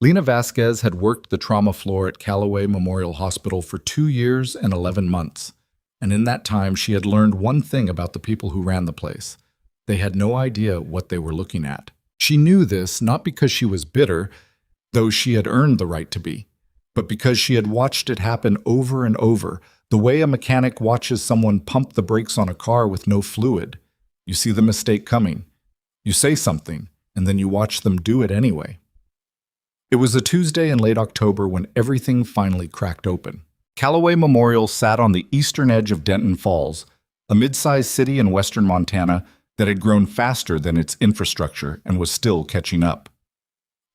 Lena Vasquez had worked the trauma floor at Callaway Memorial Hospital for 2 years and 11 months. And in that time, she had learned one thing about the people who ran the place. They had no idea what they were looking at. She knew this not because she was bitter, though she had earned the right to be, but because she had watched it happen over and over, the way a mechanic watches someone pump the brakes on a car with no fluid. You see the mistake coming. You say something, and then you watch them do it anyway. It was a Tuesday in late October when everything finally cracked open. Callaway Memorial sat on the eastern edge of Denton Falls, a mid-sized city in western Montana that had grown faster than its infrastructure and was still catching up.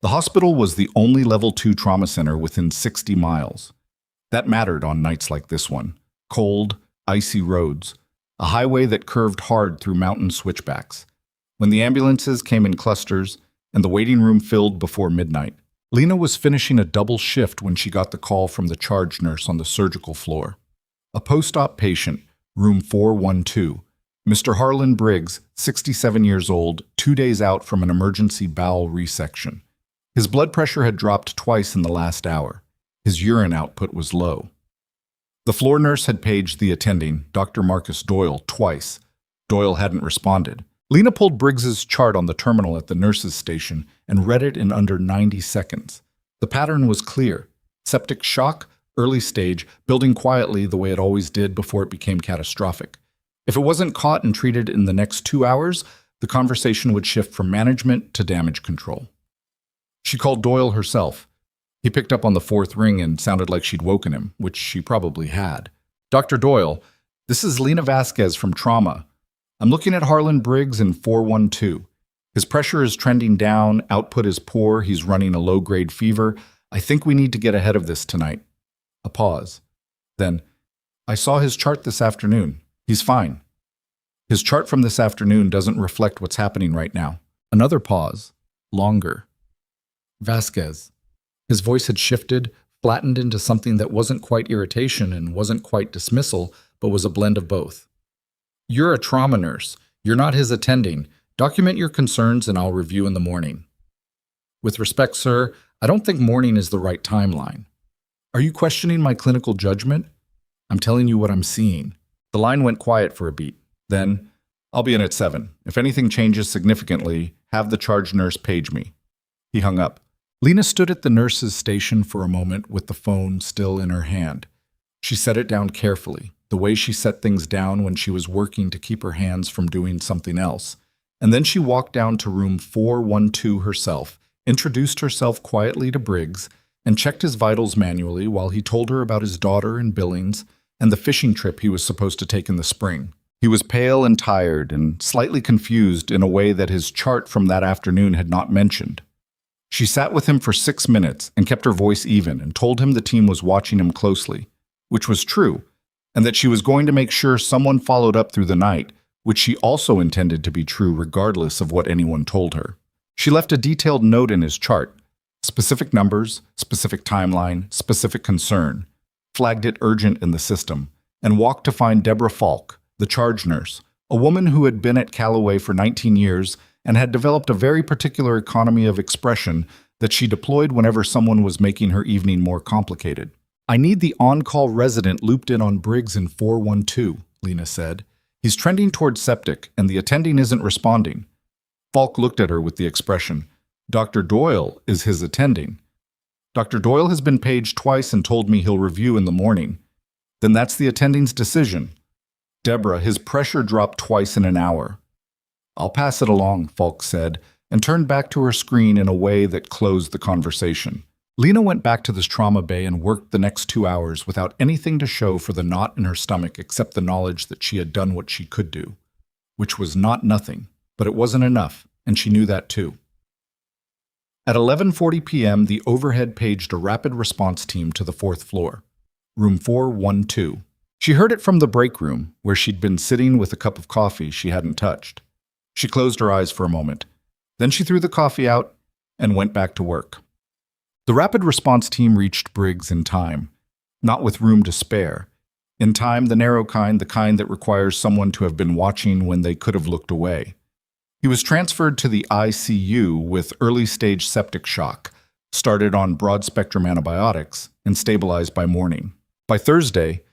The hospital was the only Level 2 trauma center within 60 miles. That mattered on nights like this one. Cold, icy roads, a highway that curved hard through mountain switchbacks. When the ambulances came in clusters and the waiting room filled before midnight, Lena was finishing a double shift when she got the call from the charge nurse on the surgical floor. A post-op patient, room 412, Mr. Harlan Briggs, 67 years old, 2 days out from an emergency bowel resection. His blood pressure had dropped twice in the last hour. His urine output was low. The floor nurse had paged the attending, Dr. Marcus Doyle, twice. Doyle hadn't responded. Lena pulled Briggs's chart on the terminal at the nurse's station and read it in under 90 seconds. The pattern was clear. Septic shock, early stage, building quietly the way it always did before it became catastrophic. If it wasn't caught and treated in the next 2 hours, the conversation would shift from management to damage control. She called Doyle herself. He picked up on the fourth ring and sounded like she'd woken him, which she probably had. Dr. Doyle, this is Lena Vasquez from Trauma. I'm looking at Harlan Briggs in 412. His pressure is trending down, output is poor, he's running a low-grade fever. I think we need to get ahead of this tonight. A pause. Then, I saw his chart this afternoon. He's fine. His chart from this afternoon doesn't reflect what's happening right now. Another pause. Longer. Vasquez. His voice had shifted, flattened into something that wasn't quite irritation and wasn't quite dismissal, but was a blend of both. You're a trauma nurse. You're not his attending. Document your concerns and I'll review in the morning. With respect, sir, I don't think morning is the right timeline. Are you questioning my clinical judgment? I'm telling you what I'm seeing. The line went quiet for a beat. Then, I'll be in at 7. If anything changes significantly, have the charge nurse page me. He hung up. Lena stood at the nurse's station for a moment with the phone still in her hand. She set it down carefully, the way she set things down when she was working to keep her hands from doing something else. And then she walked down to room 412 herself, introduced herself quietly to Briggs, and checked his vitals manually while he told her about his daughter in Billings and the fishing trip he was supposed to take in the spring. He was pale and tired and slightly confused in a way that his chart from that afternoon had not mentioned. She sat with him for 6 minutes and kept her voice even and told him the team was watching him closely, which was true, and that she was going to make sure someone followed up through the night, which she also intended to be true regardless of what anyone told her. She left a detailed note in his chart, specific numbers, specific timeline, specific concern, flagged it urgent in the system, and walked to find Deborah Falk, the charge nurse, a woman who had been at Callaway for 19 years and had developed a very particular economy of expression that she deployed whenever someone was making her evening more complicated. I need the on-call resident looped in on Briggs in 412, Lena said. He's trending towards septic, and the attending isn't responding. Falk looked at her with the expression, Dr. Doyle is his attending. Dr. Doyle has been paged twice and told me he'll review in the morning. Then that's the attending's decision. Deborah, his pressure dropped twice in an hour. I'll pass it along, Falk said, and turned back to her screen in a way that closed the conversation. Lena went back to this trauma bay and worked the next 2 hours without anything to show for the knot in her stomach except the knowledge that she had done what she could do, which was not nothing, but it wasn't enough, and she knew that too. At 11:40 p.m., the overhead paged a rapid response team to the 4th floor, room 412. She heard it from the break room, where she'd been sitting with a cup of coffee she hadn't touched. She closed her eyes for a moment. Then she threw the coffee out and went back to work. The rapid response team reached Briggs in time, not with room to spare. In time, the narrow kind, the kind that requires someone to have been watching when they could have looked away. He was transferred to the ICU with early-stage septic shock, started on broad-spectrum antibiotics, and stabilized by morning. By Thursday,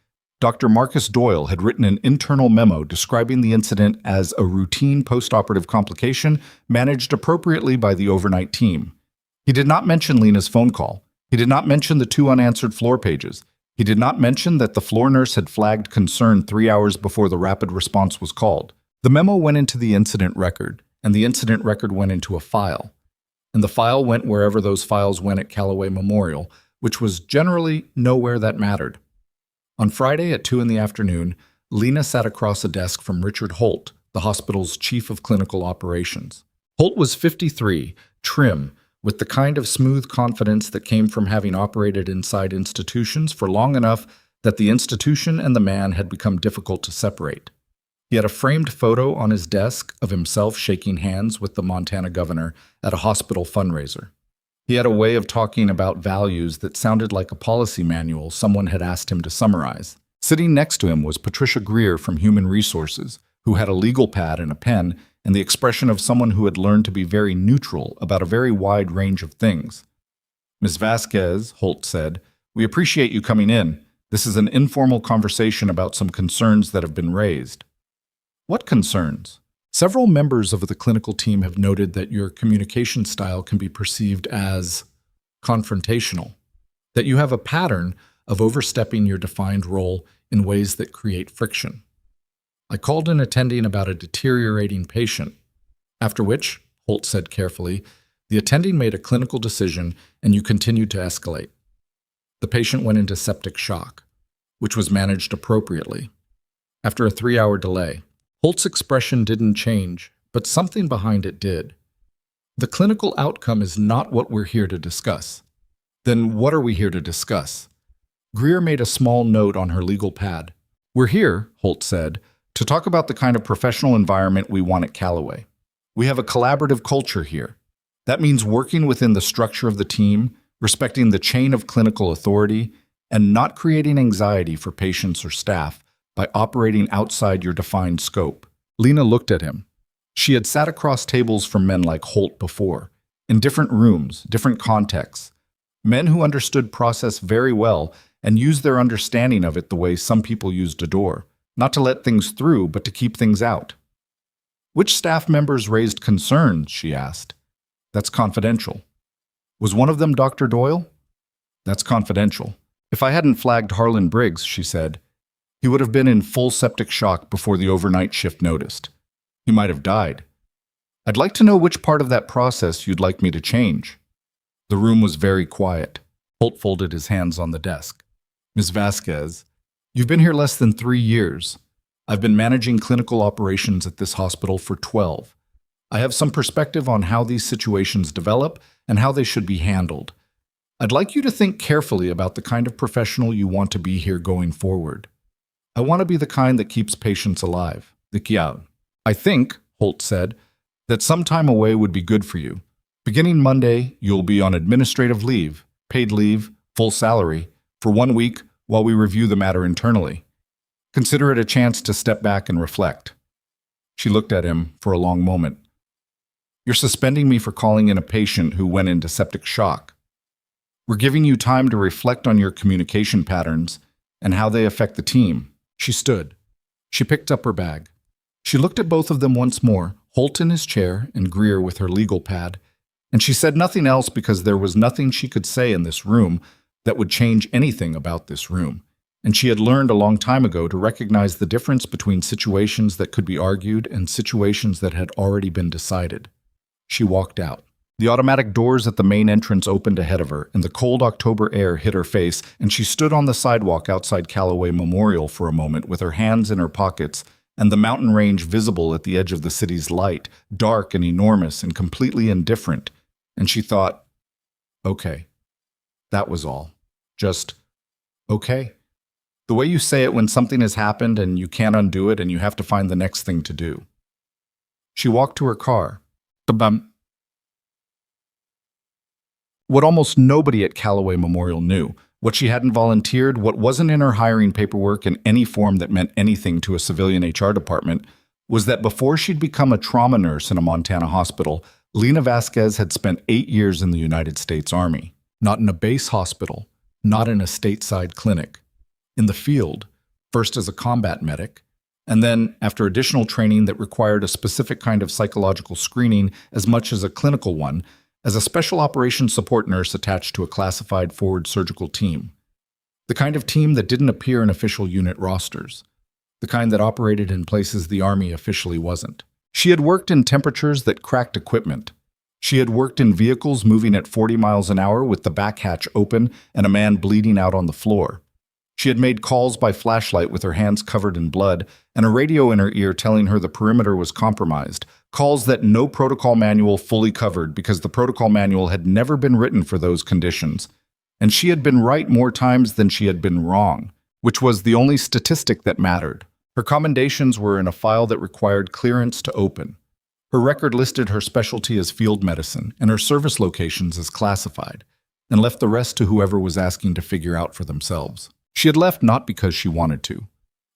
Dr. Marcus Doyle had written an internal memo describing the incident as a routine post-operative complication managed appropriately by the overnight team. He did not mention Lena's phone call. He did not mention the 2 unanswered floor pages. He did not mention that the floor nurse had flagged concern 3 hours before the rapid response was called. The memo went into the incident record, and the incident record went into a file. And the file went wherever those files went at Callaway Memorial, which was generally nowhere that mattered. On Friday at 2 in the afternoon, Lena sat across a desk from Richard Holt, the hospital's chief of clinical operations. Holt was 53, trim, with the kind of smooth confidence that came from having operated inside institutions for long enough that the institution and the man had become difficult to separate. He had a framed photo on his desk of himself shaking hands with the Montana governor at a hospital fundraiser. He had a way of talking about values that sounded like a policy manual someone had asked him to summarize. Sitting next to him was Patricia Greer from Human Resources, who had a legal pad and a pen and the expression of someone who had learned to be very neutral about a very wide range of things. "Ms. Vasquez," Holt said, "we appreciate you coming in. This is an informal conversation about some concerns that have been raised." "What concerns?" "Several members of the clinical team have noted that your communication style can be perceived as confrontational, that you have a pattern of overstepping your defined role in ways that create friction. I called an attending about a deteriorating patient, after which," Holt said carefully, "the attending made a clinical decision and you continued to escalate. The patient went into septic shock, which was managed appropriately. After a 3-hour delay, Holt's expression didn't change, but something behind it did. The clinical outcome is not what we're here to discuss." "Then what are we here to discuss?" Greer made a small note on her legal pad. "We're here," Holt said, "to talk about the kind of professional environment we want at Callaway. We have a collaborative culture here. That means working within the structure of the team, respecting the chain of clinical authority, and not creating anxiety for patients or staff by operating outside your defined scope." Lena looked at him. She had sat across tables from men like Holt before, in different rooms, different contexts, men who understood process very well and used their understanding of it the way some people used a door, not to let things through, but to keep things out. "Which staff members raised concerns?" she asked. "That's confidential." "Was one of them Dr. Doyle?" "That's confidential." "If I hadn't flagged Harlan Briggs," she said, "he would have been in full septic shock before the overnight shift noticed. He might have died. I'd like to know which part of that process you'd like me to change." The room was very quiet. Holt folded his hands on the desk. "Ms. Vasquez, you've been here less than 3 years. I've been managing clinical operations at this hospital for 12. I have some perspective on how these situations develop and how they should be handled. I'd like you to think carefully about the kind of professional you want to be here going forward. I want to be the kind that keeps patients alive. I think," Holt said, "that some time away would be good for you. Beginning Monday, you'll be on administrative leave, paid leave, full salary, for 1 week while we review the matter internally. Consider it a chance to step back and reflect." She looked at him for a long moment. "You're suspending me for calling in a patient who went into septic shock. We're giving you time to reflect on your communication patterns and how they affect the team." She stood. She picked up her bag. She looked at both of them once more, Holt in his chair and Greer with her legal pad, and she said nothing else because there was nothing she could say in this room that would change anything about this room. And she had learned a long time ago to recognize the difference between situations that could be argued and situations that had already been decided. She walked out. The automatic doors at the main entrance opened ahead of her, and the cold October air hit her face, and she stood on the sidewalk outside Callaway Memorial for a moment with her hands in her pockets and the mountain range visible at the edge of the city's light, dark and enormous and completely indifferent. And she thought, okay, that was all. Just, okay. The way you say it when something has happened and you can't undo it and you have to find the next thing to do. She walked to her car. What almost nobody at Callaway Memorial knew, what she hadn't volunteered, what wasn't in her hiring paperwork in any form that meant anything to a civilian HR department, was that before she'd become a trauma nurse in a Montana hospital, Lena Vasquez had spent 8 years in the United States Army, not in a base hospital, not in a stateside clinic, in the field, first as a combat medic, and then, after additional training that required a specific kind of psychological screening as much as a clinical one, as a special operations support nurse attached to a classified forward surgical team. The kind of team that didn't appear in official unit rosters. The kind that operated in places the Army officially wasn't. She had worked in temperatures that cracked equipment. She had worked in vehicles moving at 40 miles an hour with the back hatch open and a man bleeding out on the floor. She had made calls by flashlight with her hands covered in blood and a radio in her ear telling her the perimeter was compromised, calls that no protocol manual fully covered because the protocol manual had never been written for those conditions. And she had been right more times than she had been wrong, which was the only statistic that mattered. Her commendations were in a file that required clearance to open. Her record listed her specialty as field medicine and her service locations as classified, and left the rest to whoever was asking to figure out for themselves. She had left not because she wanted to.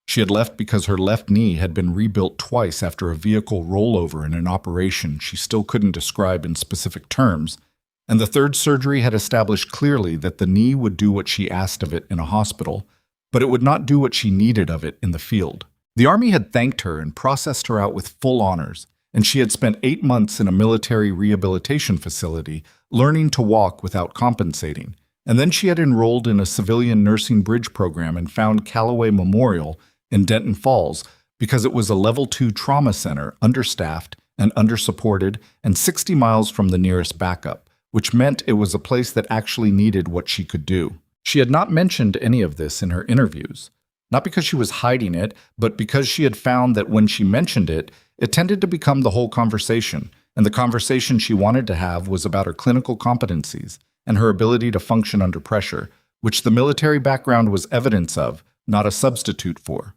She had left because her left knee had been rebuilt twice after a vehicle rollover in an operation she still couldn't describe in specific terms, and the third surgery had established clearly that the knee would do what she asked of it in a hospital, but it would not do what she needed of it in the field. The Army had thanked her and processed her out with full honors, and she had spent 8 months in a military rehabilitation facility learning to walk without compensating. And then she had enrolled in a civilian nursing bridge program and found Callaway Memorial in Denton Falls because it was a level 2 trauma center, understaffed and undersupported, and 60 miles from the nearest backup, which meant it was a place that actually needed what she could do. She had not mentioned any of this in her interviews, not because she was hiding it, but because she had found that when she mentioned it, it tended to become the whole conversation, and the conversation she wanted to have was about her clinical competencies and her ability to function under pressure, which the military background was evidence of, not a substitute for.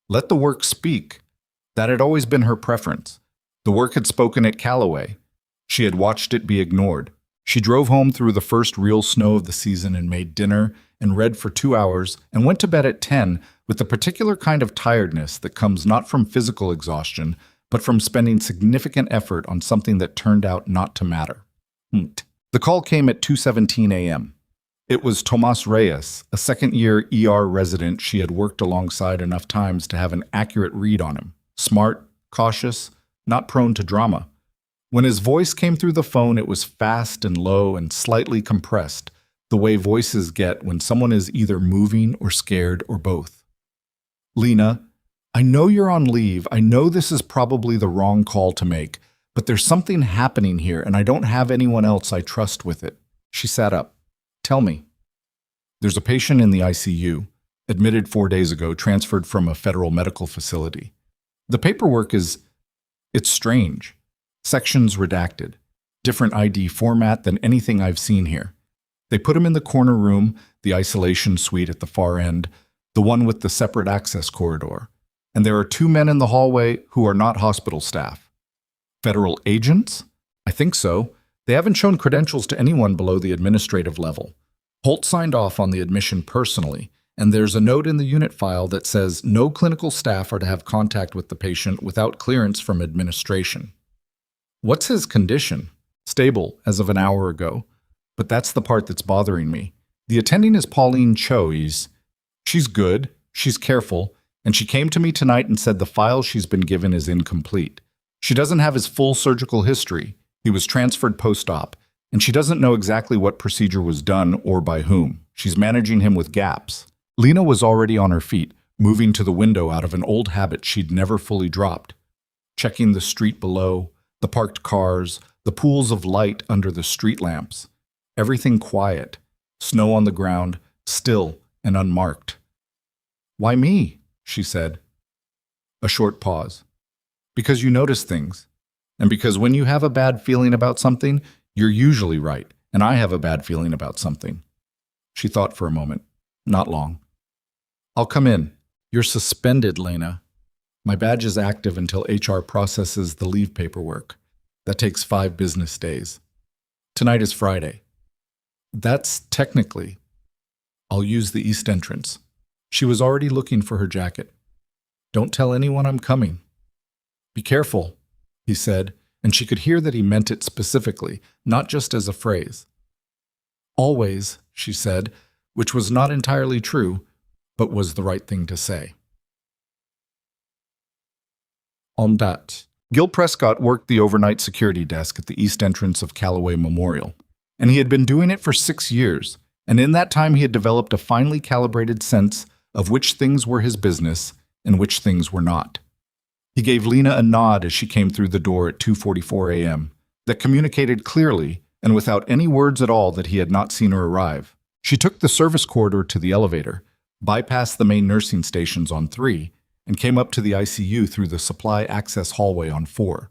Let the work speak. That had always been her preference. The work had spoken at Callaway. She had watched it be ignored. She drove home through the first real snow of the season and made dinner and read for 2 hours and went to bed at 10 with the particular kind of tiredness that comes not from physical exhaustion, but from spending significant effort on something that turned out not to matter. The call came at 2:17 a.m. It was Tomas Reyes, a second-year ER resident she had worked alongside enough times to have an accurate read on him. Smart, cautious, not prone to drama. When his voice came through the phone, it was fast and low and slightly compressed, the way voices get when someone is either moving or scared or both. Lena, I know you're on leave. I know this is probably the wrong call to make, but there's something happening here and I don't have anyone else I trust with it. She sat up. Tell me. There's a patient in the ICU, admitted 4 days ago, transferred from a federal medical facility. The paperwork it's strange. Sections redacted. Different ID format than anything I've seen here. They put him in the corner room, the isolation suite at the far end, the one with the separate access corridor. And there are 2 men in the hallway who are not hospital staff. Federal agents? I think so. They haven't shown credentials to anyone below the administrative level. Holt signed off on the admission personally, and there's a note in the unit file that says no clinical staff are to have contact with the patient without clearance from administration. What's his condition? Stable, as of an hour ago. But that's the part that's bothering me. The attending is Pauline Cho. She's good, she's careful, and she came to me tonight and said the file she's been given is incomplete. She doesn't have his full surgical history. He was transferred post-op, and she doesn't know exactly what procedure was done or by whom. She's managing him with gaps. Lena was already on her feet, moving to the window out of an old habit she'd never fully dropped. Checking the street below, the parked cars, the pools of light under the street lamps. Everything quiet, snow on the ground, still and unmarked. Why me? She said. A short pause. Because you notice things. And because when you have a bad feeling about something, you're usually right, and I have a bad feeling about something. She thought for a moment. Not long. I'll come in. You're suspended, Lena. My badge is active until HR processes the leave paperwork. That takes 5 business days. Tonight is Friday. That's technically. I'll use the east entrance. She was already looking for her jacket. Don't tell anyone I'm coming. Be careful, he said, and she could hear that he meant it specifically, not just as a phrase. Always, she said, which was not entirely true, but was the right thing to say. En date. Gil Prescott worked the overnight security desk at the east entrance of Callaway Memorial, and he had been doing it for 6 years, and in that time he had developed a finely calibrated sense of which things were his business and which things were not. He gave Lena a nod as she came through the door at 2:44 a.m. that communicated clearly and without any words at all that he had not seen her arrive. She took the service corridor to the elevator, bypassed the main nursing stations on 3, and came up to the ICU through the supply access hallway on 4.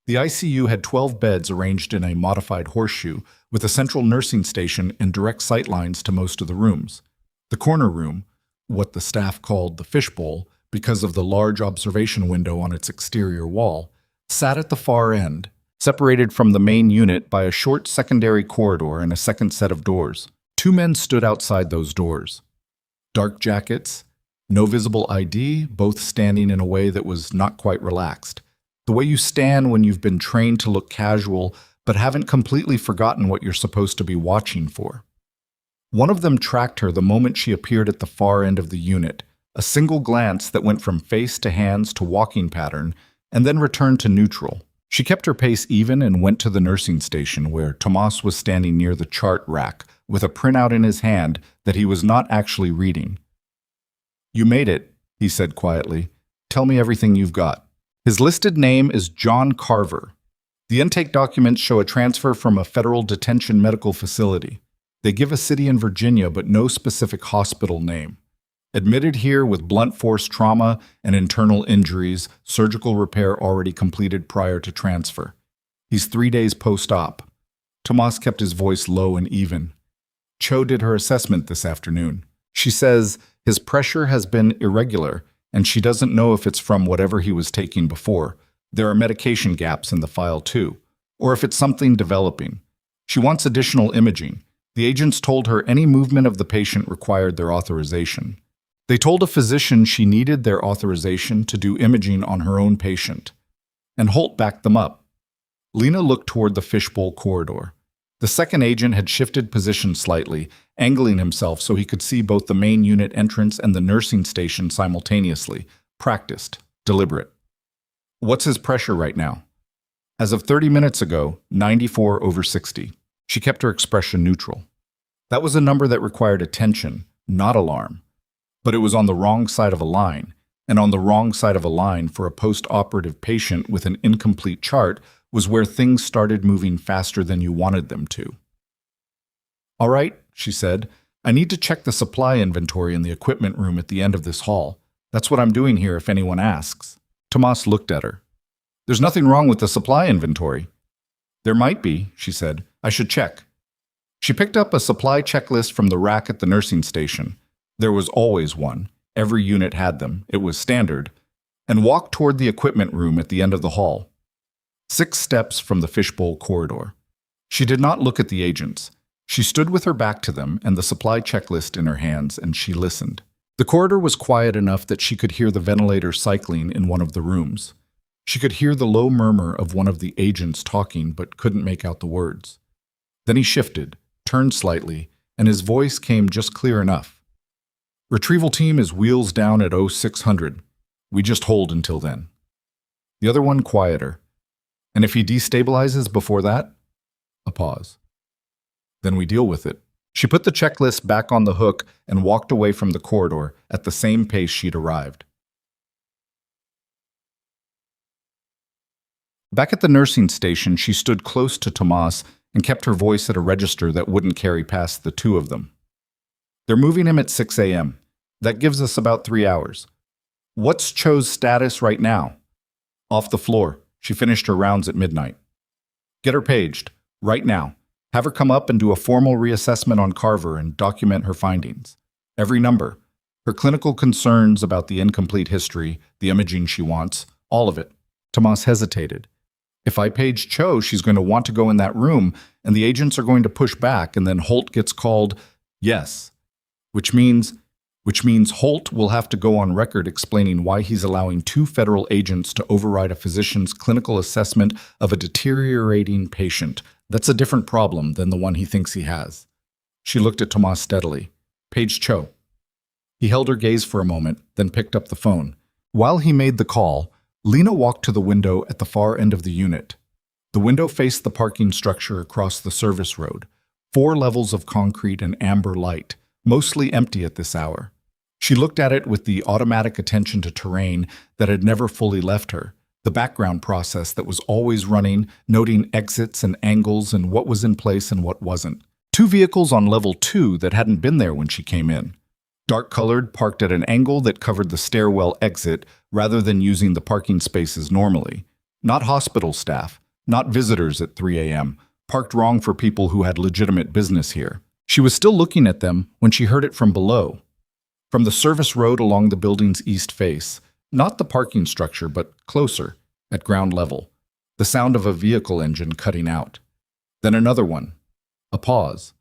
The ICU had 12 beds arranged in a modified horseshoe with a central nursing station and direct sight lines to most of the rooms. The corner room, what the staff called the fishbowl because of the large observation window on its exterior wall, sat at the far end, separated from the main unit by a short secondary corridor and a second set of doors. 2 men stood outside those doors. Dark jackets, no visible ID, both standing in a way that was not quite relaxed. The way you stand when you've been trained to look casual but haven't completely forgotten what you're supposed to be watching for. One of them tracked her the moment she appeared at the far end of the unit, a single glance that went from face to hands to walking pattern, and then returned to neutral. She kept her pace even and went to the nursing station where Tomas was standing near the chart rack with a printout in his hand that he was not actually reading. "You made it," he said quietly. "Tell me everything you've got." His listed name is John Carver. The intake documents show a transfer from a federal detention medical facility. They give a city in Virginia but no specific hospital name. Admitted here with blunt force trauma and internal injuries, surgical repair already completed prior to transfer. He's 3 days post-op. Tomas kept his voice low and even. Cho did her assessment this afternoon. She says his pressure has been irregular, and she doesn't know if it's from whatever he was taking before. There are medication gaps in the file too, or if it's something developing. She wants additional imaging. The agents told her any movement of the patient required their authorization. They told a physician she needed their authorization to do imaging on her own patient. And Holt backed them up. Lena looked toward the fishbowl corridor. The second agent had shifted position slightly, angling himself so he could see both the main unit entrance and the nursing station simultaneously. Practiced. Deliberate. What's his pressure right now? As of 30 minutes ago, 94/60. She kept her expression neutral. That was a number that required attention, not alarm. But it was on the wrong side of a line, and on the wrong side of a line for a post-operative patient with an incomplete chart was where things started moving faster than you wanted them to. "All right," she said, "I need to check the supply inventory in the equipment room at the end of this hall. That's what I'm doing here if anyone asks." Tomas looked at her. "There's nothing wrong with the supply inventory." "There might be," she said. "I should check." She picked up a supply checklist from the rack at the nursing station. There was always one. Every unit had them. It was standard. And walked toward the equipment room at the end of the hall. 6 steps from the fishbowl corridor. She did not look at the agents. She stood with her back to them and the supply checklist in her hands, and she listened. The corridor was quiet enough that she could hear the ventilator cycling in one of the rooms. She could hear the low murmur of one of the agents talking but couldn't make out the words. Then he shifted, turned slightly, and his voice came just clear enough. "Retrieval team is wheels down at 0600. We just hold until then." The other one quieter. "And if he destabilizes before that?" A pause. "Then we deal with it." She put the checklist back on the hook and walked away from the corridor at the same pace she'd arrived. Back at the nursing station, she stood close to Tomas and kept her voice at a register that wouldn't carry past the 2 of them. "They're moving him at 6 a.m. That gives us about 3 hours. What's Cho's status right now?" "Off the floor. She finished her rounds at midnight." "Get her paged. Right now. Have her come up and do a formal reassessment on Carver and document her findings. Every number. Her clinical concerns about the incomplete history, the imaging she wants, all of it." Tomas hesitated. "If I page Cho, she's going to want to go in that room, and the agents are going to push back, and then Holt gets called." "Yes. Which means which means Holt will have to go on record explaining why he's allowing 2 federal agents to override a physician's clinical assessment of a deteriorating patient. That's a different problem than the one he thinks he has. She looked at Tomas steadily. Page Cho. He held her gaze for a moment, then picked up the phone. While he made the call, Lena walked to the window at the far end of the unit. The window faced the parking structure across the service road, 4 levels of concrete and amber light, mostly empty at this hour. She looked at it with the automatic attention to terrain that had never fully left her, the background process that was always running, noting exits and angles and what was in place and what wasn't. 2 vehicles on level 2 that hadn't been there when she came in. Dark-colored, parked at an angle that covered the stairwell exit rather than using the parking spaces normally. Not hospital staff, not visitors at 3 a.m., parked wrong for people who had legitimate business here. She was still looking at them when she heard it from below. From the service road along the building's east face, not the parking structure, but closer, at ground level, the sound of a vehicle engine cutting out. Then another one. A pause.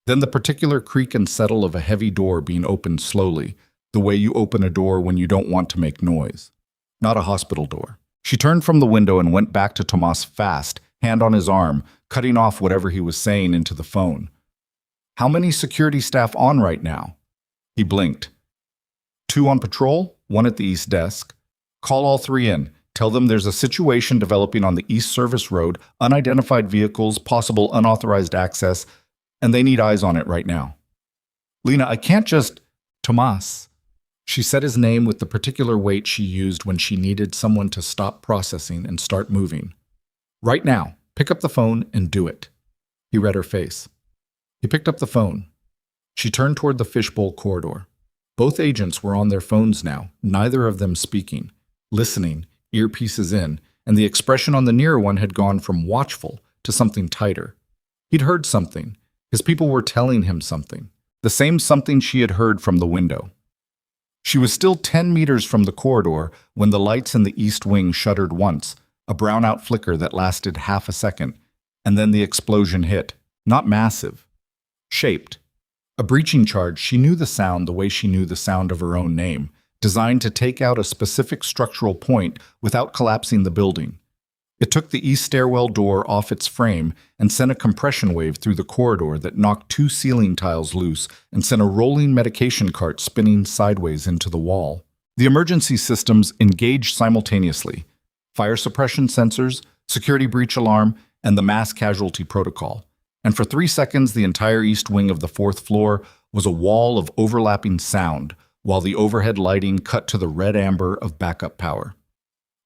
Then the particular creak and settle of a heavy door being opened slowly, the way you open a door when you don't want to make noise. Not a hospital door. She turned from the window and went back to Tomas fast, hand on his arm, cutting off whatever he was saying into the phone. How many security staff on right now? He blinked. 2 on patrol, 1 at the east desk. Call all 3 in. Tell them there's a situation developing on the east service road, unidentified vehicles, possible unauthorized access, and they need eyes on it right now. Lena, I can't just... Tomas. She said his name with the particular weight she used when she needed someone to stop processing and start moving. Right now, pick up the phone and do it. He read her face. He picked up the phone. She turned toward the fishbowl corridor. Both agents were on their phones now, neither of them speaking, listening, earpieces in, and the expression on the nearer one had gone from watchful to something tighter. He'd heard something. His people were telling him something. The same something she had heard from the window. She was still 10 meters from the corridor when the lights in the east wing shuddered once, a brownout flicker that lasted half a second, and then the explosion hit. Not massive. Shaped. A breaching charge, she knew the sound the way she knew the sound of her own name, designed to take out a specific structural point without collapsing the building. It took the east stairwell door off its frame and sent a compression wave through the corridor that knocked 2 ceiling tiles loose and sent a rolling medication cart spinning sideways into the wall. The emergency systems engaged simultaneously: fire suppression sensors, security breach alarm, and the mass casualty protocol. And for 3 seconds, the entire east wing of the 4th floor was a wall of overlapping sound, while the overhead lighting cut to the red amber of backup power.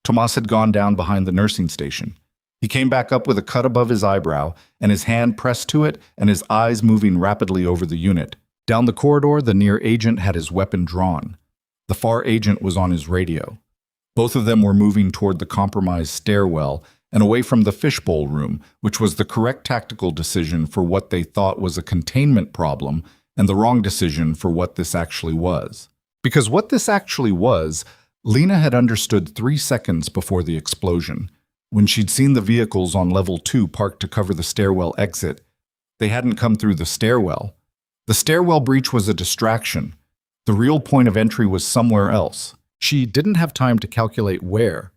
Tomas had gone down behind the nursing station. He came back up with a cut above his eyebrow, and his hand pressed to it, and his eyes moving rapidly over the unit. Down the corridor, the near agent had his weapon drawn. The far agent was on his radio. Both of them were moving toward the compromised stairwell and away from the fishbowl room, which was the correct tactical decision for what they thought was a containment problem and the wrong decision for what this actually was. Because what this actually was, Lena had understood 3 seconds before the explosion. When she'd seen the vehicles on level 2 parked to cover the stairwell exit, they hadn't come through the stairwell. The stairwell breach was a distraction. The real point of entry was somewhere else. She didn't have time to calculate where.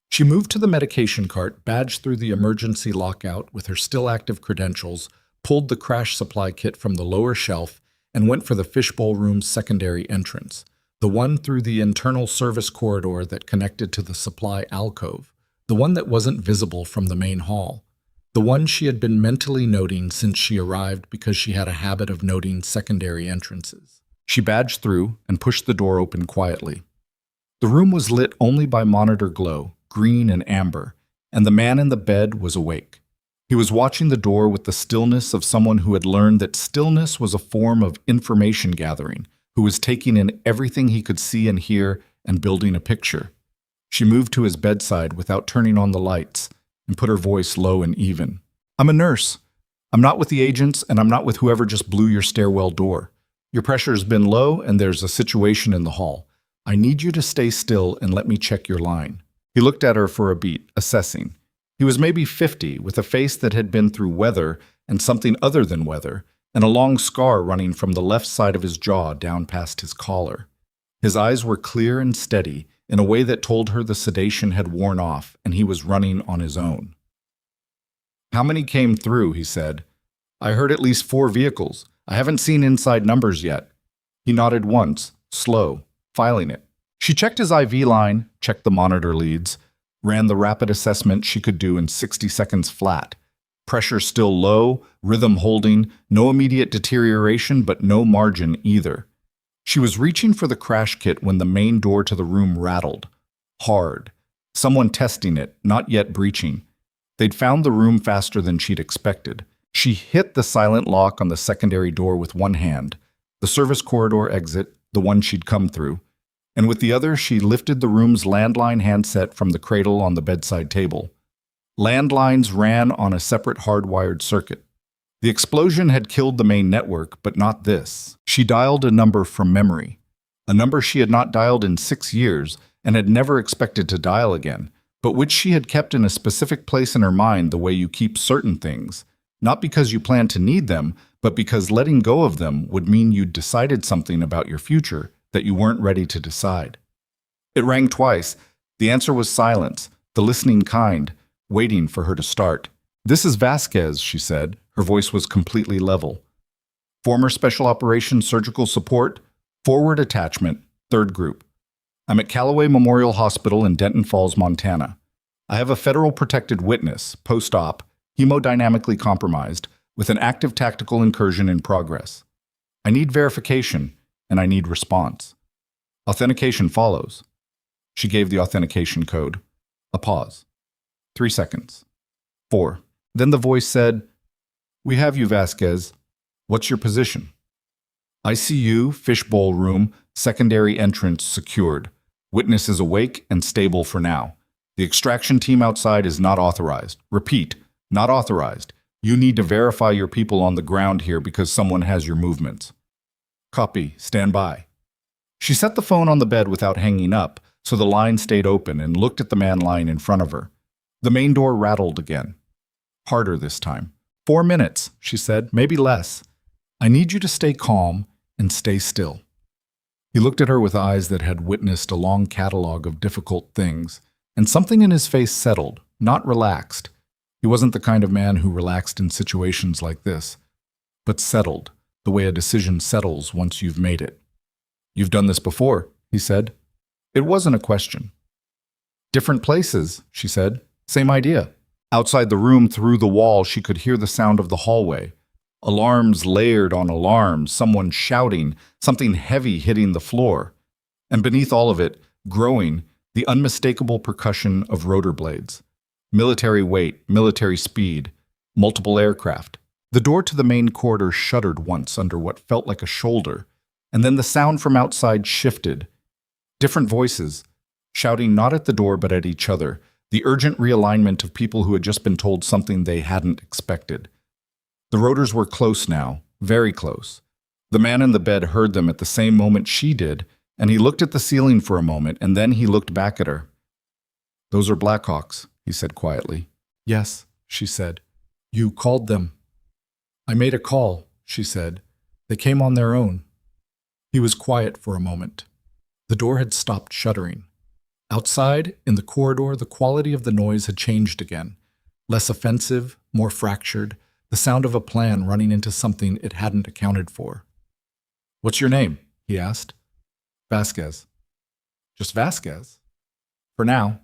She moved to the medication cart, badged through the emergency lockout with her still active credentials, pulled the crash supply kit from the lower shelf, and went for the fishbowl room's secondary entrance, the one through the internal service corridor that connected to the supply alcove, the one that wasn't visible from the main hall, the one she had been mentally noting since she arrived because she had a habit of noting secondary entrances. She badged through and pushed the door open quietly. The room was lit only by monitor glow, green and amber, and the man in the bed was awake. He was watching the door with the stillness of someone who had learned that stillness was a form of information gathering, who was taking in everything he could see and hear and building a picture. She moved to his bedside without turning on the lights and put her voice low and even. "I'm a nurse. I'm not with the agents, and I'm not with whoever just blew your stairwell door. Your pressure's been low, and there's a situation in the hall. I need you to stay still and let me check your line." He looked at her for a beat, assessing. He was maybe 50, with a face that had been through weather and something other than weather, and a long scar running from the left side of his jaw down past his collar. His eyes were clear and steady in a way that told her the sedation had worn off and he was running on his own. "How many came through?" he said. "I heard at least 4 vehicles. I haven't seen inside numbers yet." He nodded once, slow, filing it. She checked his IV line, checked the monitor leads, ran the rapid assessment she could do in 60 seconds flat. Pressure still low, rhythm holding, no immediate deterioration, but no margin either. She was reaching for the crash kit when the main door to the room rattled. Hard. Someone testing it, not yet breaching. They'd found the room faster than she'd expected. She hit the silent lock on the secondary door with one hand, the service corridor exit, the one she'd come through, and with the other she lifted the room's landline handset from the cradle on the bedside table. Landlines ran on a separate hardwired circuit. The explosion had killed the main network, but not this. She dialed a number from memory, a number she had not dialed in 6 years and had never expected to dial again, but which she had kept in a specific place in her mind the way you keep certain things, not because you plan to need them, but because letting go of them would mean you'd decided something about your future that you weren't ready to decide. It rang twice. The answer was silence, the listening kind, waiting for her to start. "This is Vasquez," she said. Her voice was completely level. "Former Special Operations Surgical Support, Forward Attachment, 3rd Group. I'm at Callaway Memorial Hospital in Denton Falls, Montana. I have a federal protected witness, post-op, hemodynamically compromised, with an active tactical incursion in progress. I need verification, and I need response. Authentication follows." She gave the authentication code. A pause. 3 seconds. 4. Then the voice said, "We have you, Vasquez. What's your position?" "ICU, fishbowl room, secondary entrance secured. Witness is awake and stable for now. The extraction team outside is not authorized. Repeat, not authorized. You need to verify your people on the ground here because someone has your movements." "Copy. Stand by." She set the phone on the bed without hanging up, so the line stayed open and looked at the man lying in front of her. The main door rattled again. Harder this time. 4 minutes, she said, maybe less. I need you to stay calm and stay still. He looked at her with eyes that had witnessed a long catalog of difficult things, and something in his face settled, not relaxed. He wasn't the kind of man who relaxed in situations like this, but settled, the way a decision settles once you've made it. "You've done this before," he said. It wasn't a question. "Different places," she said. "Same idea." Outside the room, through the wall, she could hear the sound of the hallway. Alarms layered on alarms, someone shouting, something heavy hitting the floor. And beneath all of it, growing, the unmistakable percussion of rotor blades. Military weight, military speed, multiple aircraft. The door to the main corridor shuddered once under what felt like a shoulder, and then the sound from outside shifted. Different voices, shouting not at the door but at each other, the urgent realignment of people who had just been told something they hadn't expected. The rotors were close now, very close. The man in the bed heard them at the same moment she did, and he looked at the ceiling for a moment, and then he looked back at her. "Those are Blackhawks," he said quietly. "Yes," she said. "You called them." "I made a call," she said. "They came on their own." He was quiet for a moment. The door had stopped shuddering. Outside, in the corridor, the quality of the noise had changed again. Less offensive, more fractured, the sound of a plan running into something it hadn't accounted for. "What's your name?" he asked. "Vasquez." "Just Vasquez?" "For now,"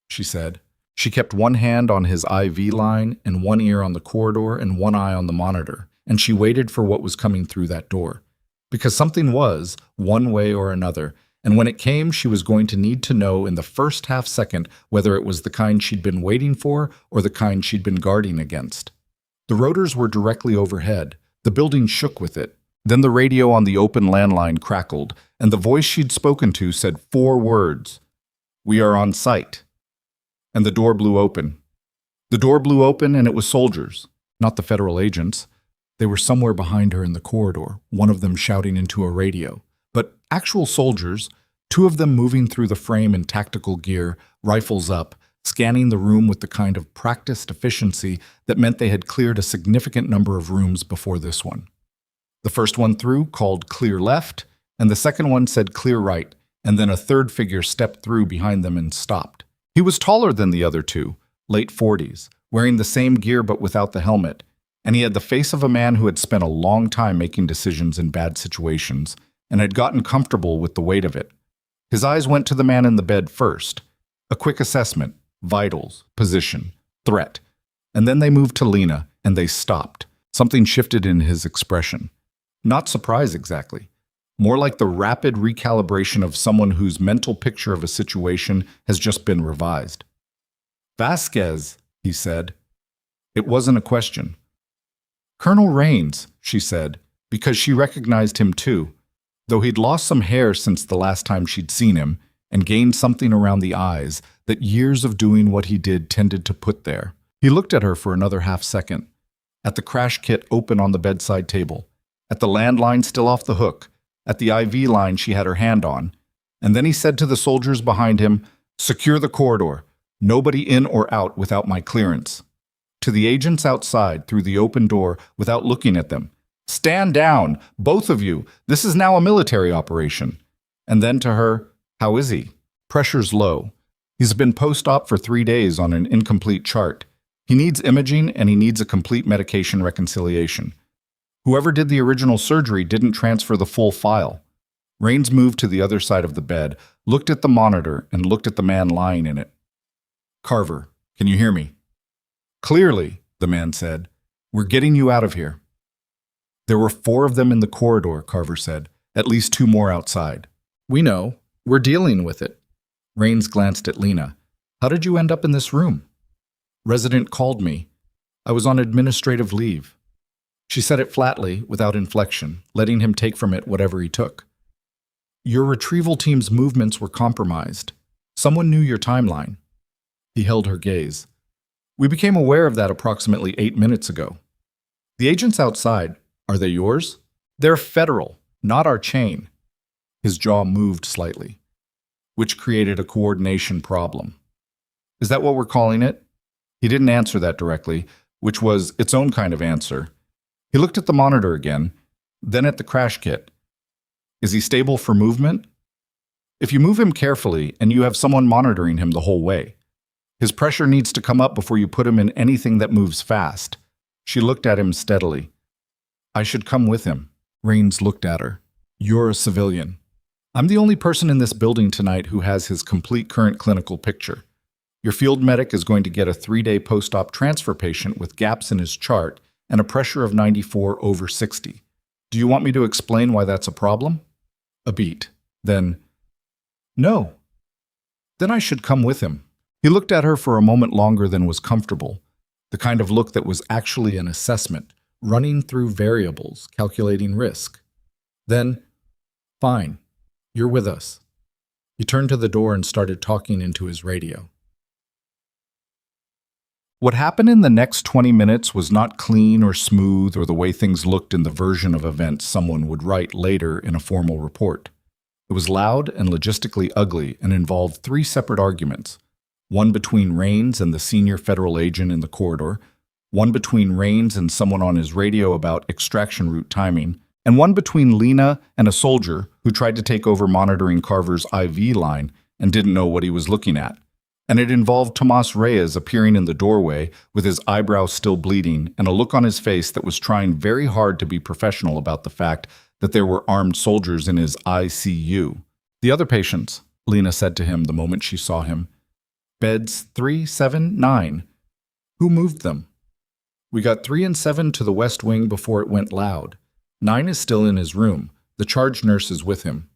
she said. She kept one hand on his IV line and one ear on the corridor and one eye on the monitor, and she waited for what was coming through that door. Because something was, one way or another, and when it came, she was going to need to know in the first half second whether it was the kind she'd been waiting for or the kind she'd been guarding against. The rotors were directly overhead. The building shook with it. Then the radio on the open landline crackled, and the voice she'd spoken to said 4 words. "We are on site." And the door blew open. The door blew open, and it was soldiers, not the federal agents. They were somewhere behind her in the corridor, one of them shouting into a radio. But actual soldiers, 2 of them moving through the frame in tactical gear, rifles up, scanning the room with the kind of practiced efficiency that meant they had cleared a significant number of rooms before this one. The first one through called clear left, and the second one said clear right, and then a third figure stepped through behind them and stopped. He was taller than the other two, late 40s, wearing the same gear but without the helmet, and he had the face of a man who had spent a long time making decisions in bad situations and had gotten comfortable with the weight of it. His eyes went to the man in the bed first. A quick assessment, vitals, position, threat. And then they moved to Lena, and they stopped. Something shifted in his expression. Not surprise exactly. More like the rapid recalibration of someone whose mental picture of a situation has just been revised. "Vasquez," he said. It wasn't a question. "Colonel Rains," she said, because she recognized him too, though he'd lost some hair since the last time she'd seen him and gained something around the eyes that years of doing what he did tended to put there. He looked at her for another half second, at the crash kit open on the bedside table, at the landline still off the hook, at the IV line she had her hand on, and then he said to the soldiers behind him, "Secure the corridor. Nobody in or out without my clearance." To the agents outside through the open door without looking at them, "Stand down, both of you. This is now a military operation." And then to her, "How is he?" "Pressure's low. He's been post-op for 3 days on an incomplete chart. He needs imaging and he needs a complete medication reconciliation. Whoever did the original surgery didn't transfer the full file." Rains moved to the other side of the bed, looked at the monitor, and looked at the man lying in it. "Carver, can you hear me?" "Clearly," the man said. "We're getting you out of here." "There were 4 of them in the corridor," Carver said. "At least 2 more outside." "We know. We're dealing with it." Rains glanced at Lena. "How did you end up in this room?" "Resident called me. I was on administrative leave." She said it flatly, without inflection, letting him take from it whatever he took. "Your retrieval team's movements were compromised. Someone knew your timeline." He held her gaze. "We became aware of that approximately 8 minutes ago." "The agents outside, are they yours?" "They're federal, not our chain." His jaw moved slightly, which created a coordination problem. "Is that what we're calling it?" He didn't answer that directly, which was its own kind of answer. He looked at the monitor again, then at the crash kit. "Is he stable for movement?" "If you move him carefully and you have someone monitoring him the whole way. His pressure needs to come up before you put him in anything that moves fast." She looked at him steadily. "I should come with him." Rains looked at her. "You're a civilian. I'm the only person in this building tonight who has his complete current clinical picture. Your field medic is going to get a 3-day post-op transfer patient with gaps in his chart and a pressure of 94/60. Do you want me to explain why that's a problem?" A beat. Then, "No." "Then I should come with him." He looked at her for a moment longer than was comfortable, the kind of look that was actually an assessment, running through variables, calculating risk. Then, "Fine, you're with us." He turned to the door and started talking into his radio. What happened in the next 20 minutes was not clean or smooth or the way things looked in the version of events someone would write later in a formal report. It was loud and logistically ugly and involved 3 separate arguments. One between Rains and the senior federal agent in the corridor, one between Rains and someone on his radio about extraction route timing, and one between Lena and a soldier who tried to take over monitoring Carver's IV line and didn't know what he was looking at. And it involved Tomas Reyes appearing in the doorway with his eyebrows still bleeding and a look on his face that was trying very hard to be professional about the fact that there were armed soldiers in his ICU. "The other patients," Lena said to him the moment she saw him. "Beds 3, 7, 9. Who moved them?" "We got 3 and 7 to the west wing before it went loud. 9 is still in his room. The charge nurse is with him."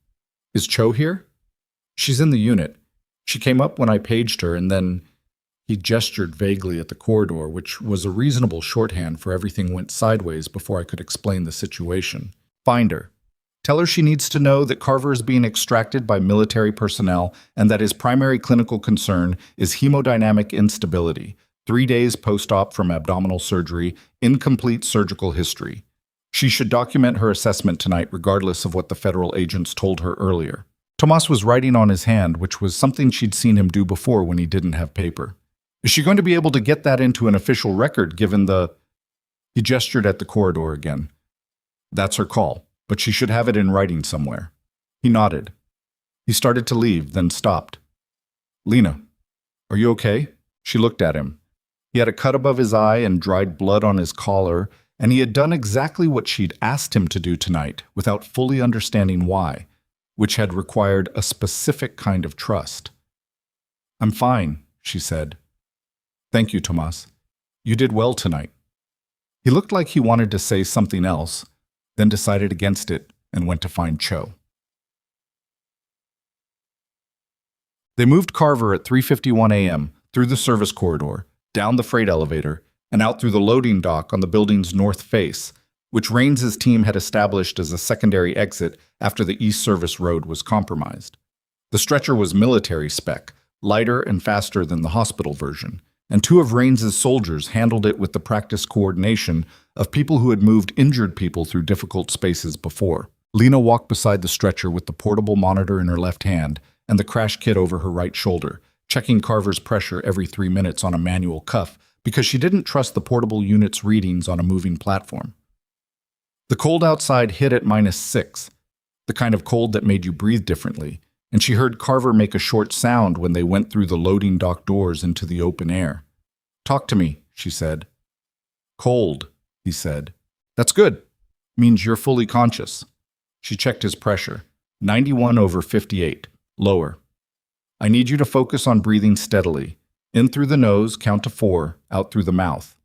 "Is Cho here?" "She's in the unit. She came up when I paged her, and then—" He gestured vaguely at the corridor, which was a reasonable shorthand for everything went sideways before I could explain the situation. "Find her. Tell her she needs to know that Carver is being extracted by military personnel and that his primary clinical concern is hemodynamic instability, 3 days post-op from abdominal surgery, incomplete surgical history. She should document her assessment tonight regardless of what the federal agents told her earlier." Tomas was writing on his hand, which was something she'd seen him do before when he didn't have paper. "Is she going to be able to get that into an official record given the—" He gestured at the corridor again. That's her call, but she should have it in writing somewhere. He nodded. He started to leave, then stopped. Lena, are you okay? She looked at him. He had a cut above his eye and dried blood on his collar, and he had done exactly what she'd asked him to do tonight without fully understanding why, which had required a specific kind of trust. I'm fine, she said. Thank you, Tomas. You did well tonight. He looked like he wanted to say something else, then decided against it and went to find Cho. They moved Carver at 3:51 a.m. through the service corridor, down the freight elevator, and out through the loading dock on the building's north face, which Rains' team had established as a secondary exit after the East Service Road was compromised. The stretcher was military spec, lighter and faster than the hospital version, and two of Rains' soldiers handled it with the practiced coordination of people who had moved injured people through difficult spaces before. Lena walked beside the stretcher with the portable monitor in her left hand and the crash kit over her right shoulder, checking Carver's pressure every 3 minutes on a manual cuff because she didn't trust the portable unit's readings on a moving platform. The cold outside hit at -6, the kind of cold that made you breathe differently, and she heard Carver make a short sound when they went through the loading dock doors into the open air. Talk to me, she said. Cold, he said. That's good. Means you're fully conscious. She checked his pressure. 91/58. Lower. I need you to focus on breathing steadily. In through the nose, count to 4, out through the mouth.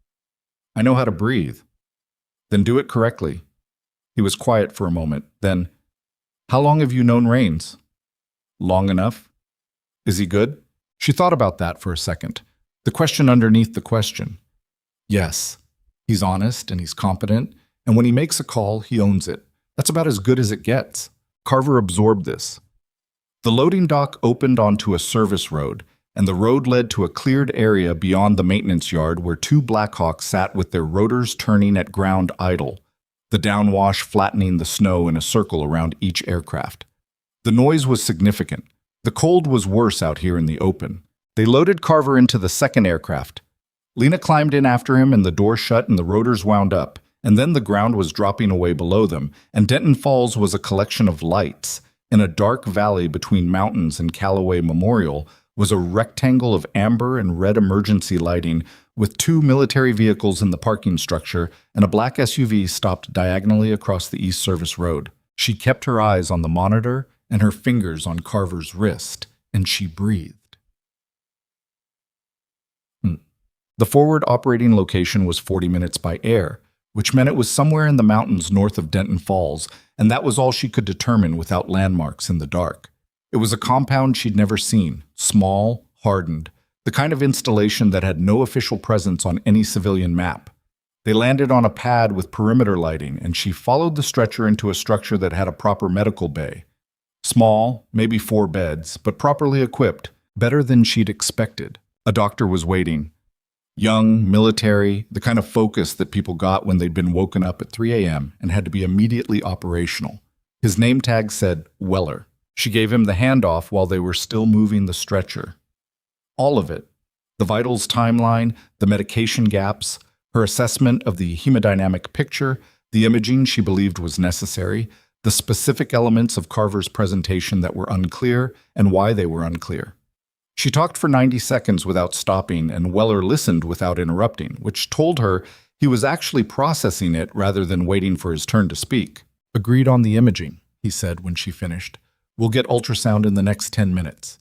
I know how to breathe. Then do it correctly. He was quiet for a moment. Then, how long have you known Rains? Long enough. Is he good? She thought about that for a second. The question underneath the question. Yes. He's honest and he's competent, and when he makes a call, he owns it. That's about as good as it gets. Carver absorbed this. The loading dock opened onto a service road, and the road led to a cleared area beyond the maintenance yard where two Blackhawks sat with their rotors turning at ground idle, the downwash flattening the snow in a circle around each aircraft. The noise was significant. The cold was worse out here in the open. They loaded Carver into the second aircraft. Lena climbed in after him and the door shut and the rotors wound up, and then the ground was dropping away below them, and Denton Falls was a collection of lights. In a dark valley between mountains and Callaway Memorial was a rectangle of amber and red emergency lighting with two military vehicles in the parking structure and a black SUV stopped diagonally across the East Service Road. She kept her eyes on the monitor and her fingers on Carver's wrist, and she breathed. The forward operating location was 40 minutes by air, which meant it was somewhere in the mountains north of Denton Falls, and that was all she could determine without landmarks in the dark. It was a compound she'd never seen, small, hardened, the kind of installation that had no official presence on any civilian map. They landed on a pad with perimeter lighting, and she followed the stretcher into a structure that had a proper medical bay. Small, maybe 4 beds, but properly equipped, better than she'd expected. A doctor was waiting. Young, military, the kind of focus that people got when they'd been woken up at 3 a.m. and had to be immediately operational. His name tag said Weller. She gave him the handoff while they were still moving the stretcher. All of it. The vitals timeline, the medication gaps, her assessment of the hemodynamic picture, the imaging she believed was necessary, the specific elements of Carver's presentation that were unclear and why they were unclear. She talked for 90 seconds without stopping, and Weller listened without interrupting, which told her he was actually processing it rather than waiting for his turn to speak. Agreed on the imaging, he said when she finished. We'll get ultrasound in the next 10 minutes.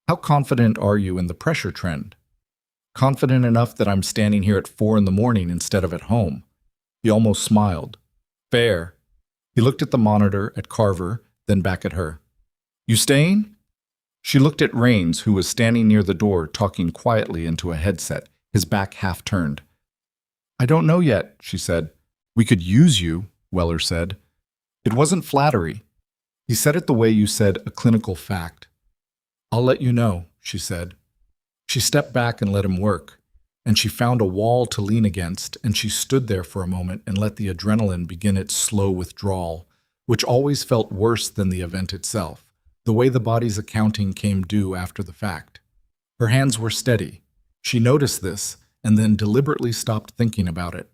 How confident are you in the pressure trend? Confident enough that I'm standing here at 4 in the morning instead of at home. He almost smiled. Fair. He looked at the monitor, at Carver, then back at her. You staying? She looked at Rains, who was standing near the door talking quietly into a headset, his back half turned. I don't know yet, she said. We could use you, Weller said. It wasn't flattery. He said it the way you said a clinical fact. I'll let you know, she said. She stepped back and let him work, and she found a wall to lean against, and she stood there for a moment and let the adrenaline begin its slow withdrawal, which always felt worse than the event itself. The way the body's accounting came due after the fact. Her hands were steady. She noticed this, and then deliberately stopped thinking about it.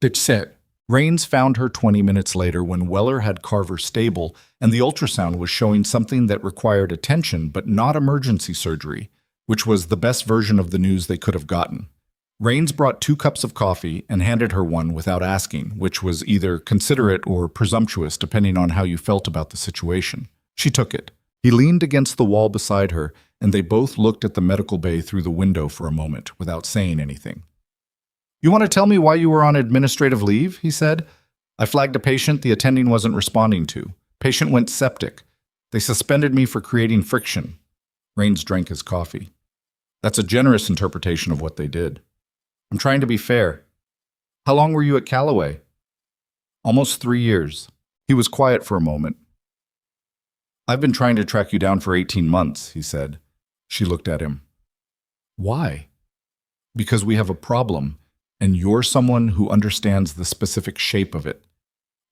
That's it. Rains found her 20 minutes later when Weller had Carver stable and the ultrasound was showing something that required attention but not emergency surgery, which was the best version of the news they could have gotten. Rains brought 2 cups of coffee and handed her one without asking, which was either considerate or presumptuous depending on how you felt about the situation. She took it. He leaned against the wall beside her, and they both looked at the medical bay through the window for a moment without saying anything. "You want to tell me why you were on administrative leave?" he said. "I flagged a patient the attending wasn't responding to. Patient went septic. They suspended me for creating friction." Rains drank his coffee. "That's a generous interpretation of what they did." "I'm trying to be fair." "How long were you at Callaway?" "Almost 3 years." He was quiet for a moment. "I've been trying to track you down for 18 months, he said. She looked at him. "Why?" "Because we have a problem, and you're someone who understands the specific shape of it."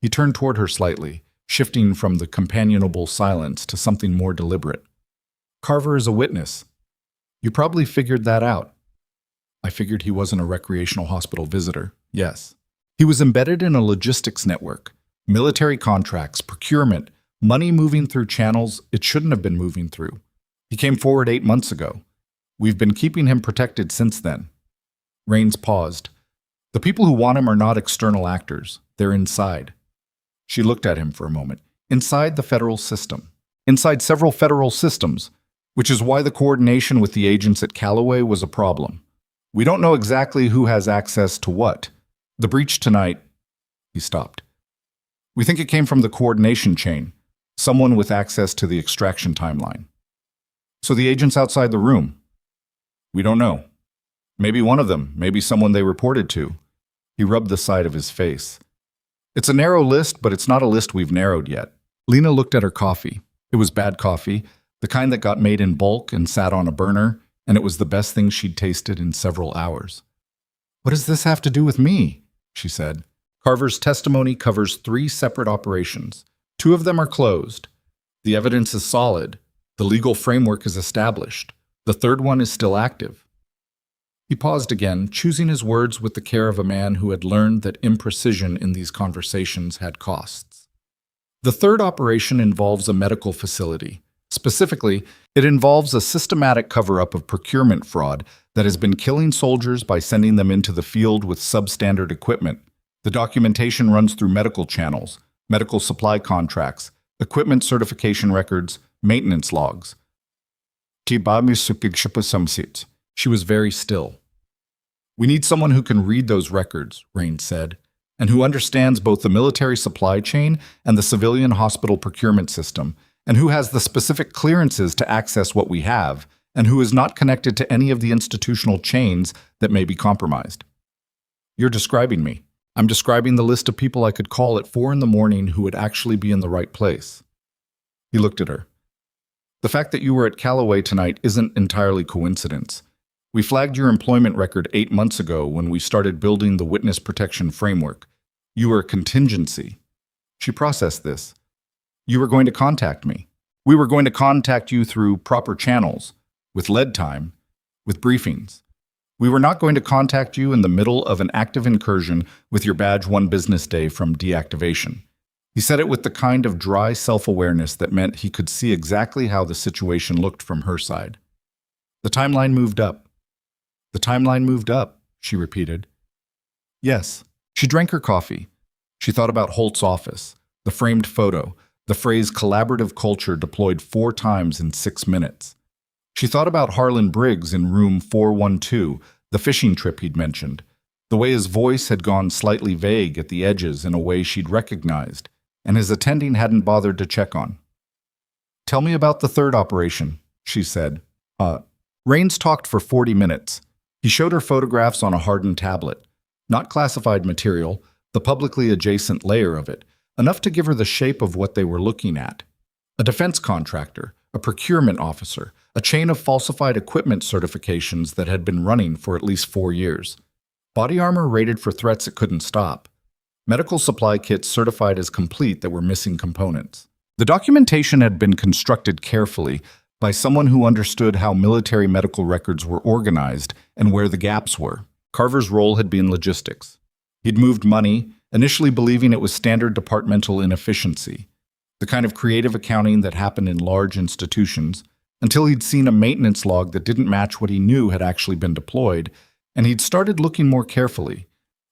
He turned toward her slightly, shifting from the companionable silence to something more deliberate. "Carver is a witness. You probably figured that out." "I figured he wasn't a recreational hospital visitor, yes. He was embedded in a logistics network, military contracts, procurement, money moving through channels it shouldn't have been moving through. He came forward 8 months ago. We've been keeping him protected since then." Rains paused. "The people who want him are not external actors. They're inside." She looked at him for a moment. "Inside the federal system. Inside several federal systems, which is why the coordination with the agents at Callaway was a problem. We don't know exactly who has access to what. The breach tonight..." He stopped. "We think it came from the coordination chain, someone with access to the extraction timeline." "So the agents outside the room?" "We don't know. Maybe one of them, maybe someone they reported to." He rubbed the side of his face. "It's a narrow list, but it's not a list we've narrowed yet." Lena looked at her coffee. It was bad coffee, the kind that got made in bulk and sat on a burner, and it was the best thing she'd tasted in several hours. "What does this have to do with me?" she said. "Carver's testimony covers 3 separate operations. 2 of them are closed. The evidence is solid. The legal framework is established. The 3rd one is still active." He paused again, choosing his words with the care of a man who had learned that imprecision in these conversations had costs. "The 3rd operation involves a medical facility. Specifically, it involves a systematic cover-up of procurement fraud that has been killing soldiers by sending them into the field with substandard equipment. The documentation runs through medical channels, medical supply contracts, equipment certification records, maintenance logs." She was very still. "We need someone who can read those records," Rains said, "and who understands both the military supply chain and the civilian hospital procurement system, and who has the specific clearances to access what we have, and who is not connected to any of the institutional chains that may be compromised." "You're describing me. I'm describing the list of people I could call at 4 in the morning who would actually be in the right place." He looked at her. "The fact that you were at Callaway tonight isn't entirely coincidence. We flagged your employment record 8 months ago when we started building the witness protection framework. You were a contingency." She processed this. "You were going to contact me. We were going to contact you through proper channels, with lead time, with briefings. We were not going to contact you in the middle of an active incursion with your badge 1 business day from deactivation." He said it with the kind of dry self-awareness that meant he could see exactly how the situation looked from her side. "The timeline moved up." "The timeline moved up," she repeated. "Yes." She drank her coffee. She thought about Holt's office, the framed photo, the phrase collaborative culture deployed 4 times in 6 minutes. She thought about Harlan Briggs in room 412, the fishing trip he'd mentioned, the way his voice had gone slightly vague at the edges in a way she'd recognized, and his attending hadn't bothered to check on. "Tell me about the 3rd operation," she said. Rains talked for 40 minutes. He showed her photographs on a hardened tablet. Not classified material, the publicly adjacent layer of it, enough to give her the shape of what they were looking at. A defense contractor, a procurement officer, a chain of falsified equipment certifications that had been running for at least 4 years. Body armor rated for threats it couldn't stop. Medical supply kits certified as complete that were missing components. The documentation had been constructed carefully by someone who understood how military medical records were organized and where the gaps were. Carver's role had been logistics. He'd moved money, initially believing it was standard departmental inefficiency, the kind of creative accounting that happened in large institutions, until he'd seen a maintenance log that didn't match what he knew had actually been deployed, and he'd started looking more carefully,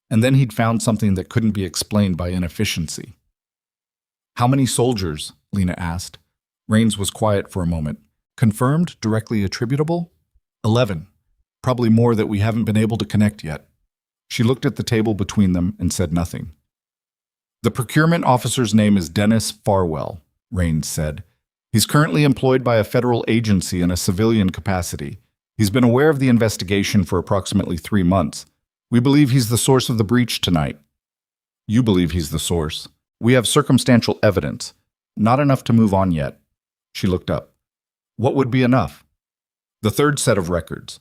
and then he'd found something that couldn't be explained by inefficiency. "How many soldiers?" Lena asked. Rains was quiet for a moment. "Confirmed? Directly attributable?" 11. Probably more that we haven't been able to connect yet." She looked at the table between them and said nothing. "The procurement officer's name is Dennis Farwell," Rains said. "He's currently employed by a federal agency in a civilian capacity. He's been aware of the investigation for approximately 3 months. We believe he's the source of the breach tonight." "You believe he's the source. We have circumstantial evidence. Not enough to move on yet." She looked up. "What would be enough?" "The third set of records.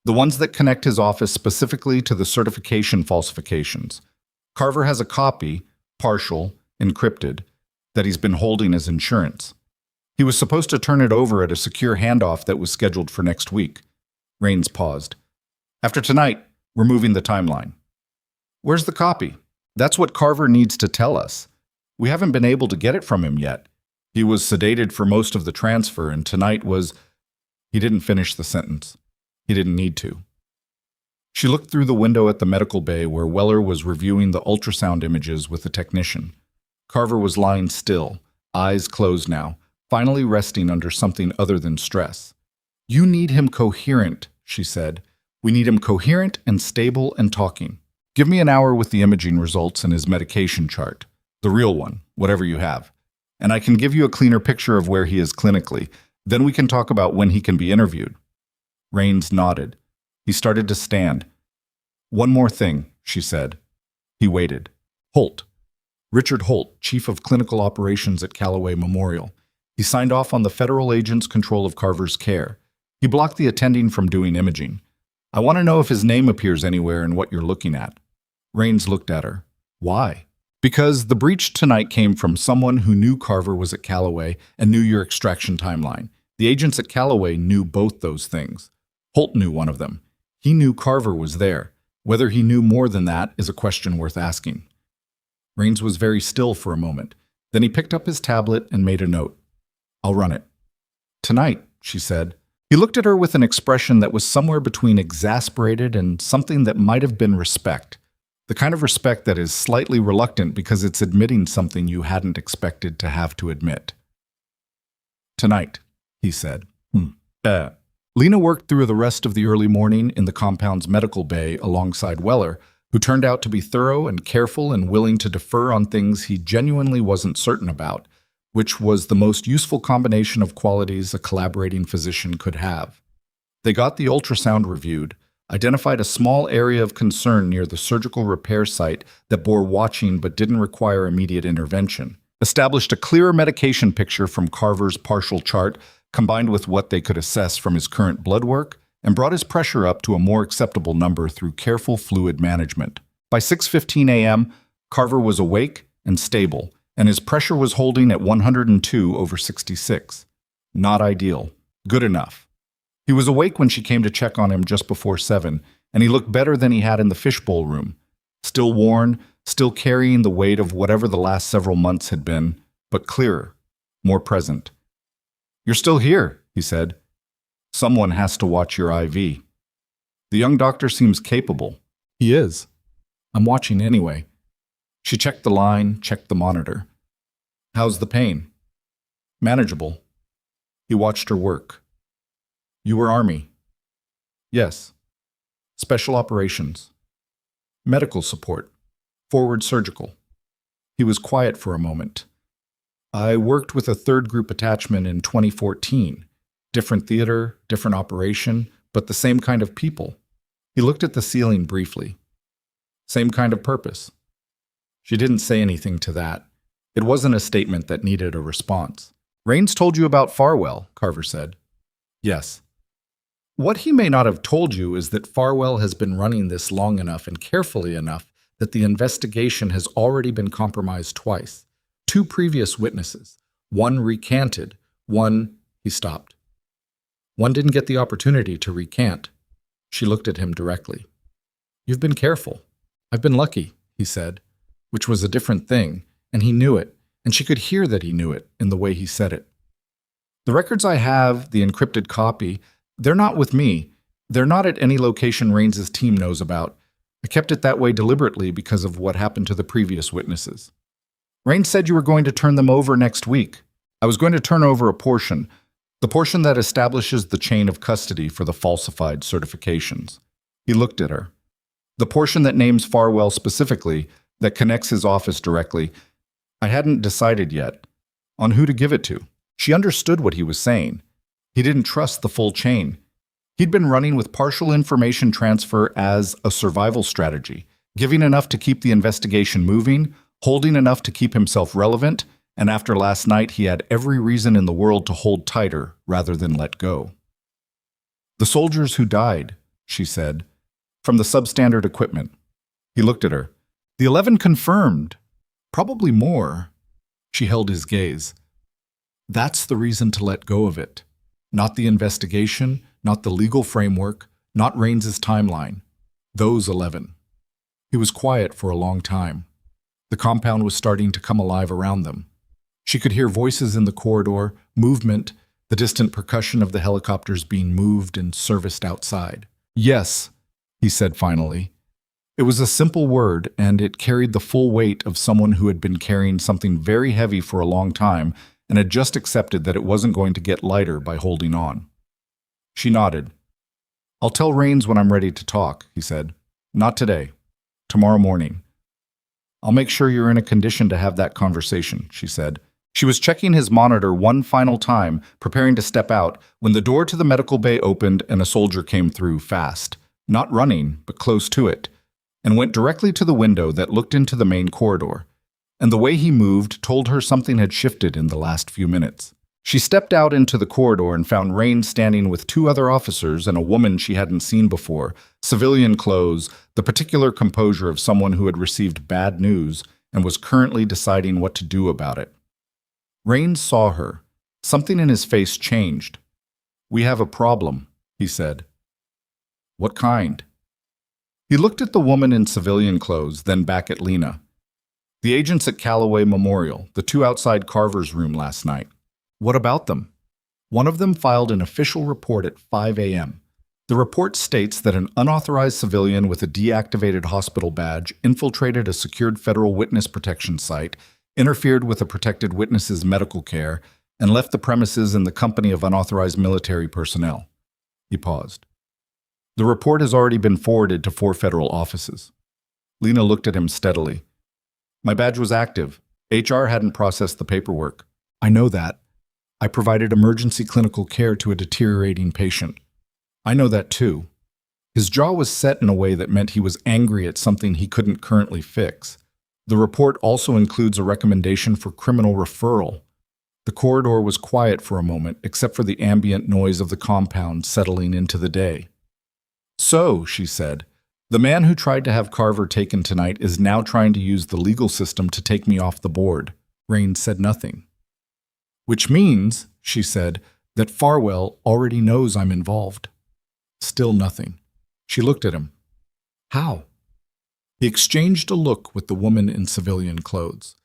The ones that connect his office specifically to the certification falsifications. Carver has a copy, partial, encrypted, that he's been holding as insurance. He was supposed to turn it over at a secure handoff that was scheduled for next week." Rains paused. "After tonight, we're moving the timeline." "Where's the copy?" "That's what Carver needs to tell us. We haven't been able to get it from him yet. He was sedated for most of the transfer, and tonight was—" He didn't finish the sentence. He didn't need to. She looked through the window at the medical bay where Weller was reviewing the ultrasound images with the technician. Carver was lying still, eyes closed now, finally resting under something other than stress. "You need him coherent," she said. "We need him coherent and stable and talking. Give me an hour with the imaging results and his medication chart. The real one, whatever you have. And I can give you a cleaner picture of where he is clinically. Then we can talk about when he can be interviewed." Rains nodded. He started to stand. "One more thing," she said. He waited. "Holt. Richard Holt, Chief of Clinical Operations at Callaway Memorial. He signed off on the federal agent's control of Carver's care. He blocked the attending from doing imaging. I want to know if his name appears anywhere in what you're looking at." Rains looked at her. "Why?" "Because the breach tonight came from someone who knew Carver was at Callaway and knew your extraction timeline. The agents at Callaway knew both those things. Holt knew one of them. He knew Carver was there. Whether he knew more than that is a question worth asking." Rains was very still for a moment. Then he picked up his tablet and made a note. "I'll run it." "Tonight," she said. He looked at her with an expression that was somewhere between exasperated and something that might have been respect. The kind of respect that is slightly reluctant because it's admitting something you hadn't expected to have to admit. "Tonight," he said. Lena worked through the rest of the early morning in the compound's medical bay alongside Weller, who turned out to be thorough and careful and willing to defer on things he genuinely wasn't certain about, which was the most useful combination of qualities a collaborating physician could have. They got the ultrasound reviewed, identified a small area of concern near the surgical repair site that bore watching but didn't require immediate intervention, established a clearer medication picture from Carver's partial chart combined with what they could assess from his current blood work, and brought his pressure up to a more acceptable number through careful fluid management. By 6:15 a.m., Carver was awake and stable, and his pressure was holding at 102/66. Not ideal. Good enough. He was awake when she came to check on him just before 7, and he looked better than he had in the fishbowl room. Still worn, still carrying the weight of whatever the last several months had been, but clearer, more present. "You're still here," he said. "Someone has to watch your IV. The young doctor seems capable." "He is. I'm watching anyway." She checked the line, checked the monitor. "How's the pain?" "Manageable." He watched her work. "You were Army?" "Yes." "Special operations?" "Medical support. Forward surgical." He was quiet for a moment. "I worked with a 3rd Group attachment in 2014. Different theater, different operation, but the same kind of people." He looked at the ceiling briefly. "Same kind of purpose." She didn't say anything to that. It wasn't a statement that needed a response. "Rains told you about Farwell," Carver said. "Yes." "What he may not have told you is that Farwell has been running this long enough and carefully enough that the investigation has already been compromised twice. 2 previous witnesses. One recanted. One—" He stopped. "One didn't get the opportunity to recant." She looked at him directly. "You've been careful. I've been lucky," he said. which was a different thing, and he knew it, and she could hear that he knew it in the way he said it. The records I have, the encrypted copy, they're not with me. They're not at any location Rains' team knows about. I kept it that way deliberately because of what happened to the previous witnesses. Rains said you were going to turn them over next week. I was going to turn over a portion, the portion that establishes the chain of custody for the falsified certifications. He looked at her. The portion that names Farwell specifically, that connects his office directly. I hadn't decided yet on who to give it to. She understood what he was saying. He didn't trust the full chain. He'd been running with partial information transfer as a survival strategy, giving enough to keep the investigation moving, holding enough to keep himself relevant, and after last night he had every reason in the world to hold tighter rather than let go. The soldiers who died, she said, from the substandard equipment. He looked at her. The 11 confirmed. Probably more. She held his gaze. That's the reason to let go of it. Not the investigation, not the legal framework, not Rains' timeline. Those 11. He was quiet for a long time. The compound was starting to come alive around them. She could hear voices in the corridor, movement, the distant percussion of the helicopters being moved and serviced outside. Yes, he said finally. It was a simple word, and it carried the full weight of someone who had been carrying something very heavy for a long time and had just accepted that it wasn't going to get lighter by holding on. She nodded. I'll tell Rains when I'm ready to talk, he said. Not today. Tomorrow morning. I'll make sure you're in a condition to have that conversation, she said. She was checking his monitor one final time, preparing to step out, when the door to the medical bay opened and a soldier came through fast, not running, but close to it, and went directly to the window that looked into the main corridor. And the way he moved told her something had shifted in the last few minutes. She stepped out into the corridor and found Rains standing with 2 other officers and a woman she hadn't seen before, civilian clothes, the particular composure of someone who had received bad news and was currently deciding what to do about it. Rains saw her. Something in his face changed. We have a problem, he said. What kind? He looked at the woman in civilian clothes, then back at Lena. The agents at Callaway Memorial, the 2 outside Carver's room last night. What about them? One of them filed an official report at 5 a.m. The report states that an unauthorized civilian with a deactivated hospital badge infiltrated a secured federal witness protection site, interfered with a protected witness's medical care, and left the premises in the company of unauthorized military personnel. He paused. The report has already been forwarded to 4 federal offices. Lena looked at him steadily. My badge was active. HR hadn't processed the paperwork. I know that. I provided emergency clinical care to a deteriorating patient. I know that too. His jaw was set in a way that meant he was angry at something he couldn't currently fix. The report also includes a recommendation for criminal referral. The corridor was quiet for a moment, except for the ambient noise of the compound settling into the day. So, she said, the man who tried to have Carver taken tonight is now trying to use the legal system to take me off the board. Rains said nothing. Which means, she said, that Farwell already knows I'm involved. Still nothing. She looked at him. How? He exchanged a look with the woman in civilian clothes.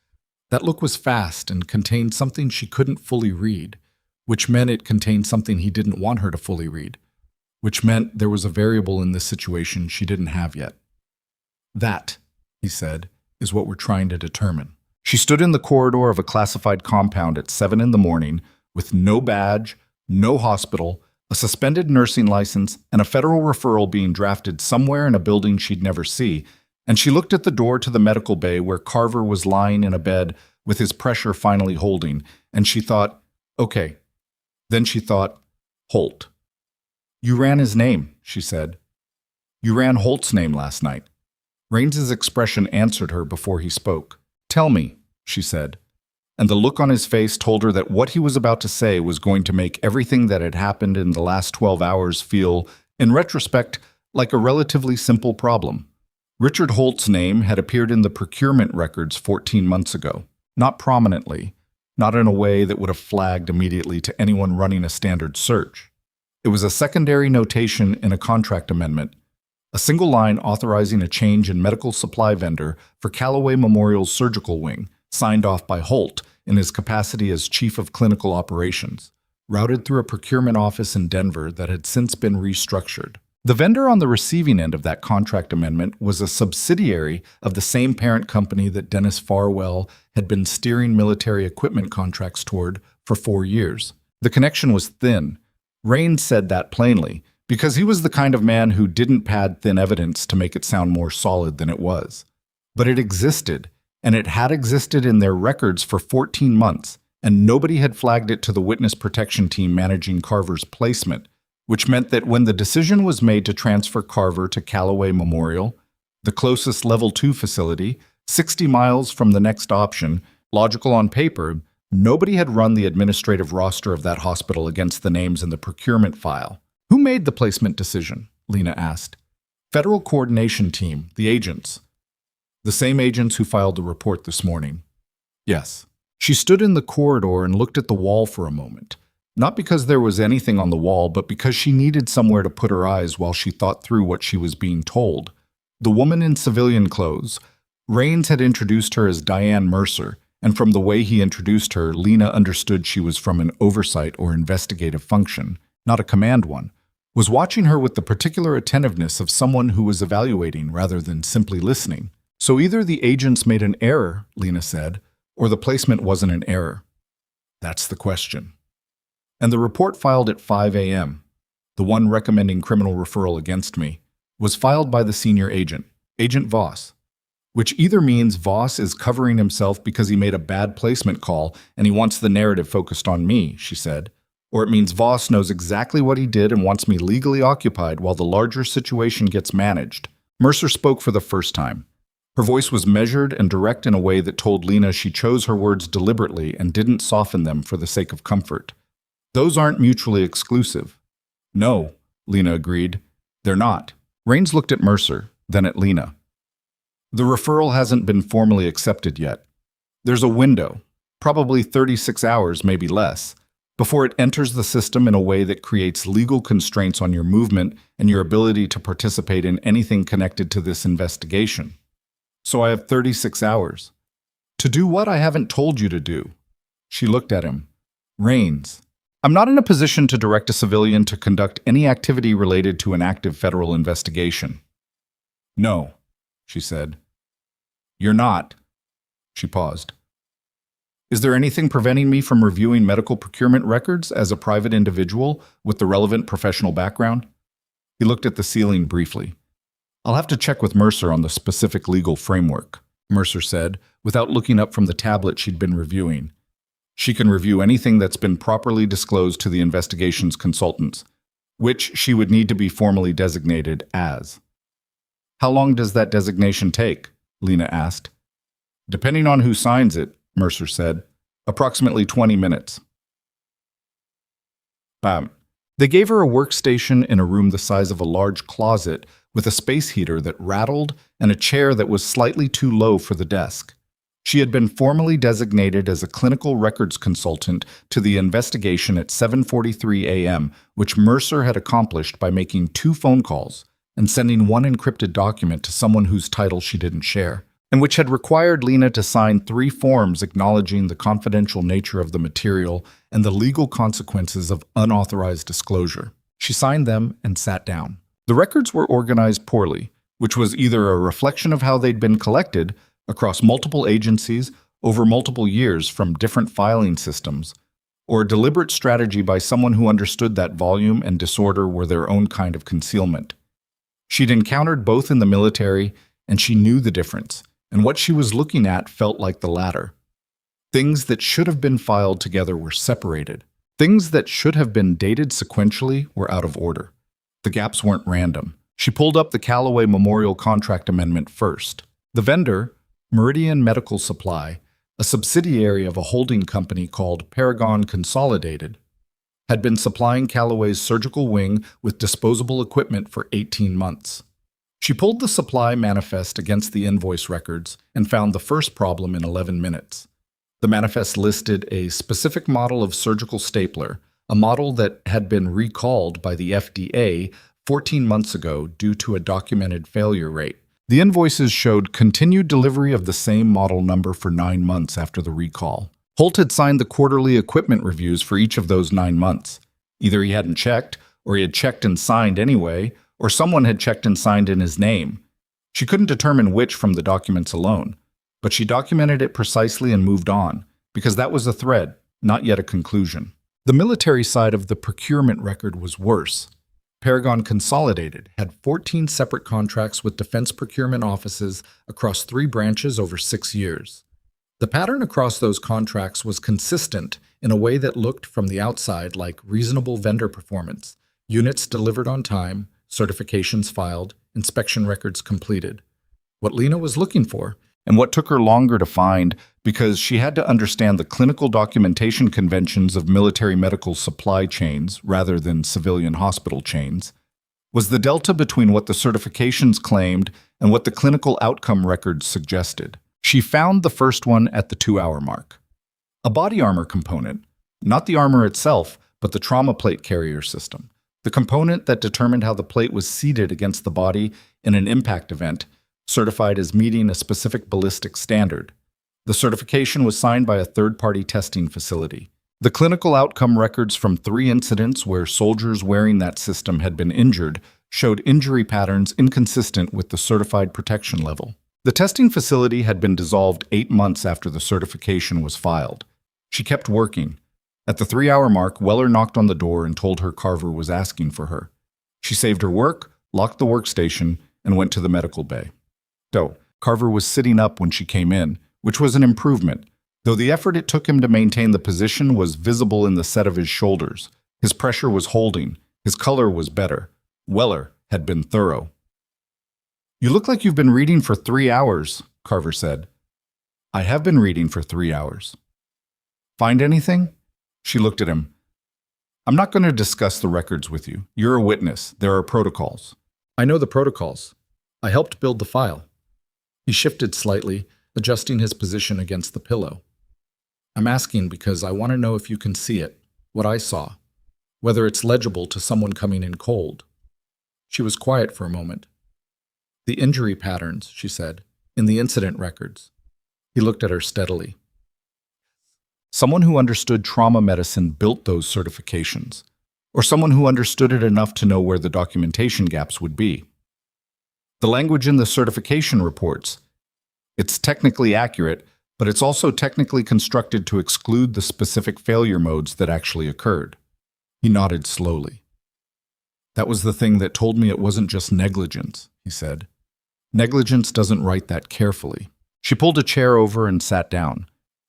That look was fast and contained something she couldn't fully read, which meant it contained something he didn't want her to fully read, which meant there was a variable in this situation she didn't have yet. That, he said, is what we're trying to determine. She stood in the corridor of a classified compound at 7 in the morning with no badge, no hospital, a suspended nursing license, and a federal referral being drafted somewhere in a building she'd never see, and she looked at the door to the medical bay where Carver was lying in a bed with his pressure finally holding, and she thought, okay. Then she thought, Holt. You ran his name, she said. You ran Holt's name last night. Rains's expression answered her before he spoke. Tell me, she said, and the look on his face told her that what he was about to say was going to make everything that had happened in the last 12 hours feel, in retrospect, like a relatively simple problem. Richard Holt's name had appeared in the procurement records 14 months ago, not prominently, not in a way that would have flagged immediately to anyone running a standard search. It was a secondary notation in a contract amendment, a single line authorizing a change in medical supply vendor for Callaway Memorial's surgical wing, signed off by Holt in his capacity as Chief of Clinical Operations, routed through a procurement office in Denver that had since been restructured. The vendor on the receiving end of that contract amendment was a subsidiary of the same parent company that Dennis Farwell had been steering military equipment contracts toward for 4 years. The connection was thin. Raines said that plainly, because he was the kind of man who didn't pad thin evidence to make it sound more solid than it was. But it existed, and it had existed in their records for 14 months, and nobody had flagged it to the witness protection team managing Carver's placement, which meant that when the decision was made to transfer Carver to Callaway Memorial, the closest Level 2 facility, 60 miles from the next option, logical on paper, nobody had run the administrative roster of that hospital against the names in the procurement file. Who made the placement decision? Lena asked. Federal Coordination Team, the agents. The same agents who filed the report this morning. Yes. She stood in the corridor and looked at the wall for a moment. Not because there was anything on the wall, but because she needed somewhere to put her eyes while she thought through what she was being told. The woman in civilian clothes. Raines had introduced her as Diane Mercer, and from the way he introduced her, Lena understood she was from an oversight or investigative function, not a command one, was watching her with the particular attentiveness of someone who was evaluating rather than simply listening. So either the agents made an error, Lena said, or the placement wasn't an error. That's the question. And the report filed at 5 a.m., the one recommending criminal referral against me, was filed by the senior agent, Agent Voss, which either means Voss is covering himself because he made a bad placement call and he wants the narrative focused on me, she said, or it means Voss knows exactly what he did and wants me legally occupied while the larger situation gets managed. Mercer spoke for the first time. Her voice was measured and direct in a way that told Lena she chose her words deliberately and didn't soften them for the sake of comfort. Those aren't mutually exclusive. No, Lena agreed. They're not. Raines looked at Mercer, then at Lena. The referral hasn't been formally accepted yet. There's a window, probably 36 hours, maybe less, before it enters the system in a way that creates legal constraints on your movement and your ability to participate in anything connected to this investigation. So I have 36 hours. To do what I haven't told you to do. She looked at him. Raines. I'm not in a position to direct a civilian to conduct any activity related to an active federal investigation. No, she said. You're not. She paused. Is there anything preventing me from reviewing medical procurement records as a private individual with the relevant professional background? He looked at the ceiling briefly. I'll have to check with Mercer on the specific legal framework, Mercer said, without looking up from the tablet she'd been reviewing. She can review anything that's been properly disclosed to the investigation's consultants, which she would need to be formally designated as. How long does that designation take? Lena asked. Depending on who signs it, Mercer said, approximately 20 minutes. They gave her a workstation in a room the size of a large closet with a space heater that rattled and a chair that was slightly too low for the desk. She had been formally designated as a clinical records consultant to the investigation at 7:43 a.m., which Mercer had accomplished by making 2 phone calls and sending 1 encrypted document to someone whose title she didn't share, and which had required Lena to sign 3 forms acknowledging the confidential nature of the material and the legal consequences of unauthorized disclosure. She signed them and sat down. The records were organized poorly, which was either a reflection of how they'd been collected across multiple agencies over multiple years from different filing systems, or a deliberate strategy by someone who understood that volume and disorder were their own kind of concealment. She'd encountered both in the military, and she knew the difference, and what she was looking at felt like the latter. Things that should have been filed together were separated. Things that should have been dated sequentially were out of order. The gaps weren't random. She pulled up the Callaway Memorial Contract Amendment first. The vendor, Meridian Medical Supply, a subsidiary of a holding company called Pentagon Consolidated, had been supplying Callaway's surgical wing with disposable equipment for 18 months. She pulled the supply manifest against the invoice records and found the first problem in 11 minutes. The manifest listed a specific model of surgical stapler, a model that had been recalled by the FDA 14 months ago due to a documented failure rate. The invoices showed continued delivery of the same model number for 9 months after the recall. Holt had signed the quarterly equipment reviews for each of those 9 months. Either he hadn't checked, or he had checked and signed anyway, or someone had checked and signed in his name. She couldn't determine which from the documents alone, but she documented it precisely and moved on, because that was a thread, not yet a conclusion. The military side of the procurement record was worse. Pentagon Consolidated had 14 separate contracts with defense procurement offices across 3 branches over 6 years. The pattern across those contracts was consistent in a way that looked from the outside like reasonable vendor performance, units delivered on time, certifications filed, inspection records completed. What Lena was looking for, and what took her longer to find because she had to understand the clinical documentation conventions of military medical supply chains rather than civilian hospital chains, was the delta between what the certifications claimed and what the clinical outcome records suggested. She found the first one at the 2-hour mark. A body armor component, not the armor itself, but the trauma plate carrier system, the component that determined how the plate was seated against the body in an impact event, certified as meeting a specific ballistic standard. The certification was signed by a third-party testing facility. The clinical outcome records from 3 incidents where soldiers wearing that system had been injured showed injury patterns inconsistent with the certified protection level. The testing facility had been dissolved 8 months after the certification was filed. She kept working. At the 3-hour mark, Weller knocked on the door and told her Carver was asking for her. She saved her work, locked the workstation, and went to the medical bay. Carver was sitting up when she came in, which was an improvement, though the effort it took him to maintain the position was visible in the set of his shoulders. His pressure was holding. His color was better. Weller had been thorough. "You look like you've been reading for 3 hours, Carver said. "I have been reading for 3 hours. "Find anything?" She looked at him. "I'm not going to discuss the records with you. You're a witness. There are protocols." "I know the protocols. I helped build the file." He shifted slightly, adjusting his position against the pillow. "I'm asking because I want to know if you can see it, what I saw, whether it's legible to someone coming in cold." She was quiet for a moment. "The injury patterns," she said, "in the incident records." He looked at her steadily. Someone who understood trauma medicine built those certifications, or someone who understood it enough to know where the documentation gaps would be. The language in the certification reports, it's technically accurate, but it's also technically constructed to exclude the specific failure modes that actually occurred. He nodded slowly. "That was the thing that told me it wasn't just negligence," he said. "Negligence doesn't write that carefully." She pulled a chair over and sat down.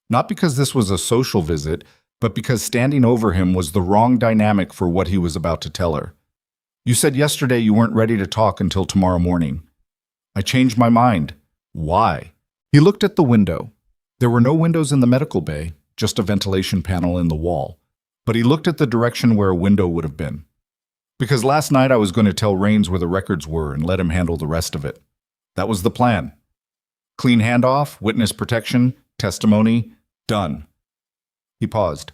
Not because this was a social visit, but because standing over him was the wrong dynamic for what he was about to tell her. "You said yesterday you weren't ready to talk until tomorrow morning." "I changed my mind." "Why?" He looked at the window. There were no windows in the medical bay, just a ventilation panel in the wall. But he looked at the direction where a window would have been. "Because last night I was going to tell Raines where the records were and let him handle the rest of it. That was the plan. Clean handoff, witness protection, testimony, done." He paused.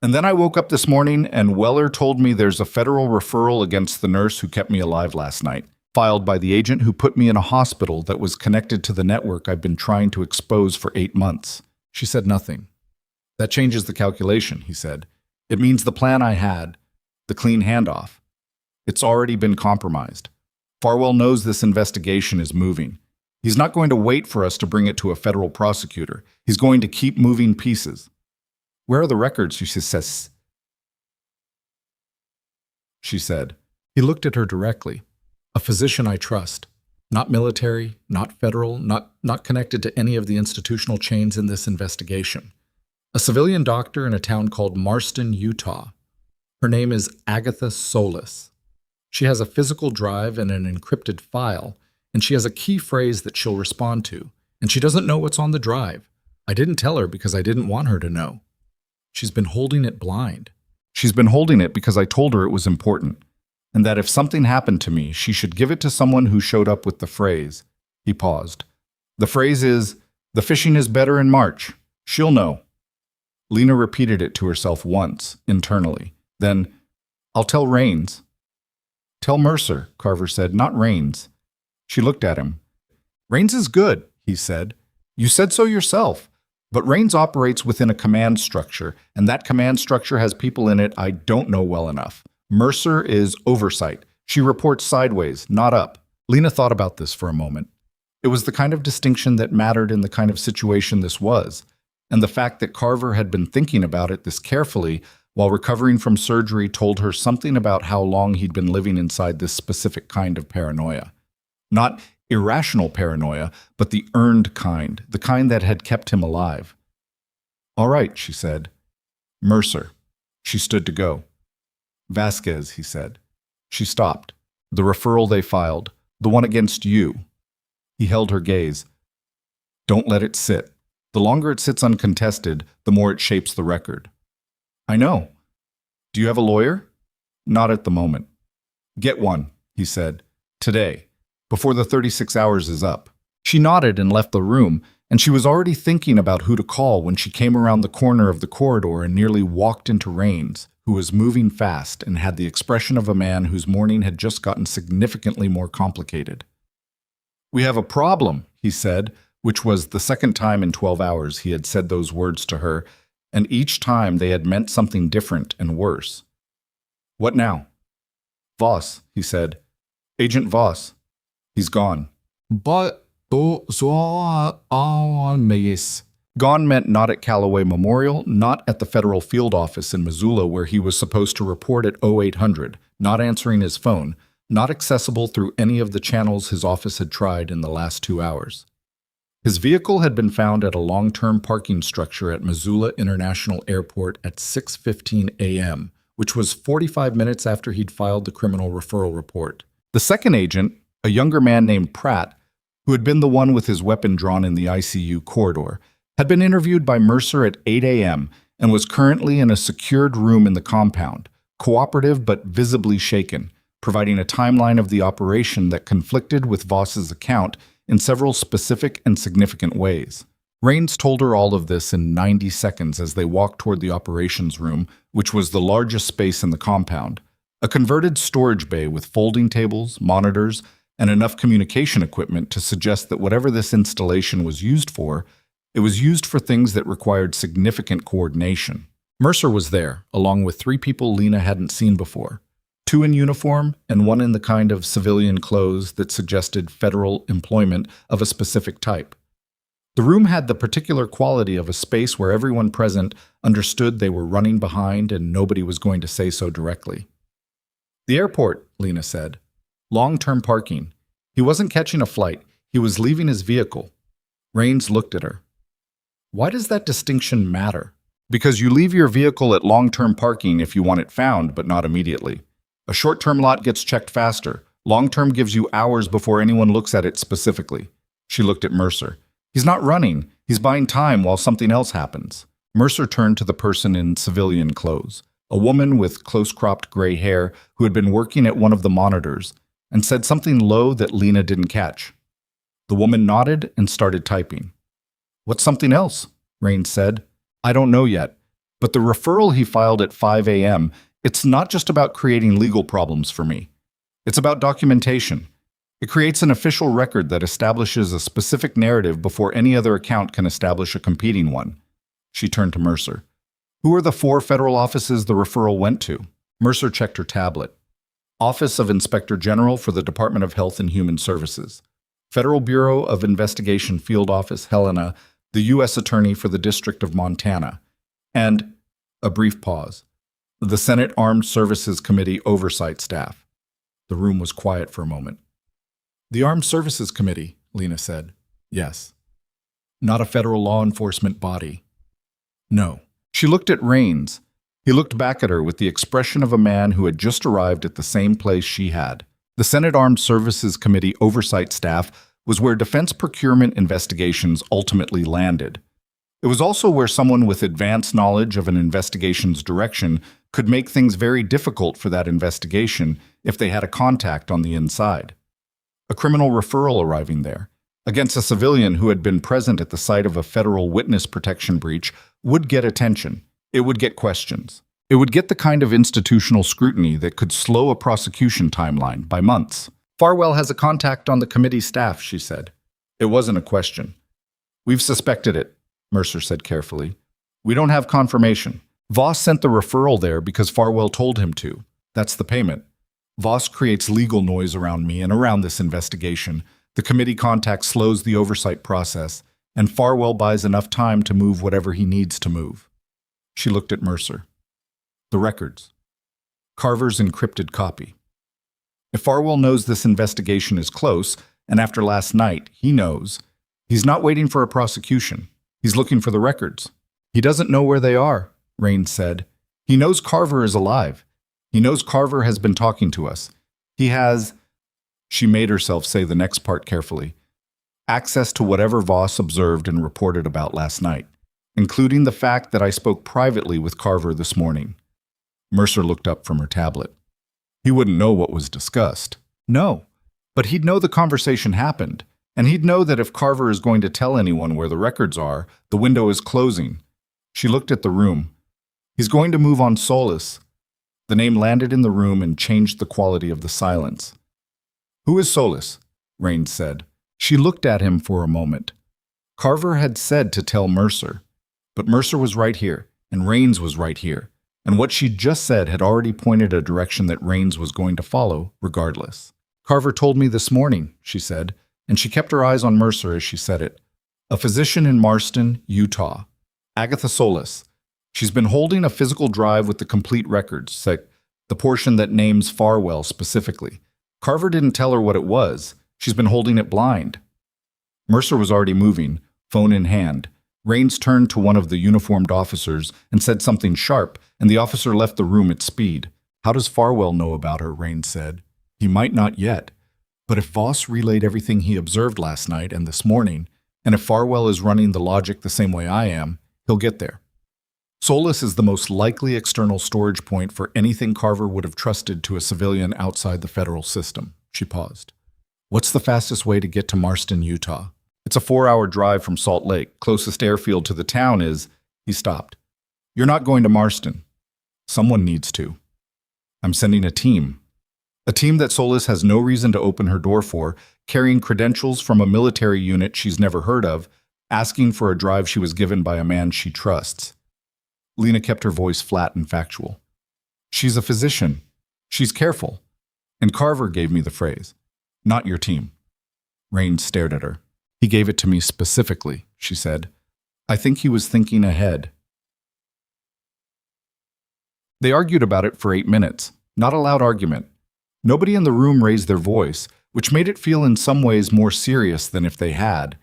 "And then I woke up this morning and Weller told me there's a federal referral against the nurse who kept me alive last night, filed by the agent who put me in a hospital that was connected to the network I've been trying to expose for 8 months. She said nothing. "That changes the calculation," he said. "It means the plan I had, the clean handoff, it's already been compromised. Farwell knows this investigation is moving. He's not going to wait for us to bring it to a federal prosecutor. He's going to keep moving pieces." "Where are the records?" she said. He looked at her directly. "A physician I trust. Not military, not federal, not connected to any of the institutional chains in this investigation. A civilian doctor in a town called Marston, Utah. Her name is Agatha Solis. She has a physical drive and an encrypted file, and she has a key phrase that she'll respond to, and she doesn't know what's on the drive. I didn't tell her because I didn't want her to know. She's been holding it blind. She's been holding it because I told her it was important, and that if something happened to me, she should give it to someone who showed up with the phrase." He paused. "The phrase is, 'The fishing is better in March. She'll know.'" Lena repeated it to herself once, internally. Then, "I'll tell Raines." Tell Mercer, Carver said, not Rains. She looked at him. Rains is good, he said. You said so yourself. But Rains operates within a command structure, and that command structure has people in it I don't know well enough. Mercer is oversight. She reports sideways, not up. Lena thought about this for a moment. It was the kind of distinction that mattered in the kind of situation this was, and the fact that Carver had been thinking about it this carefully while recovering from surgery told her something about how long he'd been living inside this specific kind of paranoia. Not irrational paranoia, but the earned kind, the kind that had kept him alive. All right, she said. Mercer. She stood to go. Vasquez, he said. She stopped. The referral they filed, the one against you. He held her gaze. Don't let it sit. The longer it sits uncontested, the more it shapes the record. I know. Do you have a lawyer? Not at the moment. Get one, he said. Today, before the 36 hours is up. She nodded and left the room, and she was already thinking about who to call when she came around the corner of the corridor and nearly walked into Rains, who was moving fast and had the expression of a man whose morning had just gotten significantly more complicated. We have a problem, he said, which was the second time in 12 hours he had said those words to her, and each time they had meant something different and worse. What now? Voss, he said. Agent Voss. He's gone. But Gone meant not at Callaway Memorial, not at the federal field office in Missoula where he was supposed to report at 0800, not answering his phone, not accessible through any of the channels his office had tried in the last 2 hours. His vehicle had been found at a long-term parking structure at Missoula International Airport at 6:15 a.m., which was 45 minutes after he'd filed the criminal referral report. The second agent, a younger man named Pratt, who had been the one with his weapon drawn in the ICU corridor, had been interviewed by Mercer at 8 a.m. and was currently in a secured room in the compound, cooperative but visibly shaken, providing a timeline of the operation that conflicted with Voss's account in several specific and significant ways. Rains told her all of this in 90 seconds as they walked toward the operations room, which was the largest space in the compound, a converted storage bay with folding tables, monitors, and enough communication equipment to suggest that whatever this installation was used for, it was used for things that required significant coordination. Mercer was there, along with 3 people Lena hadn't seen before, 2 in uniform and 1 in the kind of civilian clothes that suggested federal employment of a specific type. The room had the particular quality of a space where everyone present understood they were running behind and nobody was going to say so directly. The airport, Lena said. Long-term parking. He wasn't catching a flight. He was leaving his vehicle. Rains looked at her. Why does that distinction matter? Because you leave your vehicle at long-term parking if you want it found, but not immediately. A short-term lot gets checked faster. Long-term gives you hours before anyone looks at it specifically. She looked at Mercer. He's not running. He's buying time while something else happens. Mercer turned to the person in civilian clothes, a woman with close-cropped gray hair who had been working at one of the monitors, and said something low that Lena didn't catch. The woman nodded and started typing. What's something else? Rains said. I don't know yet, but the referral he filed at 5 a.m., it's not just about creating legal problems for me. It's about documentation. It creates an official record that establishes a specific narrative before any other account can establish a competing one. She turned to Mercer. Who are the 4 federal offices the referral went to? Mercer checked her tablet. Office of Inspector General for the Department of Health and Human Services. Federal Bureau of Investigation Field Office Helena, the U.S. Attorney for the District of Montana. And, a brief pause, the Senate Armed Services Committee Oversight Staff. The room was quiet for a moment. The Armed Services Committee, Lena said. Yes. Not a federal law enforcement body. No. She looked at Rains. He looked back at her with the expression of a man who had just arrived at the same place she had. The Senate Armed Services Committee Oversight Staff was where defense procurement investigations ultimately landed. It was also where someone with advanced knowledge of an investigation's direction could make things very difficult for that investigation if they had a contact on the inside. A criminal referral arriving there, against a civilian who had been present at the site of a federal witness protection breach, would get attention. It would get questions. It would get the kind of institutional scrutiny that could slow a prosecution timeline by months. Farwell has a contact on the committee staff, she said. It wasn't a question. We've suspected it, Mercer said carefully. We don't have confirmation. Voss sent the referral there because Farwell told him to. That's the payment. Voss creates legal noise around me and around this investigation. The committee contact slows the oversight process, and Farwell buys enough time to move whatever he needs to move. She looked at Mercer. The records. Carver's encrypted copy. If Farwell knows this investigation is close, and after last night, he knows, he's not waiting for a prosecution. He's looking for the records. He doesn't know where they are, Raines said. He knows Carver is alive. He knows Carver has been talking to us. He has, she made herself say the next part carefully, access to whatever Voss observed and reported about last night, including the fact that I spoke privately with Carver this morning. Mercer looked up from her tablet. He wouldn't know what was discussed. No, but he'd know the conversation happened, and he'd know that if Carver is going to tell anyone where the records are, the window is closing. She looked at the room. He's going to move on Solis. The name landed in the room and changed the quality of the silence. Who is Solis? Raines said. She looked at him for a moment. Carver had said to tell Mercer, but Mercer was right here, and Raines was right here, and what she'd just said had already pointed a direction that Raines was going to follow, regardless. Carver told me this morning, she said, and she kept her eyes on Mercer as she said it. A physician in Marston, Utah. Agatha Solis. She's been holding a physical drive with the complete records, the portion that names Farwell specifically. Carver didn't tell her what it was. She's been holding it blind. Mercer was already moving, phone in hand. Raines turned to one of the uniformed officers and said something sharp, and the officer left the room at speed. How does Farwell know about her? Raines said. He might not yet. But if Voss relayed everything he observed last night and this morning, and if Farwell is running the logic the same way I am, he'll get there. Solis is the most likely external storage point for anything Carver would have trusted to a civilian outside the federal system. She paused. What's the fastest way to get to Marston, Utah? It's a 4-hour drive from Salt Lake. Closest airfield to the town is... He stopped. You're not going to Marston. Someone needs to. I'm sending a team. A team that Solis has no reason to open her door for, carrying credentials from a military unit she's never heard of, asking for a drive she was given by a man she trusts. Lena kept her voice flat and factual. She's a physician. She's careful. And Carver gave me the phrase. Not your team. Raines stared at her. He gave it to me specifically, she said. I think he was thinking ahead. They argued about it for 8 minutes. Not a loud argument. Nobody in the room raised their voice, which made it feel in some ways more serious than if they had,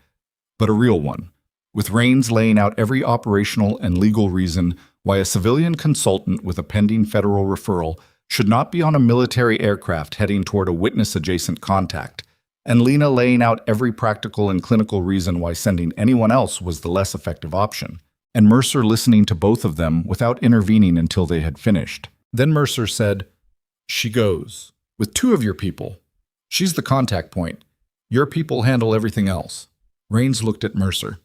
but a real one, with Raines laying out every operational and legal reason why a civilian consultant with a pending federal referral should not be on a military aircraft heading toward a witness-adjacent contact, and Lena laying out every practical and clinical reason why sending anyone else was the less effective option, and Mercer listening to both of them without intervening until they had finished. Then Mercer said, She goes. With 2 of your people. She's the contact point. Your people handle everything else. Raines looked at Mercer.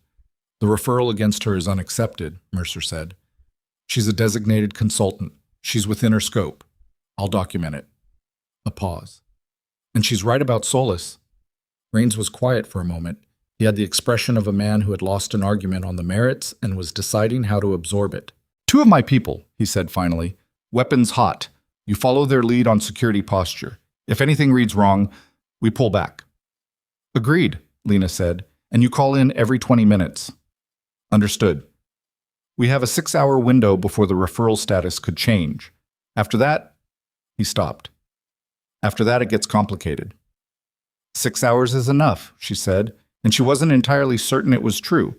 The referral against her is unaccepted, Mercer said. She's a designated consultant. She's within her scope. I'll document it. A pause. And she's right about Solis. Raines was quiet for a moment. He had the expression of a man who had lost an argument on the merits and was deciding how to absorb it. 2 of my people, he said finally. Weapons hot. You follow their lead on security posture. If anything reads wrong, we pull back. Agreed, Lena said, and you call in every 20 minutes. Understood. We have a 6-hour window before the referral status could change. After that, he stopped. After that, it gets complicated. 6 hours is enough, she said, and she wasn't entirely certain it was true,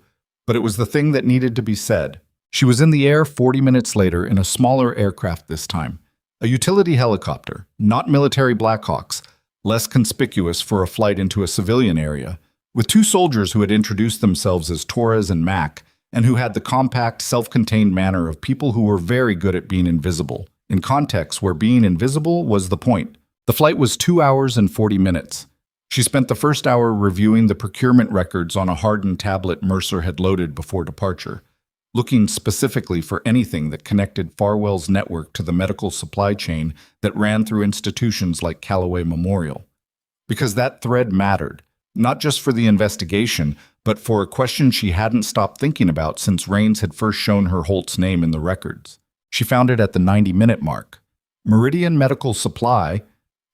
but it was the thing that needed to be said. She was in the air 40 minutes later in a smaller aircraft this time. A utility helicopter, not military Blackhawks, less conspicuous for a flight into a civilian area, with 2 soldiers who had introduced themselves as Torres and Mac, and who had the compact, self-contained manner of people who were very good at being invisible, in contexts where being invisible was the point. The flight was 2 hours and 40 minutes. She spent the first hour reviewing the procurement records on a hardened tablet Mercer had loaded before departure. looking specifically for anything that connected Farwell's network to the medical supply chain that ran through institutions like Callaway Memorial. Because that thread mattered, not just for the investigation, but for a question she hadn't stopped thinking about since Raines had first shown her Holt's name in the records. She found it at the 90-minute mark. Meridian Medical Supply,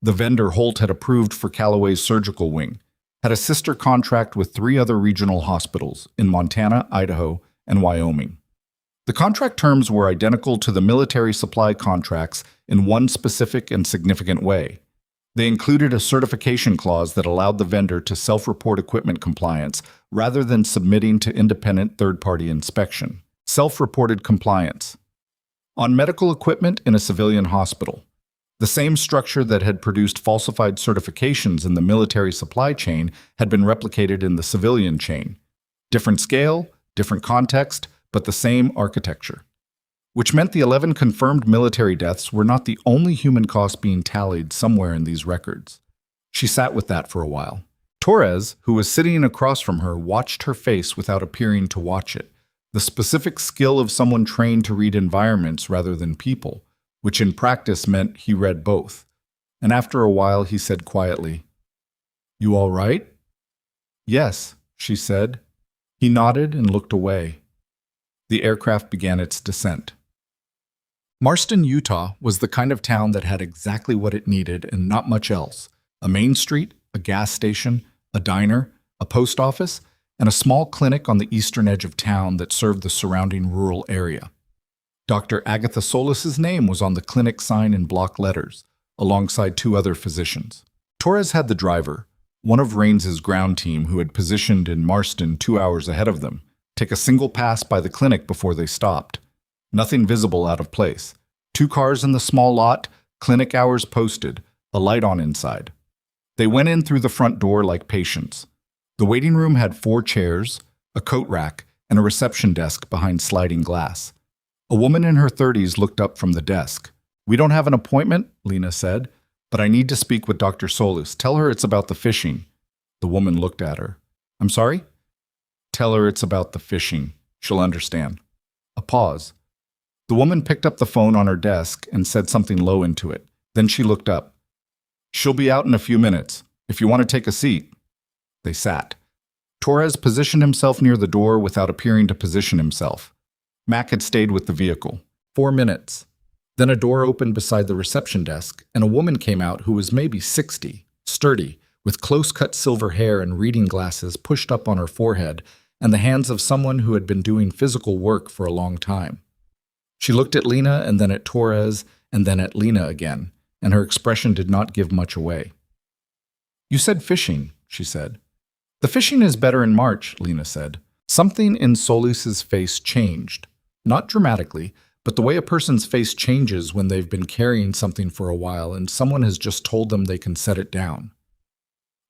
the vendor Holt had approved for Callaway's surgical wing, had a sister contract with 3 other regional hospitals in Montana, Idaho, and Wyoming. The contract terms were identical to the military supply contracts in one specific and significant way. They included a certification clause that allowed the vendor to self-report equipment compliance rather than submitting to independent third-party inspection. Self-reported compliance. On medical equipment in a civilian hospital, the same structure that had produced falsified certifications in the military supply chain had been replicated in the civilian chain. Different scale, different context, but the same architecture. Which meant the 11 confirmed military deaths were not the only human costs being tallied somewhere in these records. She sat with that for a while. Torres, who was sitting across from her, watched her face without appearing to watch it. The specific skill of someone trained to read environments rather than people, which in practice meant he read both. And after a while he said quietly, "You all right?" "Yes," she said. He nodded and looked away. The aircraft began its descent. Marston, Utah was the kind of town that had exactly what it needed and not much else. A main street, a gas station, a diner, a post office, and a small clinic on the eastern edge of town that served the surrounding rural area. Dr. Agatha Solis's name was on the clinic sign in block letters, alongside 2 other physicians. Torres had the driver, one of Raines's ground team who had positioned in Marston 2 hours ahead of them, take a single pass by the clinic before they stopped. Nothing visible out of place. 2 cars in the small lot, clinic hours posted, a light on inside. They went in through the front door like patients. The waiting room had 4 chairs, a coat rack, and a reception desk behind sliding glass. A woman in her 30s looked up from the desk. "We don't have an appointment," Lena said, "but I need to speak with Dr. Solis. Tell her it's about the fishing." The woman looked at her. "I'm sorry?" "Tell her it's about the fishing. She'll understand." A pause. The woman picked up the phone on her desk and said something low into it. Then she looked up. "She'll be out in a few minutes. If you want to take a seat." They sat. Torres positioned himself near the door without appearing to position himself. Mac had stayed with the vehicle. 4 minutes. Then a door opened beside the reception desk, and a woman came out who was maybe 60, sturdy, with close-cut silver hair and reading glasses pushed up on her forehead, and the hands of someone who had been doing physical work for a long time. She looked at Lena and then at Torres and then at Lena again, and her expression did not give much away. "You said fishing," she said. "The fishing is better in March," Lena said. Something in Solis's face changed. Not dramatically, but the way a person's face changes when they've been carrying something for a while and someone has just told them they can set it down.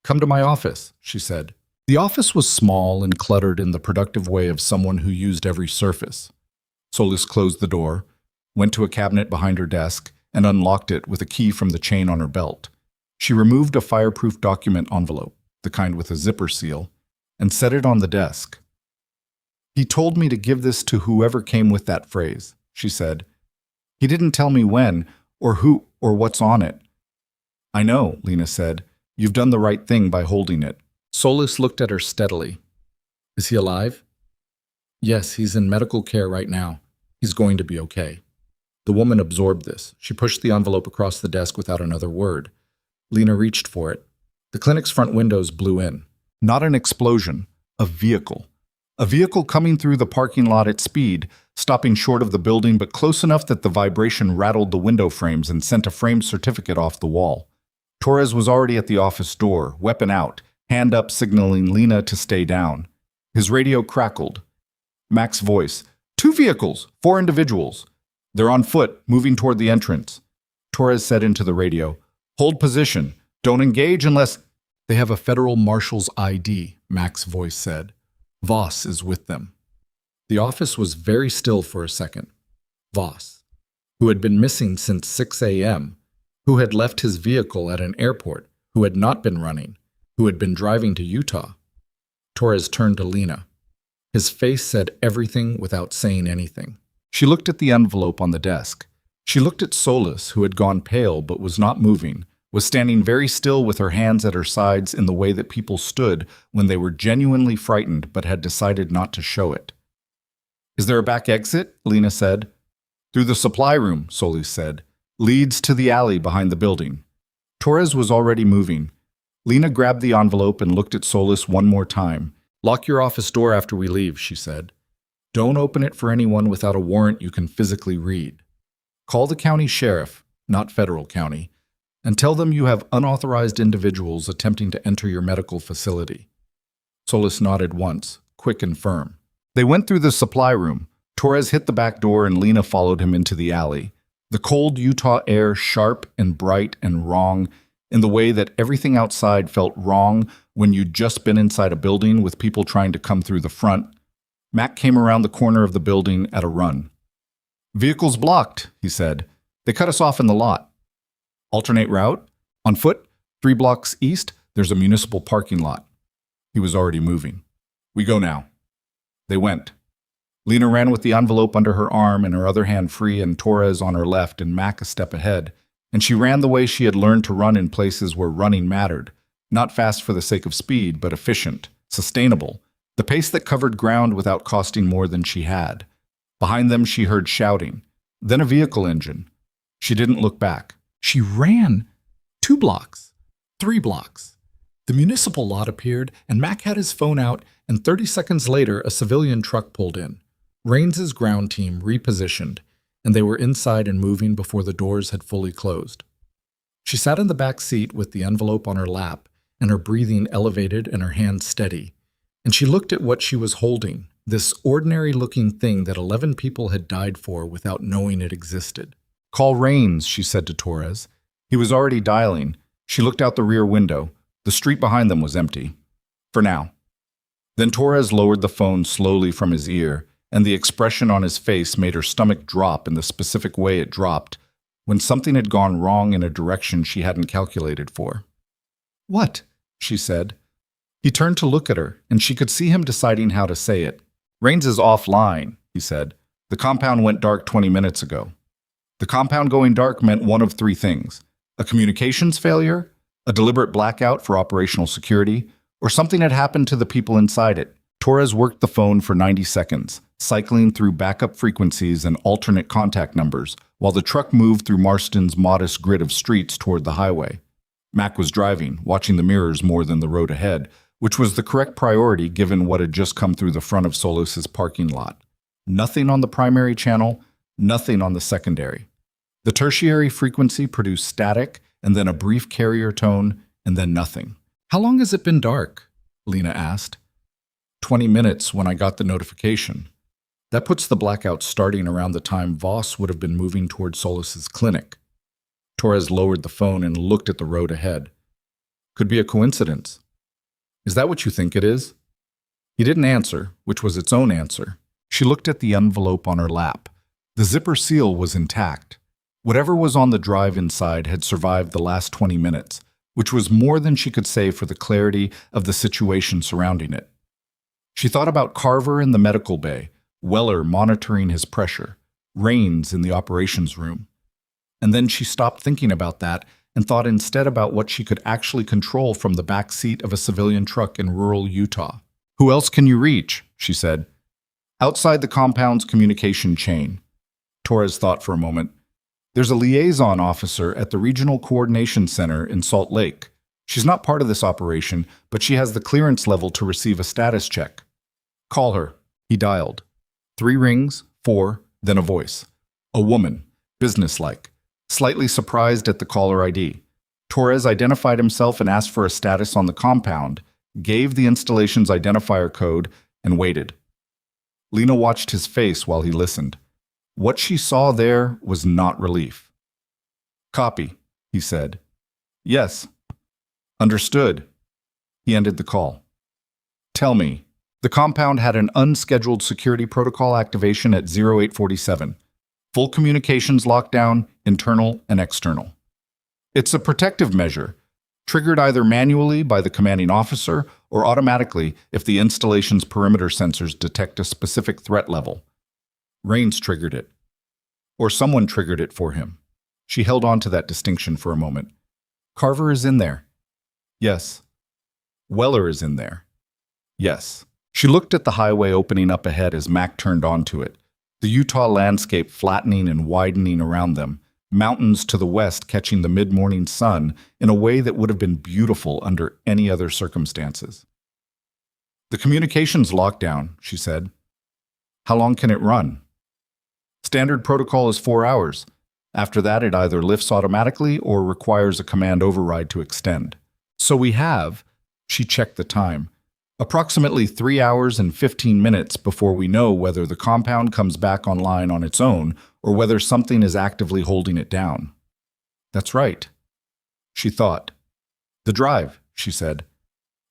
"Come to my office," she said. The office was small and cluttered in the productive way of someone who used every surface. Solis closed the door, went to a cabinet behind her desk, and unlocked it with a key from the chain on her belt. She removed a fireproof document envelope, the kind with a zipper seal, and set it on the desk. "He told me to give this to whoever came with that phrase," she said. "He didn't tell me when, or who, or what's on it." "I know," Lena said. "You've done the right thing by holding it." Solis looked at her steadily. "Is he alive?" "Yes, he's in medical care right now. He's going to be okay." The woman absorbed this. She pushed the envelope across the desk without another word. Lena reached for it. The clinic's front windows blew in. Not an explosion, a vehicle. A vehicle coming through the parking lot at speed, stopping short of the building but close enough that the vibration rattled the window frames and sent a framed certificate off the wall. Torres was already at the office door, weapon out, hand up signaling Lena to stay down. His radio crackled. Mac's voice. "2 vehicles, 4 individuals. They're on foot, moving toward the entrance." Torres said into the radio, "Hold position. Don't engage unless—" "They have a federal marshal's ID," Mac's voice said. "Voss is with them." The office was very still for a second. Voss, who had been missing since 6 a.m., who had left his vehicle at an airport, who had not been running, who had been driving to Utah. Torres turned to Lena. His face said everything without saying anything. She looked at the envelope on the desk. She looked at Solis, who had gone pale but was not moving, was standing very still with her hands at her sides in the way that people stood when they were genuinely frightened but had decided not to show it. "Is there a back exit?" Lena said. "Through the supply room," Solis said. "Leads to the alley behind the building." Torres was already moving. Lena grabbed the envelope and looked at Solis one more time. "Lock your office door after we leave," she said. "Don't open it for anyone without a warrant you can physically read. Call the county sheriff, not federal county, and tell them you have unauthorized individuals attempting to enter your medical facility." Solis nodded once, quick and firm. They went through the supply room. Torres hit the back door and Lena followed him into the alley. The cold Utah air sharp and bright and wrong, in the way that everything outside felt wrong when you'd just been inside a building with people trying to come through the front. Mac came around the corner of the building at a run. "Vehicles blocked," he said. "They cut us off in the lot." "Alternate route? On foot? 3 blocks east, there's a municipal parking lot." He was already moving. "We go now." They went. Lena ran with the envelope under her arm and her other hand free and Torres on her left and Mac a step ahead, and she ran the way she had learned to run in places where running mattered, not fast for the sake of speed, but efficient, sustainable, the pace that covered ground without costing more than she had. Behind them she heard shouting, then a vehicle engine. She didn't look back. She ran 2 blocks, 3 blocks. The municipal lot appeared, and Mac had his phone out, and 30 seconds later a civilian truck pulled in. Raines's ground team repositioned, and they were inside and moving before the doors had fully closed. She sat in the back seat with the envelope on her lap, and her breathing elevated and her hands steady, and she looked at what she was holding, this ordinary-looking thing that 11 people had died for without knowing it existed. "Call Raines," she said to Torres. He was already dialing. She looked out the rear window. The street behind them was empty. "For now." Then Torres lowered the phone slowly from his ear, and the expression on his face made her stomach drop in the specific way it dropped when something had gone wrong in a direction she hadn't calculated for. "What?" she said. He turned to look at her, and she could see him deciding how to say it. "Raines is offline," he said. "The compound went dark 20 minutes ago." The compound going dark meant one of 3 things: a communications failure, a deliberate blackout for operational security, or something had happened to the people inside it. Torres worked the phone for 90 seconds, cycling through backup frequencies and alternate contact numbers, while the truck moved through Marston's modest grid of streets toward the highway. Mac was driving, watching the mirrors more than the road ahead, which was the correct priority given what had just come through the front of Solis's parking lot. Nothing on the primary channel, nothing on the secondary. The tertiary frequency produced static, and then a brief carrier tone, and then nothing. "How long has it been dark?" Lena asked. 20 minutes when I got the notification. That puts the blackout starting around the time Voss would have been moving toward Solis's clinic. Torres lowered the phone and looked at the road ahead. "Could be a coincidence." "Is that what you think it is?" He didn't answer, which was its own answer. She looked at the envelope on her lap. The zipper seal was intact. Whatever was on the drive inside had survived the last 20 minutes, which was more than she could say for the clarity of the situation surrounding it. She thought about Carver in the medical bay, Weller monitoring his pressure, Raines in the operations room. And then she stopped thinking about that and thought instead about what she could actually control from the back seat of a civilian truck in rural Utah. "Who else can you reach?" she said. "Outside the compound's communication chain." Torres thought for a moment. "There's a liaison officer at the Regional Coordination Center in Salt Lake. She's not part of this operation, but she has the clearance level to receive a status check." "Call her." He dialed. 3 rings, 4, then a voice. A woman, businesslike, slightly surprised at the caller ID. Torres identified himself and asked for a status on the compound, gave the installation's identifier code, and waited. Lena watched his face while he listened. What she saw there was not relief. "Copy," he said. "Yes." "Understood." He ended the call. "Tell me." The compound had an unscheduled security protocol activation at 0847. Full communications lockdown, internal and external. "It's a protective measure. triggered either manually by the commanding officer or automatically if the installation's perimeter sensors detect a specific threat level. Rains triggered it. Or someone triggered it for him. She held on to that distinction for a moment. Carver is in there. Yes. Weller is in there. Yes. She looked at the highway opening up ahead as Mac turned onto it, the Utah landscape flattening and widening around them, mountains to the west catching the mid-morning sun in a way that would have been beautiful under any other circumstances. The communications lockdown, she said. How long can it run? Standard protocol is 4 hours. After that, it either lifts automatically or requires a command override to extend. So we have, she checked the time, approximately 3 hours and 15 minutes before we know whether the compound comes back online on its own or whether something is actively holding it down. That's right. She thought. The drive, she said.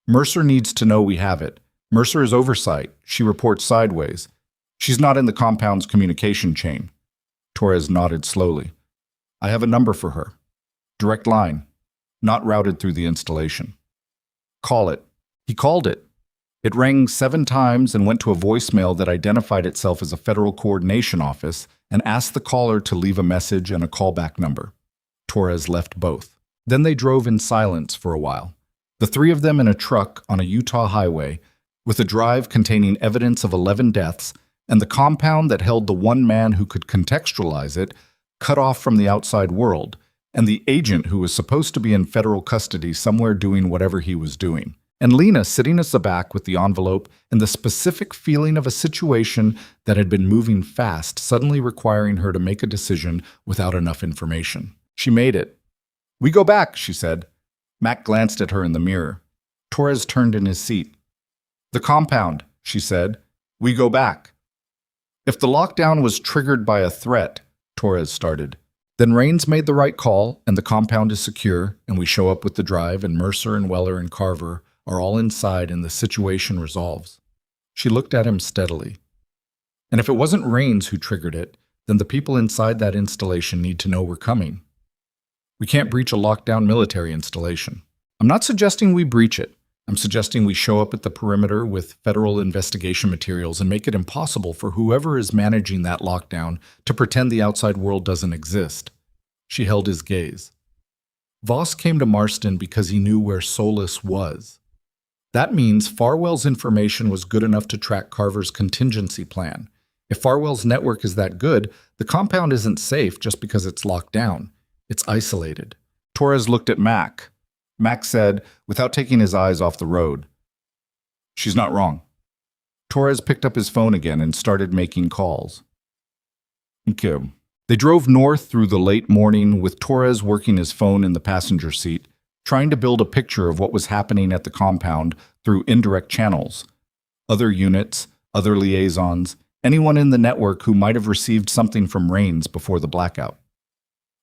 Mercer needs to know we have it. Mercer is oversight. She reports sideways. She's not in the compound's communication chain. Torres nodded slowly. I have a number for her. Direct line. Not routed through the installation. Call it. He called it. It rang 7 times and went to a voicemail that identified itself as a federal coordination office and asked the caller to leave a message and a callback number. Torres left both. Then they drove in silence for a while, the 3 of them in a truck on a Utah highway, with a drive containing evidence of 11 deaths and the compound that held the one man who could contextualize it cut off from the outside world, and the agent who was supposed to be in federal custody somewhere doing whatever he was doing. And Lena sitting at the back with the envelope and the specific feeling of a situation that had been moving fast, suddenly requiring her to make a decision without enough information. She made it. We go back, she said. Mac glanced at her in the mirror. Torres turned in his seat. The compound, she said. We go back. If the lockdown was triggered by a threat, Torres started, then Rains made the right call and the compound is secure and we show up with the drive and Mercer and Weller and Carver are all inside and the situation resolves. She looked at him steadily. And if it wasn't Rains who triggered it, then the people inside that installation need to know we're coming. We can't breach a lockdown military installation. I'm not suggesting we breach it. I'm suggesting we show up at the perimeter with federal investigation materials and make it impossible for whoever is managing that lockdown to pretend the outside world doesn't exist. She held his gaze. Voss came to Marston because he knew where Solis was. That means Farwell's information was good enough to track Carver's contingency plan. If Farwell's network is that good, the compound isn't safe just because it's locked down. It's isolated. Torres looked at Mac. Mac said, without taking his eyes off the road, She's not wrong. Torres picked up his phone again and started making calls. Okay. They drove north through the late morning with Torres working his phone in the passenger seat, trying to build a picture of what was happening at the compound through indirect channels. Other units, other liaisons, anyone in the network who might have received something from Rains before the blackout.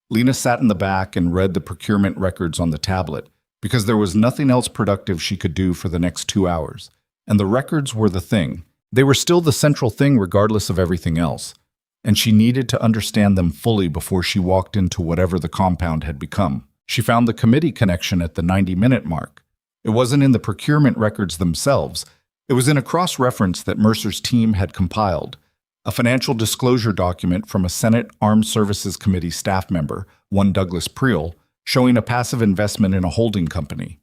Lena sat in the back and read the procurement records on the tablet, because there was nothing else productive she could do for the next 2 hours. And the records were the thing. They were still the central thing regardless of everything else. And she needed to understand them fully before she walked into whatever the compound had become. She found the committee connection at the 90-minute mark. It wasn't in the procurement records themselves. It was in a cross-reference that Mercer's team had compiled, a financial disclosure document from a Senate Armed Services Committee staff member, one Douglas Priel, showing a passive investment in a holding company.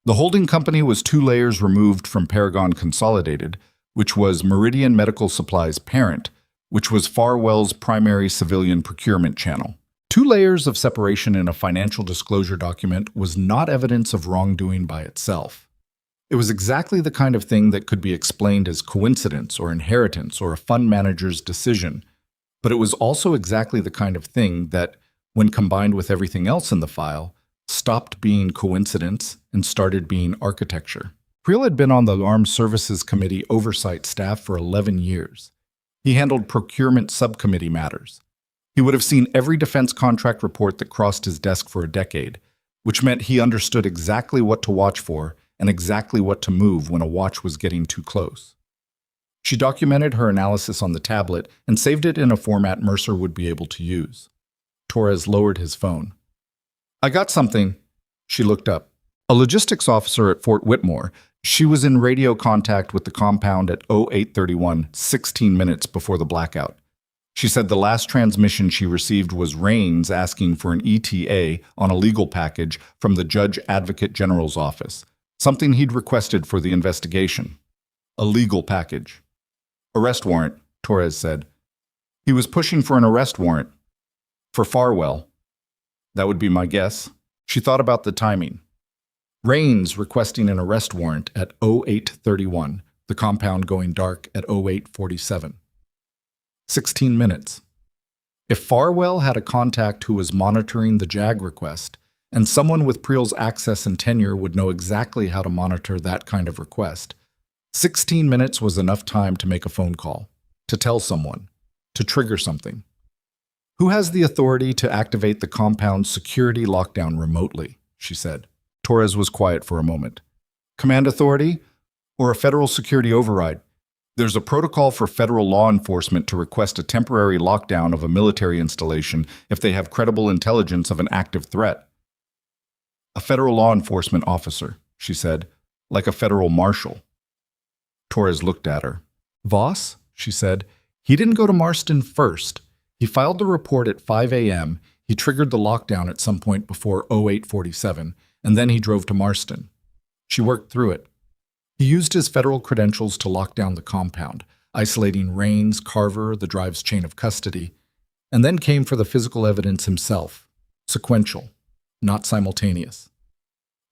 The holding company was 2 layers removed from Pentagon Consolidated, which was Meridian Medical Supply's parent, which was Farwell's primary civilian procurement channel. 2 layers of separation in a financial disclosure document was not evidence of wrongdoing by itself. It was exactly the kind of thing that could be explained as coincidence or inheritance or a fund manager's decision, but it was also exactly the kind of thing that, when combined with everything else in the file, stopped being coincidence and started being architecture. Priel had been on the Armed Services Committee oversight staff for 11 years. He handled procurement subcommittee matters. He would have seen every defense contract report that crossed his desk for a decade, which meant he understood exactly what to watch for and exactly what to move when a watch was getting too close. She documented her analysis on the tablet and saved it in a format Mercer would be able to use. Torres lowered his phone. I got something. She looked up. A logistics officer at Fort Whitmore. She was in radio contact with the compound at 0831, 16 minutes before the blackout. She said the last transmission she received was Raines asking for an ETA on a legal package from the Judge Advocate General's office, something he'd requested for the investigation. A legal package. Arrest warrant, Torres said. He was pushing for an arrest warrant. For Farwell. That would be my guess. She thought about the timing. Raines requesting an arrest warrant at 0831, the compound going dark at 0847. 16 minutes. If Farwell had a contact who was monitoring the JAG request, and someone with Priel's access and tenure would know exactly how to monitor that kind of request, 16 minutes was enough time to make a phone call, to tell someone, to trigger something. Who has the authority to activate the compound's security lockdown remotely? She said. Torres was quiet for a moment. Command authority or a federal security override? There's a protocol for federal law enforcement to request a temporary lockdown of a military installation if they have credible intelligence of an active threat. A federal law enforcement officer, she said, like a federal marshal. Torres looked at her. Voss, she said, he didn't go to Marston first. He filed the report at 5 a.m. He triggered the lockdown at some point before 0847, and then he drove to Marston. She worked through it. He used his federal credentials to lock down the compound, isolating Raines, Carver, the drive's chain of custody, and then came for the physical evidence himself, sequential, not simultaneous.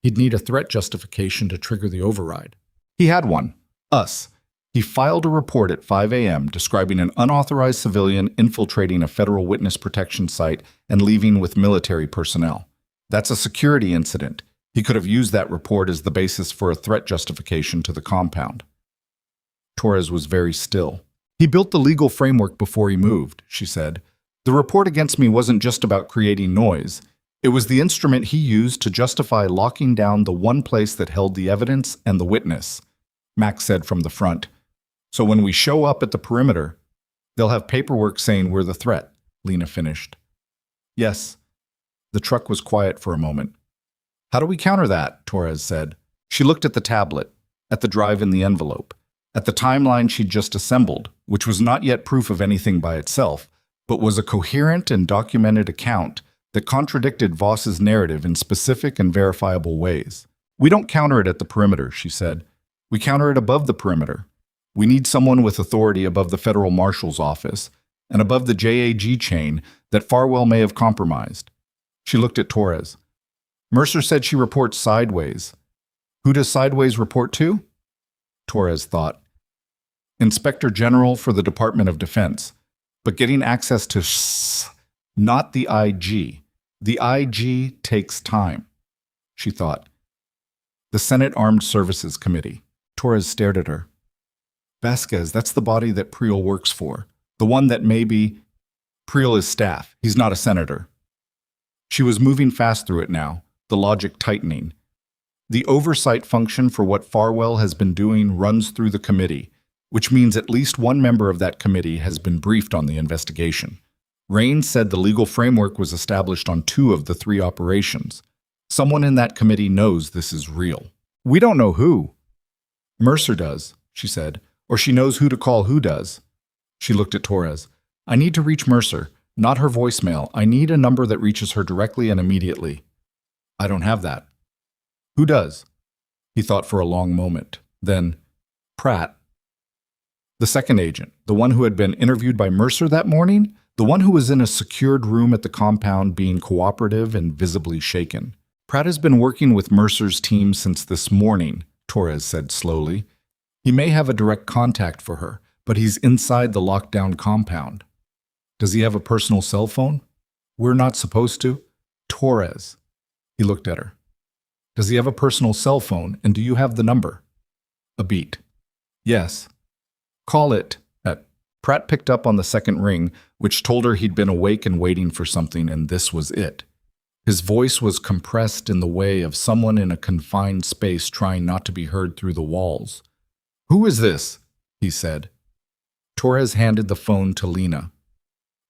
He'd need a threat justification to trigger the override. He had one. Us. He filed a report at 5 a.m. describing an unauthorized civilian infiltrating a federal witness protection site and leaving with military personnel. That's a security incident. He could have used that report as the basis for a threat justification to the compound. Torres was very still. He built the legal framework before he moved, she said. The report against me wasn't just about creating noise. It was the instrument he used to justify locking down the one place that held the evidence and the witness, Max said from the front. So when we show up at the perimeter, they'll have paperwork saying we're the threat, Lena finished. Yes. The truck was quiet for a moment. How do we counter that? Torres said. She looked at the tablet, at the drive in the envelope, at the timeline she'd just assembled, which was not yet proof of anything by itself, but was a coherent and documented account that contradicted Voss's narrative in specific and verifiable ways. We don't counter it at the perimeter, she said. We counter it above the perimeter. We need someone with authority above the federal marshal's office and above the JAG chain that Farwell may have compromised. She looked at Torres. Mercer said she reports sideways. Who does sideways report to? Torres thought. Inspector General for the Department of Defense, but getting access to not the IG. The IG takes time, she thought. The Senate Armed Services Committee. Torres stared at her. Vasquez, that's the body that Priel works for. The one that maybe Priel is staff. He's not a senator. She was moving fast through it now, the logic tightening. The oversight function for what Farwell has been doing runs through the committee, which means at least one member of that committee has been briefed on the investigation. Raines said the legal framework was established on 2 of the 3 operations. Someone in that committee knows this is real. We don't know who. Mercer does, she said, or she knows who to call who does. She looked at Torres. I need to reach Mercer, not her voicemail. I need a number that reaches her directly and immediately. I don't have that. Who does? He thought for a long moment. Then, Pratt. The second agent, the one who had been interviewed by Mercer that morning, the one who was in a secured room at the compound being cooperative and visibly shaken. Pratt has been working with Mercer's team since this morning, Torres said slowly. He may have a direct contact for her, but he's inside the lockdown compound. Does he have a personal cell phone? We're not supposed to. Torres. He looked at her. Does he have a personal cell phone, and do you have the number? A beat. Yes. Call it at. Pratt picked up on the second ring, which told her he'd been awake and waiting for something, and this was it. His voice was compressed in the way of someone in a confined space trying not to be heard through the walls. Who is this? He said. Torres handed the phone to Lena.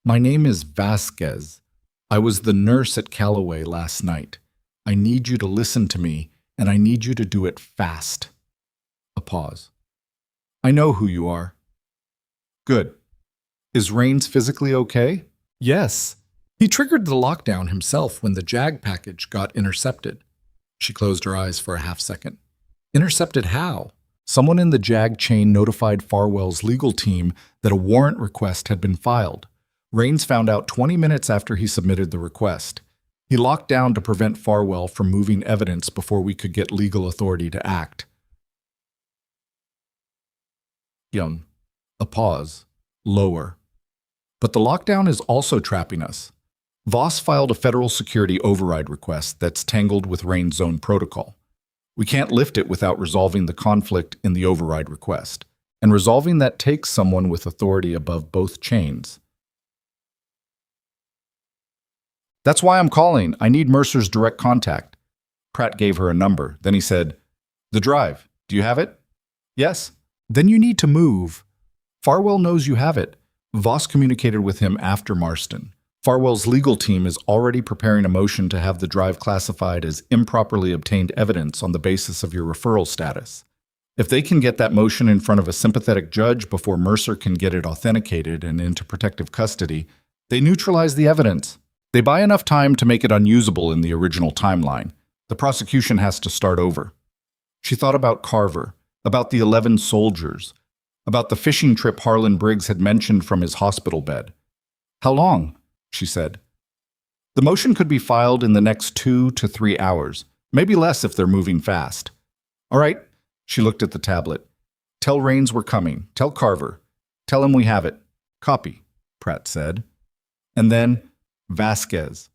My name is Vasquez. I was the nurse at Callaway last night. I need you to listen to me and I need you to do it fast. A pause. I know who you are. Good. Is Rains physically okay? Yes. He triggered the lockdown himself when the JAG package got intercepted. She closed her eyes for a half second. Intercepted how? Someone in the JAG chain notified Farwell's legal team that a warrant request had been filed. Rains found out 20 minutes after he submitted the request. He locked down to prevent Farwell from moving evidence before we could get legal authority to act. Young. A pause. Lower. But the lockdown is also trapping us. Voss filed a federal security override request that's tangled with Rain's zone protocol. We can't lift it without resolving the conflict in the override request. And resolving that takes someone with authority above both chains. That's why I'm calling. I need Mercer's direct contact. Pratt gave her a number. Then he said, "The drive. Do you have it?" "Yes." "Then you need to move." "Farwell knows you have it." Voss communicated with him after Marston. Farwell's legal team is already preparing a motion to have the drive classified as improperly obtained evidence on the basis of your referral status. If they can get that motion in front of a sympathetic judge before Mercer can get it authenticated and into protective custody, they neutralize the evidence. They buy enough time to make it unusable in the original timeline. The prosecution has to start over. She thought about Carver, about the 11 soldiers, about the fishing trip Harlan Briggs had mentioned from his hospital bed. "How long?" she said. "The motion could be filed in the next 2 to 3 hours, maybe less if they're moving fast." "All right," she looked at the tablet. "Tell Rains we're coming. Tell Carver. Tell him we have it." "Copy," Pratt said. And then, Vasquez.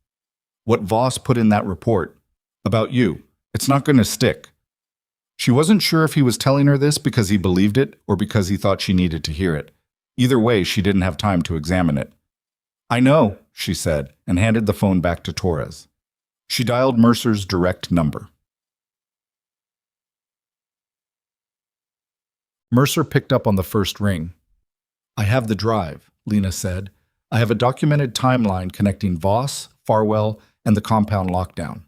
What Voss put in that report. About you. It's not going to stick. She wasn't sure if he was telling her this because he believed it or because he thought she needed to hear it. Either way, she didn't have time to examine it. "I know," she said, and handed the phone back to Torres. She dialed Mercer's direct number. Mercer picked up on the first ring. "I have the drive," Lena said. "I have a documented timeline connecting Voss, Farwell, and the compound lockdown.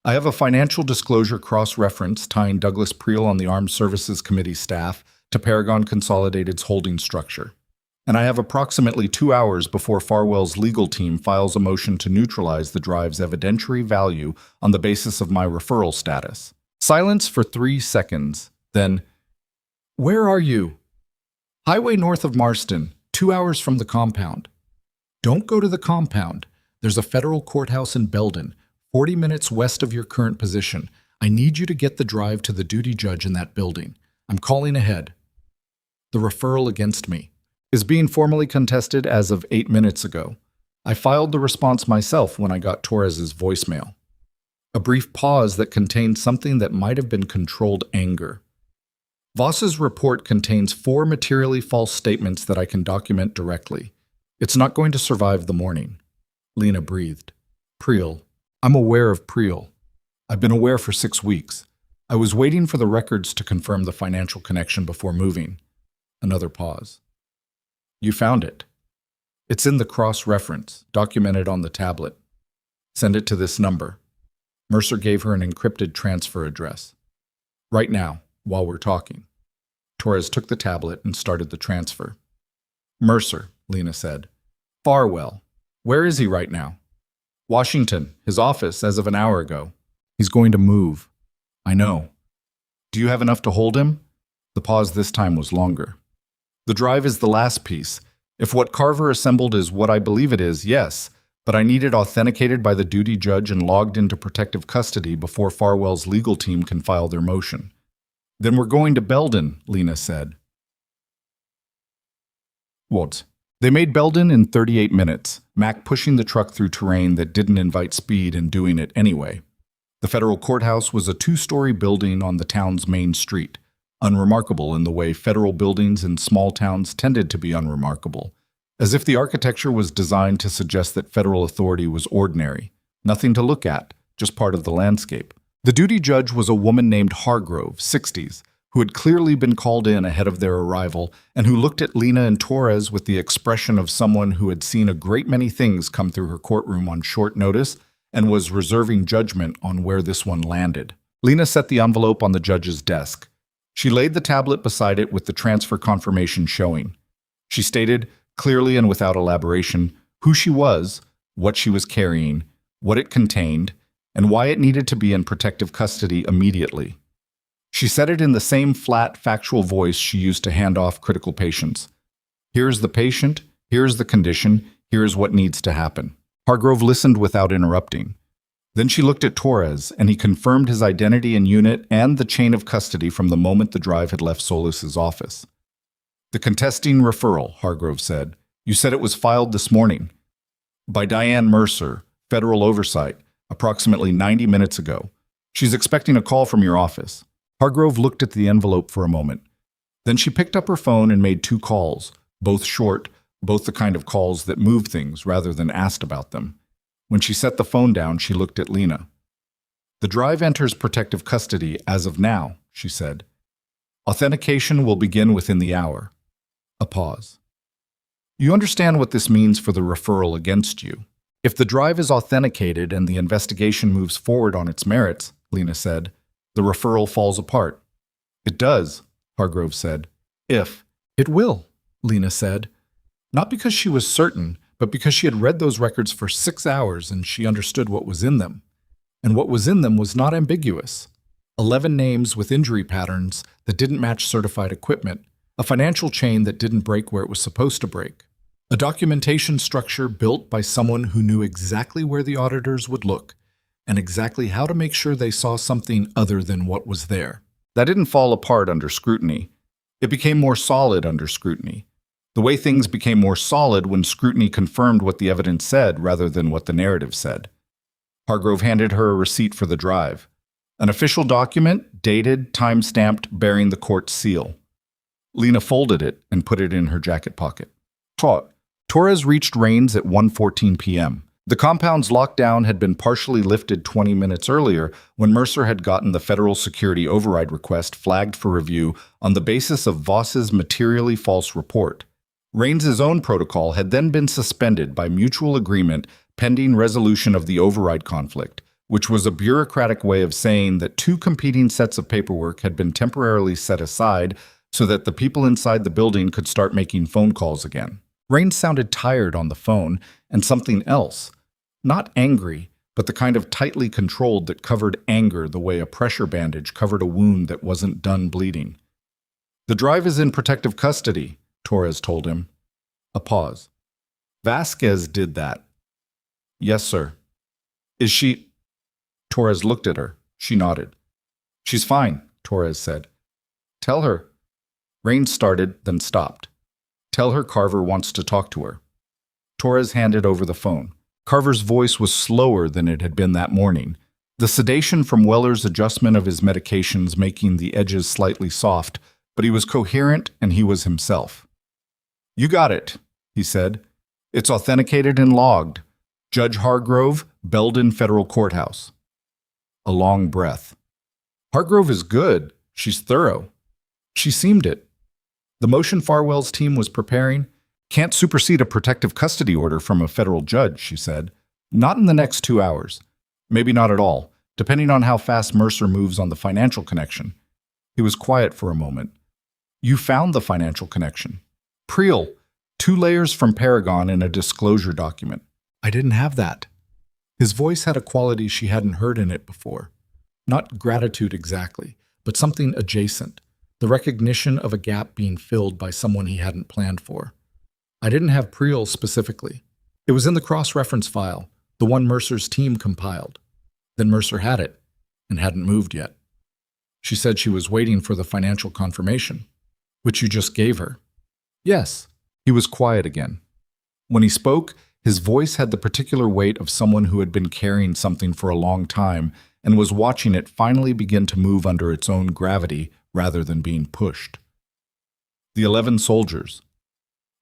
I have a financial disclosure cross-reference tying Douglas Priel on the Armed Services Committee staff to Pentagon Consolidated's holding structure. And I have approximately 2 hours before Farwell's legal team files a motion to neutralize the drive's evidentiary value on the basis of my referral status." Silence for 3 seconds. Then, "Where are you?" "Highway north of Marston, 2 hours from the compound." "Don't go to the compound. There's a federal courthouse in Belden, 40 minutes west of your current position. I need you to get the drive to the duty judge in that building. I'm calling ahead. The referral against me is being formally contested as of 8 minutes ago. I filed the response myself when I got Torres's voicemail." A brief pause that contained something that might have been controlled anger. "Voss's report contains 4 materially false statements that I can document directly. It's not going to survive the morning." Lena breathed. "Priel. I'm aware of Priel. I've been aware for 6 weeks. I was waiting for the records to confirm the financial connection before moving." Another pause. "You found it. It's in the cross-reference, documented on the tablet. Send it to this number." Mercer gave her an encrypted transfer address. "Right now, while we're talking." Torres took the tablet and started the transfer. "Mercer," Lena said. "Farwell. Where is he right now?" "Washington, his office, as of an hour ago." "He's going to move." "I know." "Do you have enough to hold him?" The pause this time was longer. "The drive is the last piece. If what Carver assembled is what I believe it is, yes, but I need it authenticated by the duty judge and logged into protective custody before Farwell's legal team can file their motion." "Then we're going to Belden," Lena said. What? They made Belden in 38 minutes, Mac pushing the truck through terrain that didn't invite speed and doing it anyway. The federal courthouse was a 2-story building on the town's main street, unremarkable in the way federal buildings in small towns tended to be unremarkable, as if the architecture was designed to suggest that federal authority was ordinary, nothing to look at, just part of the landscape. The duty judge was a woman named Hargrove, 60s, who had clearly been called in ahead of their arrival and who looked at Lena and Torres with the expression of someone who had seen a great many things come through her courtroom on short notice and was reserving judgment on where this one landed. Lena set the envelope on the judge's desk. She laid the tablet beside it with the transfer confirmation showing. She stated, clearly and without elaboration, who she was, what she was carrying, what it contained, and why it needed to be in protective custody immediately. She said it in the same flat, factual voice she used to hand off critical patients. Here's the patient, here's the condition, here's what needs to happen. Hargrove listened without interrupting. Then she looked at Torres, and he confirmed his identity and unit and the chain of custody from the moment the drive had left Solis's office. The contesting referral, Hargrove said. You said it was filed this morning. By Diane Mercer, Federal Oversight, approximately 90 minutes ago. She's expecting a call from your office. Hargrove looked at the envelope for a moment. Then she picked up her phone and made 2 calls, both short, both the kind of calls that moved things rather than asked about them. When she set the phone down, she looked at Lena. The drive enters protective custody as of now, she said. Authentication will begin within the hour. A pause. You understand what this means for the referral against you. If the drive is authenticated and the investigation moves forward on its merits, Lena said, the referral falls apart. It does, Hargrove said. If. It will, Lena said. Not because she was certain, but because she had read those records for 6 hours and she understood what was in them. And what was in them was not ambiguous. 11 names with injury patterns that didn't match certified equipment, a financial chain that didn't break where it was supposed to break, a documentation structure built by someone who knew exactly where the auditors would look and exactly how to make sure they saw something other than what was there. That didn't fall apart under scrutiny. It became more solid under scrutiny. The way things became more solid when scrutiny confirmed what the evidence said rather than what the narrative said. Hargrove handed her a receipt for the drive. An official document, dated, time-stamped, bearing the court's seal. Lena folded it and put it in her jacket pocket. Torres reached Raines at 1:14 p.m. The compound's lockdown had been partially lifted 20 minutes earlier when Mercer had gotten the federal security override request flagged for review on the basis of Voss's materially false report. Raines's own protocol had then been suspended by mutual agreement pending resolution of the override conflict, which was a bureaucratic way of saying that 2 competing sets of paperwork had been temporarily set aside so that the people inside the building could start making phone calls again. Raines sounded tired on the phone, and something else. Not angry, but the kind of tightly controlled that covered anger the way a pressure bandage covered a wound that wasn't done bleeding. The drive is in protective custody, Torres told him. A pause. Vasquez did that. Yes, sir. Is she? Torres looked at her. She nodded. She's fine, Torres said. Tell her. Raines started, then stopped. Tell her Carver wants to talk to her. Torres handed over the phone. Carver's voice was slower than it had been that morning, the sedation from Weller's adjustment of his medications making the edges slightly soft, but he was coherent and he was himself. You got it, he said. It's authenticated and logged. Judge Hargrove, Belden Federal Courthouse. A long breath. Hargrove is good. She's thorough. She seemed it. The motion Farwell's team was preparing can't supersede a protective custody order from a federal judge, she said. Not in the next 2 hours. Maybe not at all, depending on how fast Mercer moves on the financial connection. He was quiet for a moment. You found the financial connection. Priel, 2 layers from Pentagon in a disclosure document. I didn't have that. His voice had a quality she hadn't heard in it before. Not gratitude exactly, but something adjacent. The recognition of a gap being filled by someone he hadn't planned for. I didn't have Priel specifically. It was in the cross-reference file, the one Mercer's team compiled. Then Mercer had it, and hadn't moved yet. She said she was waiting for the financial confirmation, which you just gave her. Yes. He was quiet again. When he spoke, his voice had the particular weight of someone who had been carrying something for a long time and was watching it finally begin to move under its own gravity rather than being pushed. The 11 soldiers.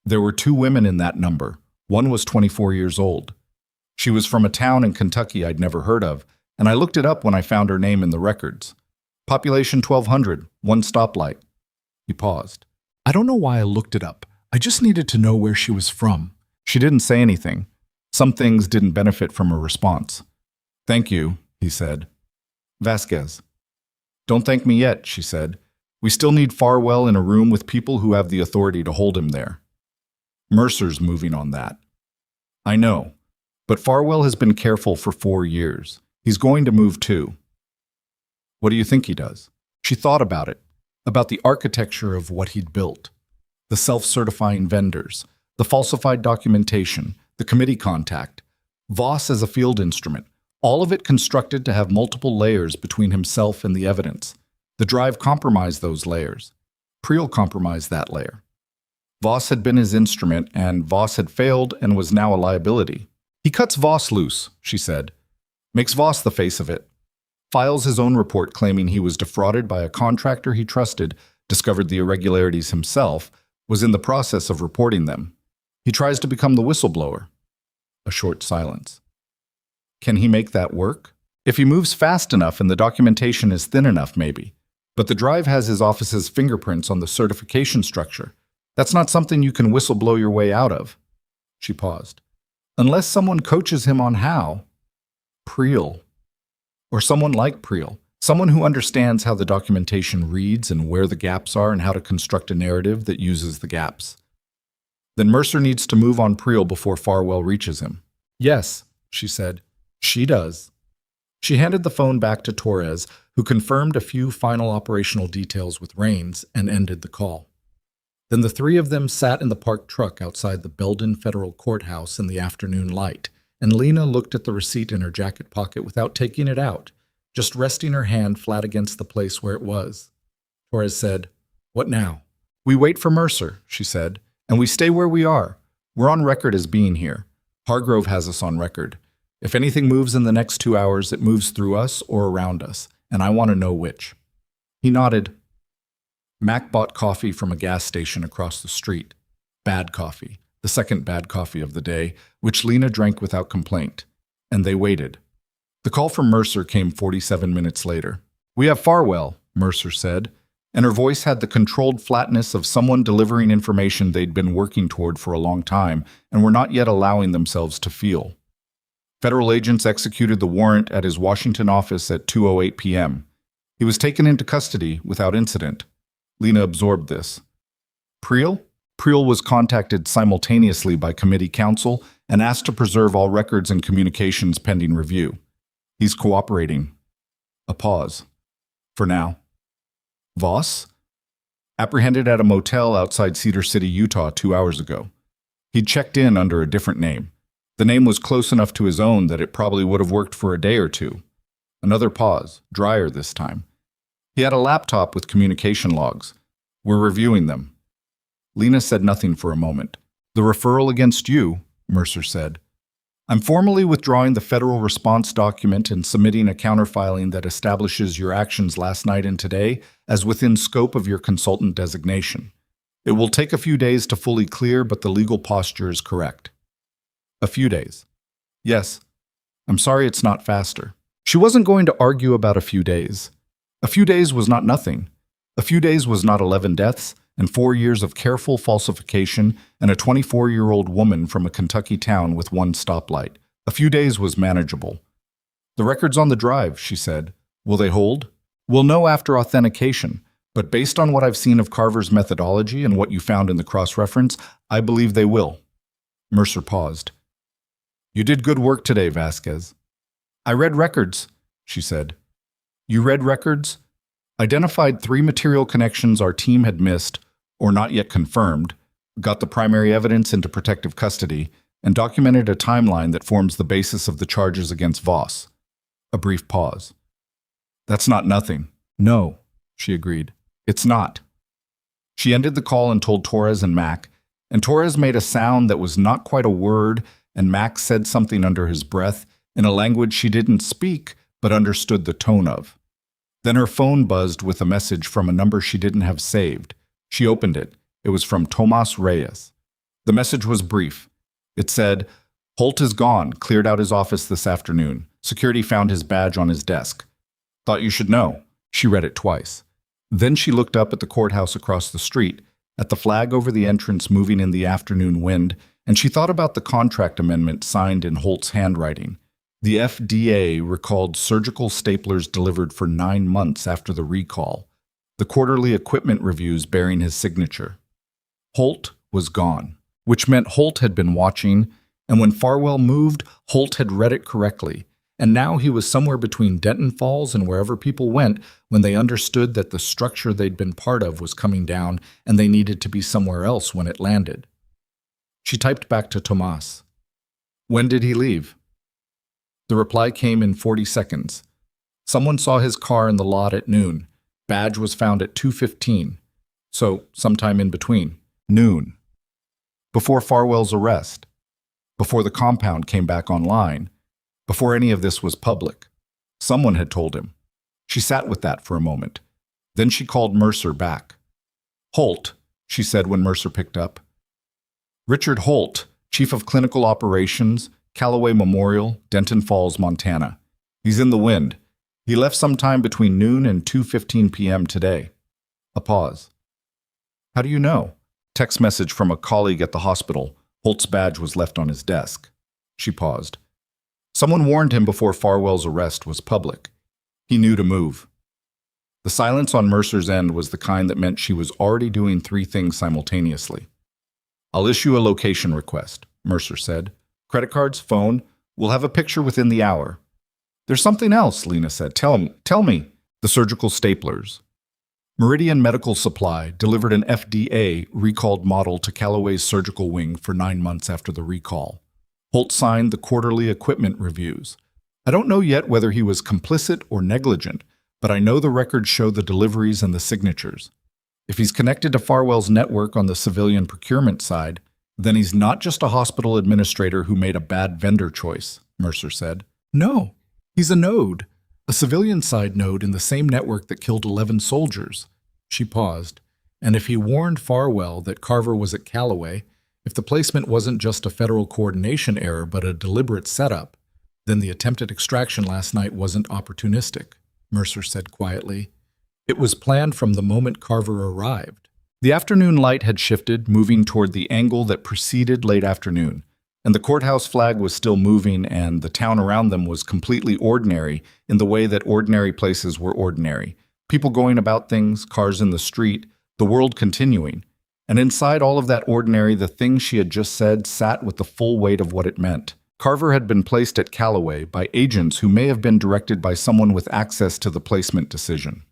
There were 2 women in that number. One was 24 years old. She was from a town in Kentucky I'd never heard of, and I looked it up when I found her name in the records. Population 1,200, 1 stoplight. He paused. I don't know why I looked it up. I just needed to know where she was from. She didn't say anything. Some things didn't benefit from a response. Thank you, he said. Vasquez. Don't thank me yet, she said. We still need Farwell in a room with people who have the authority to hold him there. Mercer's moving on that. I know, but Farwell has been careful for 4 years. He's going to move too. What do you think he does? She thought about it, about the architecture of what he'd built. The self-certifying vendors, the falsified documentation, the committee contact, Voss as a field instrument, all of it constructed to have multiple layers between himself and the evidence. The drive compromised those layers. Priel compromised that layer. Voss had been his instrument, and Voss had failed and was now a liability. He cuts Voss loose, she said. Makes Voss the face of it. Files his own report claiming he was defrauded by a contractor he trusted, discovered the irregularities himself, was in the process of reporting them. He tries to become the whistleblower. A short silence. Can he make that work? If he moves fast enough and the documentation is thin enough, maybe. But the drive has his office's fingerprints on the certification structure. That's not something you can whistleblow your way out of. She paused. Unless someone coaches him on how. Priel. Or someone like Priel. Someone who understands how the documentation reads and where the gaps are and how to construct a narrative that uses the gaps. Then Mercer needs to move on Priel before Farwell reaches him. Yes, she said. She does. She handed the phone back to Torres, who confirmed a few final operational details with Raines and ended the call. Then the three of them sat in the parked truck outside the Belden Federal Courthouse in the afternoon light, and Lena looked at the receipt in her jacket pocket without taking it out, just resting her hand flat against the place where it was. Torres said, "What now?" "We wait for Mercer," she said, "and we stay where we are. We're on record as being here. Hargrove has us on record. If anything moves in the next 2 hours, it moves through us or around us, and I want to know which." He nodded. Mac bought coffee from a gas station across the street. Bad coffee, the second bad coffee of the day, which Lena drank without complaint. And they waited. The call from Mercer came 47 minutes later. "We have Farwell," Mercer said, and her voice had the controlled flatness of someone delivering information they'd been working toward for a long time and were not yet allowing themselves to feel. Federal agents executed the warrant at his Washington office at 2:08 p.m. He was taken into custody without incident. Lena absorbed this. Priel? Priel was contacted simultaneously by committee counsel and asked to preserve all records and communications pending review. He's cooperating. A pause. For now. Voss? Apprehended at a motel outside Cedar City, Utah 2 hours ago. He'd checked in under a different name. The name was close enough to his own that it probably would have worked for a day or two. Another pause, drier this time. He had a laptop with communication logs. We're reviewing them. Lena said nothing for a moment. The referral against you, Mercer said. I'm formally withdrawing the federal response document and submitting a counterfiling that establishes your actions last night and today as within scope of your consultant designation. It will take a few days to fully clear, but the legal posture is correct. A few days. Yes. I'm sorry it's not faster. She wasn't going to argue about a few days. A few days was not nothing. A few days was not 11 deaths and 4 years of careful falsification and a 24-year-old woman from a Kentucky town with one stoplight. A few days was manageable. The record's on the drive, she said. Will they hold? We'll know after authentication, but based on what I've seen of Carver's methodology and what you found in the cross-reference, I believe they will. Mercer paused. You did good work today, Vasquez. I read records, she said. You read records? Identified 3 material connections our team had missed, or not yet confirmed, got the primary evidence into protective custody, and documented a timeline that forms the basis of the charges against Voss. A brief pause. That's not nothing. No, she agreed. It's not. She ended the call and told Torres and Mac, and Torres made a sound that was not quite a word, and Mac said something under his breath in a language she didn't speak but understood the tone of. Then her phone buzzed with a message from a number she didn't have saved. She opened it. It was from Tomas Reyes. The message was brief. It said, Holt is gone, cleared out his office this afternoon. Security found his badge on his desk. Thought you should know. She read it twice. Then she looked up at the courthouse across the street, at the flag over the entrance moving in the afternoon wind, and she thought about the contract amendment signed in Holt's handwriting. The FDA recalled surgical staplers delivered for 9 months after the recall, the quarterly equipment reviews bearing his signature. Holt was gone, which meant Holt had been watching, and when Farwell moved, Holt had read it correctly, and now he was somewhere between Denton Falls and wherever people went when they understood that the structure they'd been part of was coming down and they needed to be somewhere else when it landed. She typed back to Tomas. When did he leave? The reply came in 40 seconds. Someone saw his car in the lot at noon. Badge was found at 2:15, so sometime in between. Noon. Before Farwell's arrest. Before the compound came back online. Before any of this was public. Someone had told him. She sat with that for a moment. Then she called Mercer back. Holt, she said when Mercer picked up. Richard Holt, Chief of Clinical Operations, Callaway Memorial, Denton Falls, Montana. He's in the wind. He left sometime between noon and 2:15 p.m. today. A pause. How do you know? Text message from a colleague at the hospital. Holt's badge was left on his desk. She paused. Someone warned him before Farwell's arrest was public. He knew to move. The silence on Mercer's end was the kind that meant she was already doing 3 things simultaneously. I'll issue a location request, Mercer said. Credit cards, phone, we'll have a picture within the hour. There's something else, Lena said. Tell me. The surgical staplers. Meridian Medical Supply delivered an FDA recalled model to Callaway's surgical wing for 9 months after the recall. Holt signed the quarterly equipment reviews. I don't know yet whether he was complicit or negligent, but I know the records show the deliveries and the signatures. If he's connected to Farwell's network on the civilian procurement side, then he's not just a hospital administrator who made a bad vendor choice, Mercer said. No, he's a node, a civilian side node in the same network that killed 11 soldiers. She paused, and if he warned Farwell that Carver was at Callaway, if the placement wasn't just a federal coordination error but a deliberate setup, then the attempted extraction last night wasn't opportunistic, Mercer said quietly. It was planned from the moment Carver arrived. The afternoon light had shifted, moving toward the angle that preceded late afternoon, and the courthouse flag was still moving, and the town around them was completely ordinary in the way that ordinary places were ordinary. People going about things, cars in the street, the world continuing. And inside all of that ordinary, the thing she had just said sat with the full weight of what it meant. Carver had been placed at Callaway by agents who may have been directed by someone with access to the placement decision.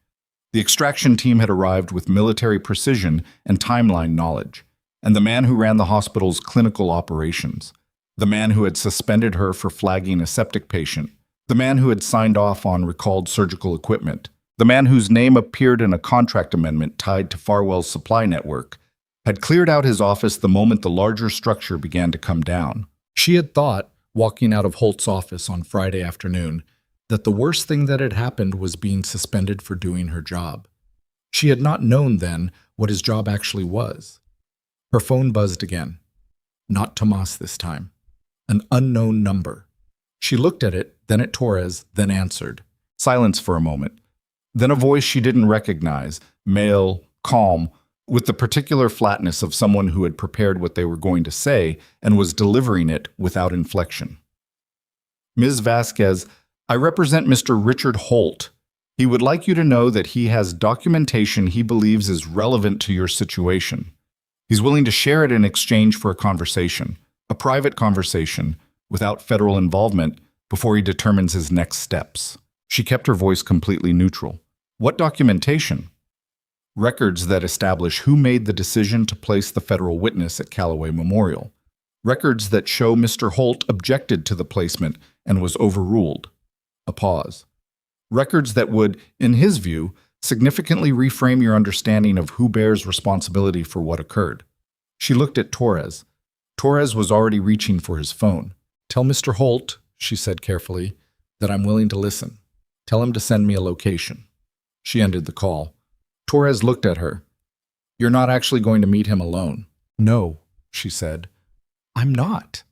The extraction team had arrived with military precision and timeline knowledge, and the man who ran the hospital's clinical operations, the man who had suspended her for flagging a septic patient, the man who had signed off on recalled surgical equipment, the man whose name appeared in a contract amendment tied to Farwell's supply network, had cleared out his office the moment the larger structure began to come down. She had thought, walking out of Holt's office on Friday afternoon, that the worst thing that had happened was being suspended for doing her job. She had not known then what his job actually was. Her phone buzzed again. Not Tomas this time. An unknown number. She looked at it, then at Torres, then answered. Silence for a moment. Then a voice she didn't recognize, male, calm, with the particular flatness of someone who had prepared what they were going to say and was delivering it without inflection. Ms. Vasquez, I represent Mr. Richard Holt. He would like you to know that he has documentation he believes is relevant to your situation. He's willing to share it in exchange for a conversation, a private conversation, without federal involvement, before he determines his next steps. She kept her voice completely neutral. What documentation? Records that establish who made the decision to place the federal witness at Callaway Memorial. Records that show Mr. Holt objected to the placement and was overruled. A pause. Records that would, in his view, significantly reframe your understanding of who bears responsibility for what occurred. She looked at Torres. Torres was already reaching for his phone. Tell Mr. Holt, she said carefully, that I'm willing to listen. Tell him to send me a location. She ended the call. Torres looked at her. You're not actually going to meet him alone. No, she said. I'm not.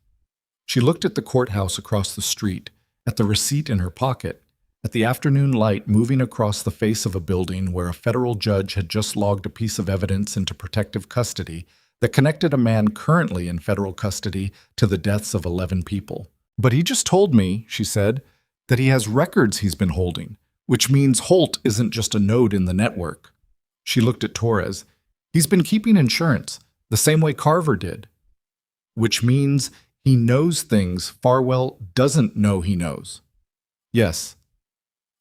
She looked at the courthouse across the street, at the receipt in her pocket, at the afternoon light moving across the face of a building where a federal judge had just logged a piece of evidence into protective custody that connected a man currently in federal custody to the deaths of 11 people. But he just told me, she said, that he has records he's been holding, which means Holt isn't just a node in the network. She looked at Torres. He's been keeping insurance, the same way Carver did. Which means he knows things Farwell doesn't know he knows. Yes.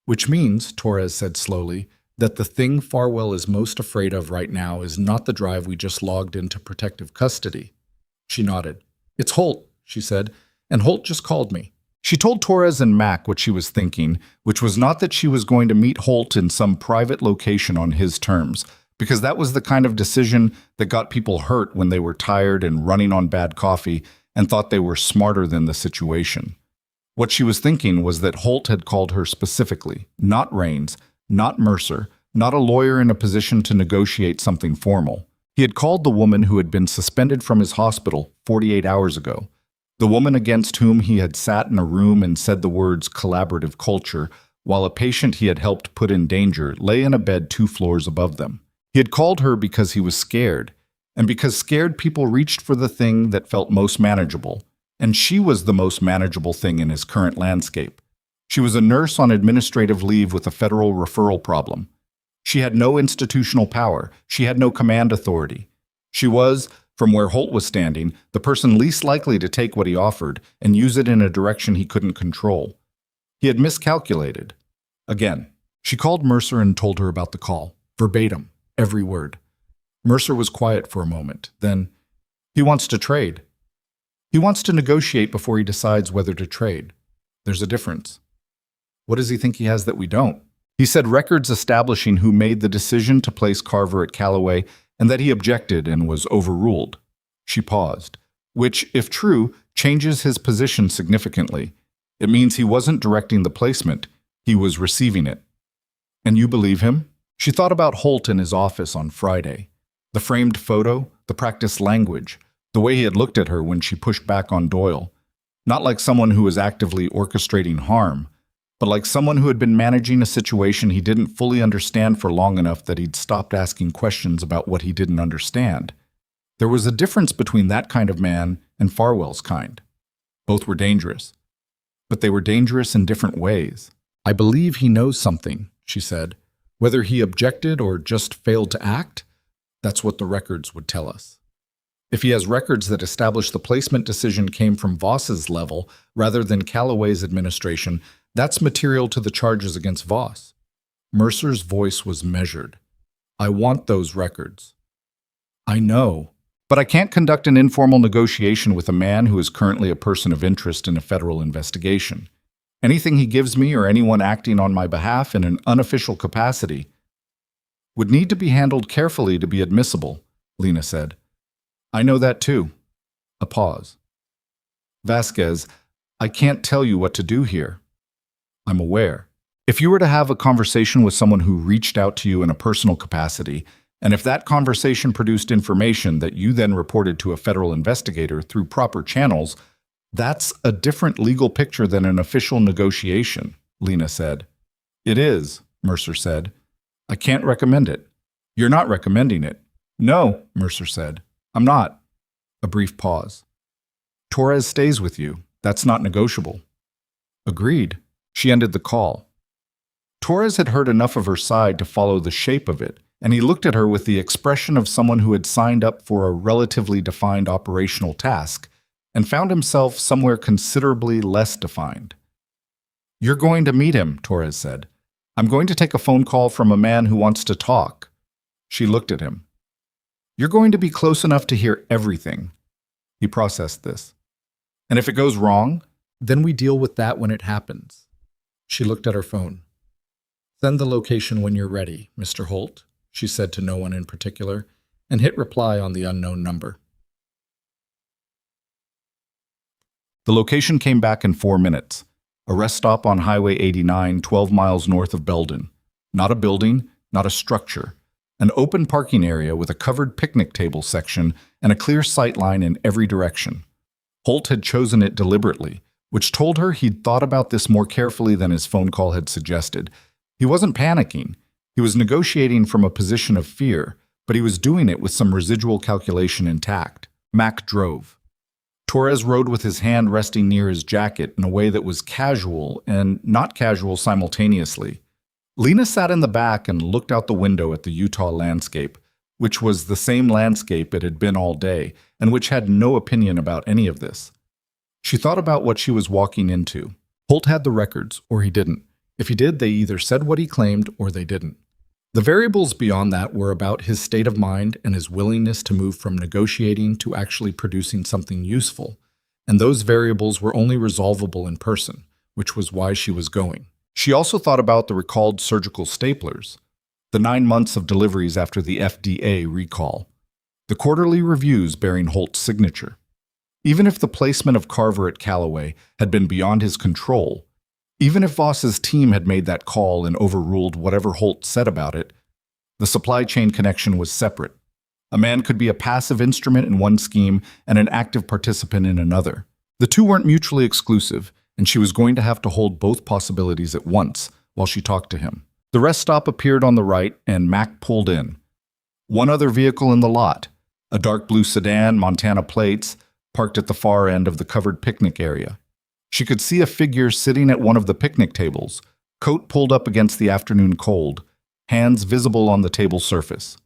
Which means, Torres said slowly, that the thing Farwell is most afraid of right now is not the drive we just logged into protective custody. She nodded. It's Holt, she said, and Holt just called me. She told Torres and Mac what she was thinking, which was not that she was going to meet Holt in some private location on his terms, because that was the kind of decision that got people hurt when they were tired and running on bad coffee and thought they were smarter than the situation. What she was thinking was that Holt had called her specifically, not Raines, not Mercer, not a lawyer in a position to negotiate something formal. He had called the woman who had been suspended from his hospital 48 hours ago, the woman against whom he had sat in a room and said the words collaborative culture, while a patient he had helped put in danger lay in a bed 2 floors above them. He had called her because he was scared, and because scared people reached for the thing that felt most manageable, and she was the most manageable thing in his current landscape. She was a nurse on administrative leave with a federal referral problem. She had no institutional power. She had no command authority. She was, from where Holt was standing, the person least likely to take what he offered and use it in a direction he couldn't control. He had miscalculated. Again, she called Mercer and told her about the call, verbatim, every word. Mercer was quiet for a moment. Then, he wants to trade. He wants to negotiate before he decides whether to trade. There's a difference. What does he think he has that we don't? He said records establishing who made the decision to place Carver at Callaway and that he objected and was overruled. She paused, which, if true, changes his position significantly. It means he wasn't directing the placement, he was receiving it. And you believe him? She thought about Holt in his office on Friday. The framed photo, the practiced language, the way he had looked at her when she pushed back on Doyle. Not like someone who was actively orchestrating harm, but like someone who had been managing a situation he didn't fully understand for long enough that he'd stopped asking questions about what he didn't understand. There was a difference between that kind of man and Farwell's kind. Both were dangerous. But they were dangerous in different ways. I believe he knows something, she said. Whether he objected or just failed to act, that's what the records would tell us. If he has records that establish the placement decision came from Voss's level rather than Callaway's administration, that's material to the charges against Voss. Mercer's voice was measured. I want those records. I know, but I can't conduct an informal negotiation with a man who is currently a person of interest in a federal investigation. Anything he gives me or anyone acting on my behalf in an unofficial capacity would need to be handled carefully to be admissible, Lena said. I know that too. A pause. Vasquez, I can't tell you what to do here. I'm aware. If you were to have a conversation with someone who reached out to you in a personal capacity, and if that conversation produced information that you then reported to a federal investigator through proper channels, that's a different legal picture than an official negotiation, Lena said. It is, Mercer said. I can't recommend it. You're not recommending it. No, Mercer said. I'm not. A brief pause. Torres stays with you. That's not negotiable. Agreed. She ended the call. Torres had heard enough of her side to follow the shape of it, and he looked at her with the expression of someone who had signed up for a relatively defined operational task and found himself somewhere considerably less defined. You're going to meet him, Torres said. I'm going to take a phone call from a man who wants to talk. She looked at him. You're going to be close enough to hear everything. He processed this. And if it goes wrong, then we deal with that when it happens. She looked at her phone. Send the location when you're ready, Mr. Holt, she said to no one in particular, and hit reply on the unknown number. The location came back in 4 minutes. A rest stop on Highway 89, 12 miles north of Belden. Not a building, not a structure. An open parking area with a covered picnic table section and a clear sight line in every direction. Holt had chosen it deliberately, which told her he'd thought about this more carefully than his phone call had suggested. He wasn't panicking. He was negotiating from a position of fear, but he was doing it with some residual calculation intact. Mac drove. Torres rode with his hand resting near his jacket in a way that was casual and not casual simultaneously. Lena sat in the back and looked out the window at the Utah landscape, which was the same landscape it had been all day, and which had no opinion about any of this. She thought about what she was walking into. Holt had the records, or he didn't. If he did, they either said what he claimed, or they didn't. The variables beyond that were about his state of mind and his willingness to move from negotiating to actually producing something useful, and those variables were only resolvable in person, which was why she was going. She also thought about the recalled surgical staplers, the 9 months of deliveries after the FDA recall, the quarterly reviews bearing Holt's signature. Even if the placement of Carver at Callaway had been beyond his control, even if Voss's team had made that call and overruled whatever Holt said about it, the supply chain connection was separate. A man could be a passive instrument in one scheme and an active participant in another. The two weren't mutually exclusive, and she was going to have to hold both possibilities at once while she talked to him. The rest stop appeared on the right, and Mac pulled in. One other vehicle in the lot, a dark blue sedan, Montana plates, parked at the far end of the covered picnic area. She could see a figure sitting at one of the picnic tables, coat pulled up against the afternoon cold, hands visible on the table surface.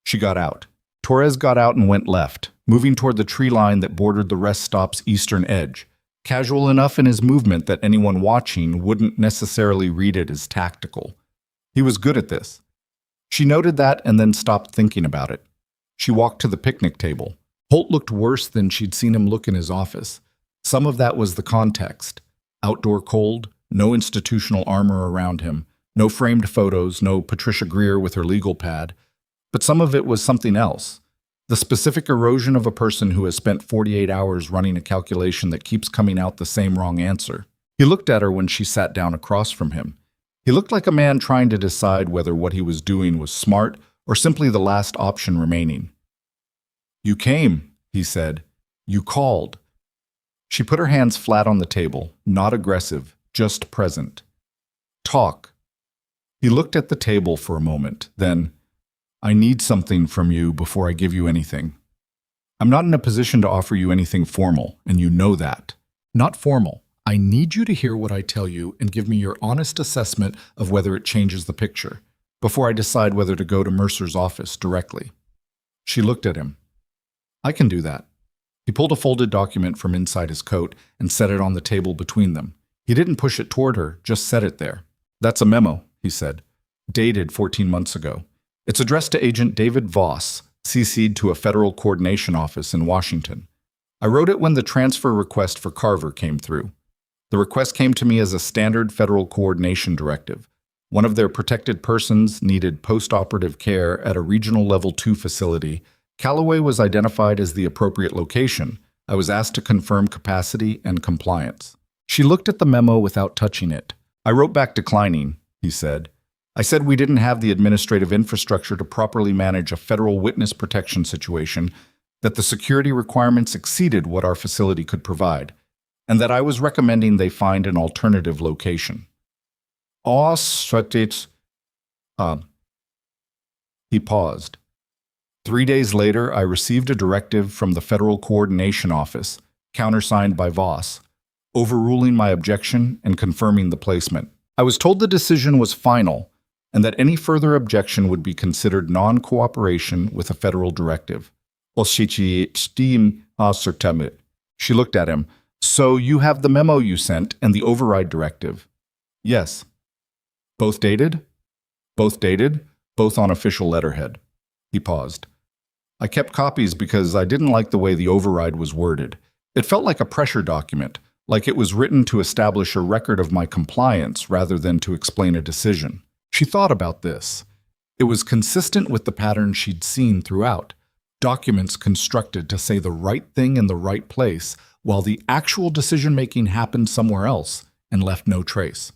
She got out. Torres got out and went left, moving toward the tree line that bordered the rest stop's eastern edge, casual enough in his movement that anyone watching wouldn't necessarily read it as tactical. He was good at this. She noted that and then stopped thinking about it. She walked to the picnic table. Holt looked worse than she'd seen him look in his office. Some of that was the context. Outdoor cold, no institutional armor around him, no framed photos, no Patricia Greer with her legal pad. But some of it was something else. The specific erosion of a person who has spent 48 hours running a calculation that keeps coming out the same wrong answer. He looked at her when she sat down across from him. He looked like a man trying to decide whether what he was doing was smart or simply the last option remaining. "You came," he said. "You called." She put her hands flat on the table, not aggressive, just present. "Talk." He looked at the table for a moment, then, "I need something from you before I give you anything. I'm not in a position to offer you anything formal, and you know that." "Not formal. I need you to hear what I tell you and give me your honest assessment of whether it changes the picture, before I decide whether to go to Mercer's office directly." She looked at him. "I can do that." He pulled a folded document from inside his coat and set it on the table between them. He didn't push it toward her, just set it there. "That's a memo," he said, "dated 14 months ago. It's addressed to Agent David Voss, CC'd to a federal coordination office in Washington. I wrote it when the transfer request for Carver came through. The request came to me as a standard federal coordination directive. One of their protected persons needed post-operative care at a regional level 2 facility. Callaway was identified as the appropriate location. I was asked to confirm capacity and compliance." She looked at the memo without touching it. "I wrote back declining," he said. "I said we didn't have the administrative infrastructure to properly manage a federal witness protection situation, that the security requirements exceeded what our facility could provide, and that I was recommending they find an alternative location." He paused. 3 days later, I received a directive from the Federal Coordination Office, countersigned by Voss, overruling my objection and confirming the placement. I was told the decision was final and that any further objection would be considered non-cooperation with a federal directive. She looked at him. "So you have the memo you sent and the override directive?" "Yes." "Both dated?" "Both dated, both on official letterhead." He paused. "I kept copies because I didn't like the way the override was worded. It felt like a pressure document, like it was written to establish a record of my compliance rather than to explain a decision." She thought about this. It was consistent with the pattern she'd seen throughout. Documents constructed to say the right thing in the right place, while the actual decision-making happened somewhere else and left no trace.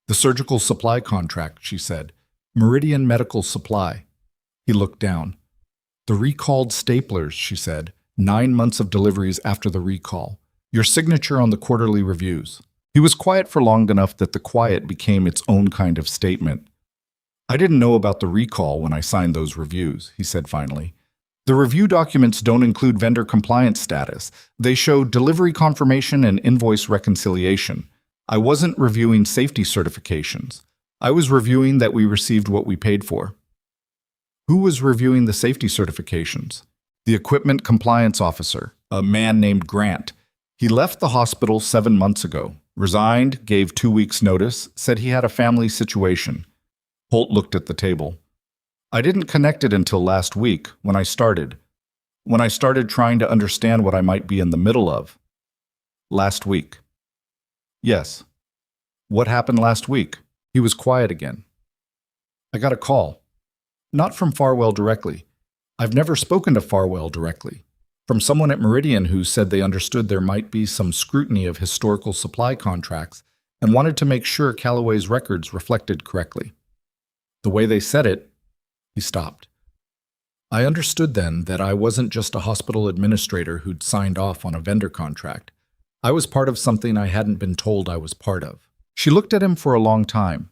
"The surgical supply contract," she said. "Meridian Medical Supply." He looked down. "The recalled staplers," she said. 9 months of deliveries after the recall. Your signature on the quarterly reviews." He was quiet for long enough that the quiet became its own kind of statement. "I didn't know about the recall when I signed those reviews," he said finally. The review documents don't include vendor compliance status. They show delivery confirmation and invoice reconciliation. I wasn't reviewing safety certifications. I was reviewing that we received what we paid for. Who was reviewing the safety certifications? The equipment compliance officer, a man named Grant. He left the hospital 7 months ago, resigned, gave 2 weeks' notice, said he had a family situation. Holt looked at the table. I didn't connect it until last week, when I started trying to understand what I might be in the middle of. Last week. Yes. What happened last week? He was quiet again. I got a call. Not from Farwell directly. I've never spoken to Farwell directly. From someone at Meridian who said they understood there might be some scrutiny of historical supply contracts and wanted to make sure Callaway's records reflected correctly. The way they said it, he stopped. I understood then that I wasn't just a hospital administrator who'd signed off on a vendor contract. I was part of something I hadn't been told I was part of. She looked at him for a long time.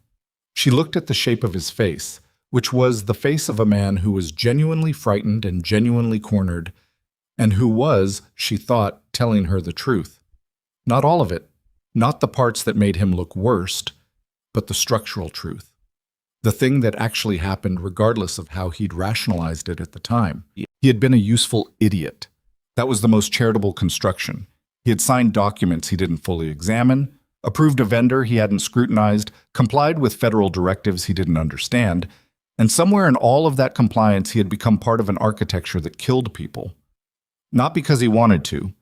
She looked at the shape of his face, which was the face of a man who was genuinely frightened and genuinely cornered, and who was, she thought, telling her the truth. Not all of it, not the parts that made him look worst, but the structural truth. The thing that actually happened regardless of how he'd rationalized it at the time. He had been a useful idiot. That was the most charitable construction. He had signed documents he didn't fully examine, approved a vendor he hadn't scrutinized, complied with federal directives he didn't understand, and somewhere in all of that compliance he had become part of an architecture that killed people. Not because he wanted to,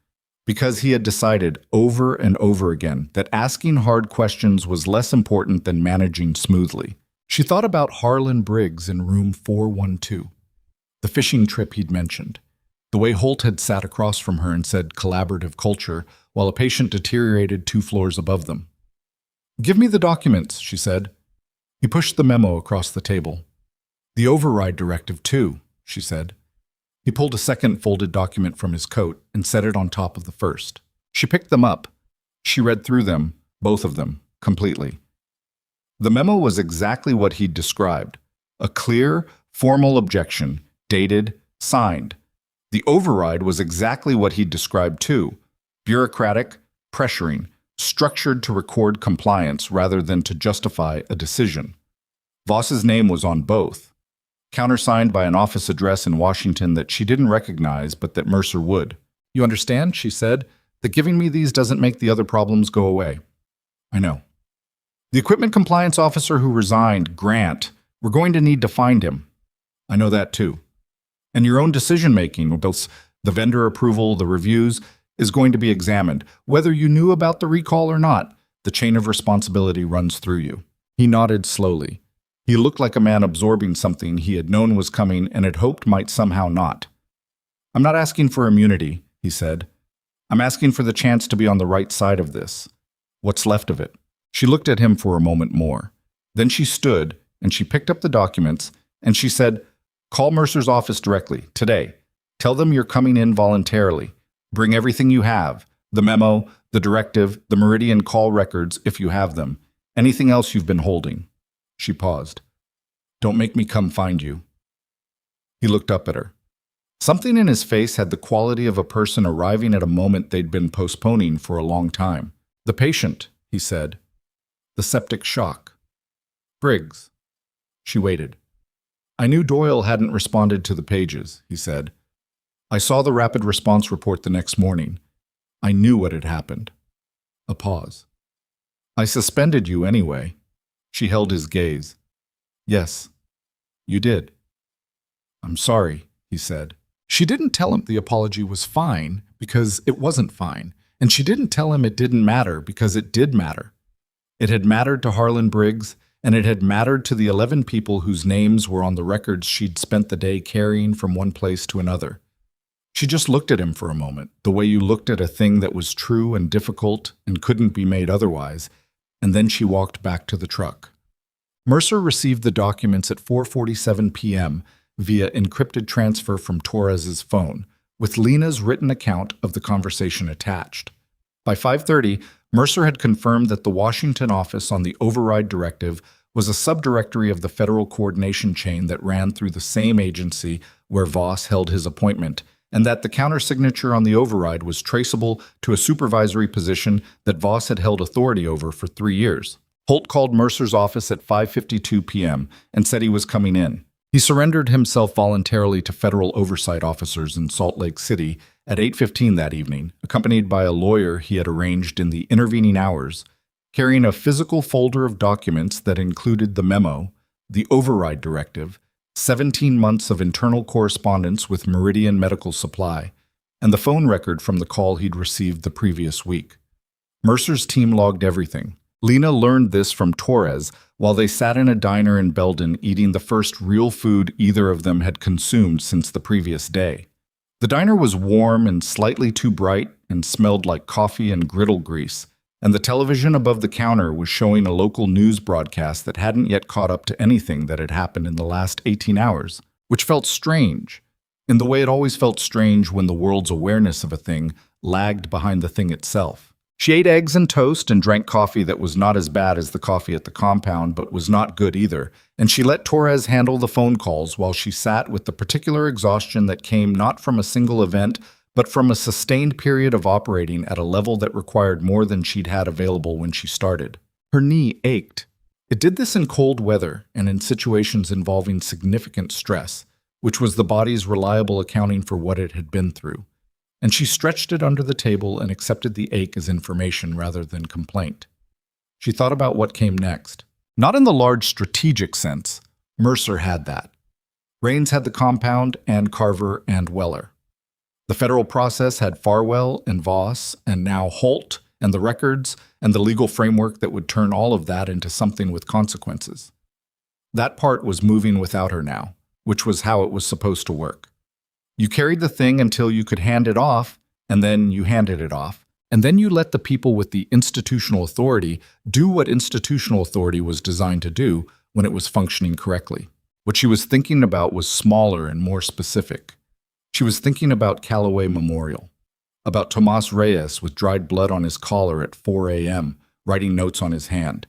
because he had decided over and over again that asking hard questions was less important than managing smoothly. She thought about Harlan Briggs in room 412, the fishing trip he'd mentioned, the way Holt had sat across from her and said collaborative culture while a patient deteriorated 2 floors above them. Give me the documents, she said. He pushed the memo across the table. The override directive, too, she said. He pulled a second folded document from his coat and set it on top of the first. She picked them up. She read through them, both of them, completely. The memo was exactly what he'd described. A clear, formal objection, dated, signed. The override was exactly what he'd described too. Bureaucratic, pressuring, structured to record compliance rather than to justify a decision. Voss's name was on both. Countersigned by an office address in Washington that she didn't recognize but that Mercer would. You understand, she said, that giving me these doesn't make the other problems go away. I know. The equipment compliance officer who resigned, Grant, we're going to need to find him. I know that too. And your own decision-making, both the vendor approval, the reviews, is going to be examined. Whether you knew about the recall or not, the chain of responsibility runs through you. He nodded slowly. He looked like a man absorbing something he had known was coming and had hoped might somehow not. I'm not asking for immunity, he said. I'm asking for the chance to be on the right side of this. What's left of it? She looked at him for a moment more. Then she stood, and she picked up the documents, and she said, call Mercer's office directly, today. Tell them you're coming in voluntarily. Bring everything you have, the memo, the directive, the Meridian call records if you have them, anything else you've been holding. She paused. Don't make me come find you. He looked up at her. Something in his face had the quality of a person arriving at a moment they'd been postponing for a long time. The patient, he said. The septic shock. Briggs. She waited. I knew Doyle hadn't responded to the pages, he said. I saw the rapid response report the next morning. I knew what had happened. A pause. I suspended you anyway. She held his gaze. Yes, you did. I'm sorry, he said. She didn't tell him the apology was fine because it wasn't fine, and she didn't tell him it didn't matter because it did matter. It had mattered to Harlan Briggs, and it had mattered to the 11 people whose names were on the records she'd spent the day carrying from one place to another. She just looked at him for a moment, the way you looked at a thing that was true and difficult and couldn't be made otherwise, and then she walked back to the truck. Mercer received the documents at 4:47 p.m. via encrypted transfer from Torres's phone, with Lena's written account of the conversation attached. By 5:30, Mercer had confirmed that the Washington office on the override directive was a subdirectory of the federal coordination chain that ran through the same agency where Voss held his appointment, and that the countersignature on the override was traceable to a supervisory position that Voss had held authority over for 3 years. Holt called Mercer's office at 5:52 p.m. and said he was coming in. He surrendered himself voluntarily to federal oversight officers in Salt Lake City at 8:15 that evening, accompanied by a lawyer he had arranged in the intervening hours, carrying a physical folder of documents that included the memo, the override directive, 17 months of internal correspondence with Meridian Medical Supply, and the phone record from the call he'd received the previous week. Mercer's team logged everything. Lena learned this from Torres while they sat in a diner in Belden eating the first real food either of them had consumed since the previous day. The diner was warm and slightly too bright and smelled like coffee and griddle grease, and the television above the counter was showing a local news broadcast that hadn't yet caught up to anything that had happened in the last 18 hours, which felt strange, in the way it always felt strange when the world's awareness of a thing lagged behind the thing itself. She ate eggs and toast and drank coffee that was not as bad as the coffee at the compound, but was not good either, and she let Torres handle the phone calls while she sat with the particular exhaustion that came not from a single event, but from a sustained period of operating at a level that required more than she'd had available when she started. Her knee ached. It did this in cold weather and in situations involving significant stress, which was the body's reliable accounting for what it had been through. And she stretched it under the table and accepted the ache as information rather than complaint. She thought about what came next. Not in the large strategic sense. Mercer had that. Raines had the compound and Carver and Weller. The federal process had Farwell and Voss and now Holt and the records and the legal framework that would turn all of that into something with consequences. That part was moving without her now, which was how it was supposed to work. You carried the thing until you could hand it off, and then you handed it off. And then you let the people with the institutional authority do what institutional authority was designed to do when it was functioning correctly. What she was thinking about was smaller and more specific. She was thinking about Callaway Memorial, about Tomas Reyes with dried blood on his collar at 4 a.m., writing notes on his hand,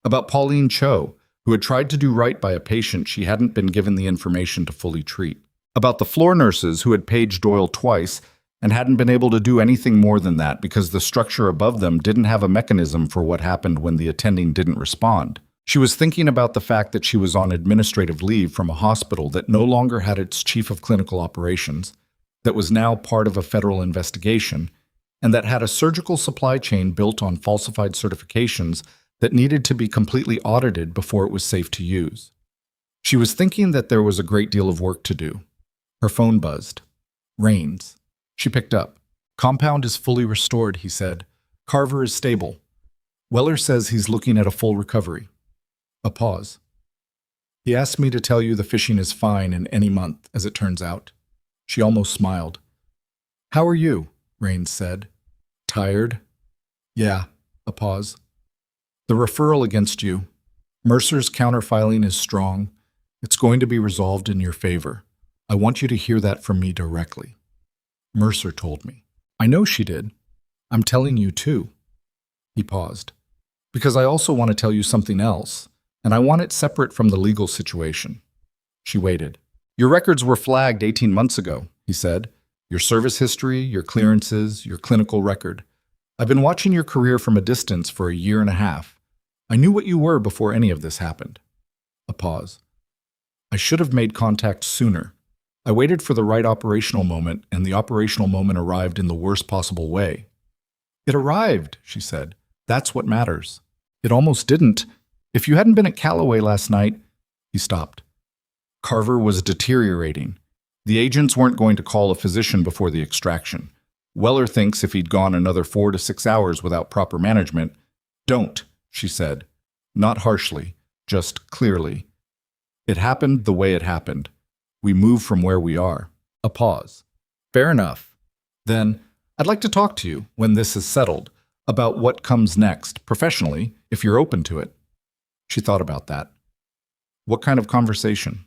about Pauline Cho, who had tried to do right by a patient she hadn't been given the information to fully treat, about the floor nurses who had paged Doyle twice and hadn't been able to do anything more than that because the structure above them didn't have a mechanism for what happened when the attending didn't respond. She was thinking about the fact that she was on administrative leave from a hospital that no longer had its chief of clinical operations, that was now part of a federal investigation, and that had a surgical supply chain built on falsified certifications that needed to be completely audited before it was safe to use. She was thinking that there was a great deal of work to do. Her phone buzzed. Raines. She picked up. Compound is fully restored, he said. Carver is stable. Weller says he's looking at a full recovery. A pause. He asked me to tell you the fishing is fine in any month, as it turns out. She almost smiled. How are you? Raines said. Tired? Yeah. A pause. The referral against you. Mercer's counterfiling is strong. It's going to be resolved in your favor. I want you to hear that from me directly. Mercer told me. I know she did. I'm telling you too. He paused. Because I also want to tell you something else, and I want it separate from the legal situation. She waited. Your records were flagged 18 months ago, he said. Your service history, your clearances, your clinical record. I've been watching your career from a distance for a year and a half. I knew what you were before any of this happened. A pause. I should have made contact sooner. I waited for the right operational moment, and the operational moment arrived in the worst possible way. It arrived, she said. That's what matters. It almost didn't. If you hadn't been at Callaway last night, he stopped. Carver was deteriorating. The agents weren't going to call a physician before the extraction. Weller thinks if he'd gone another 4 to 6 hours without proper management, don't, she said. Not harshly, just clearly. It happened the way it happened. We move from where we are. A pause. Fair enough. Then, I'd like to talk to you, when this is settled, about what comes next, professionally, if you're open to it. She thought about that. What kind of conversation?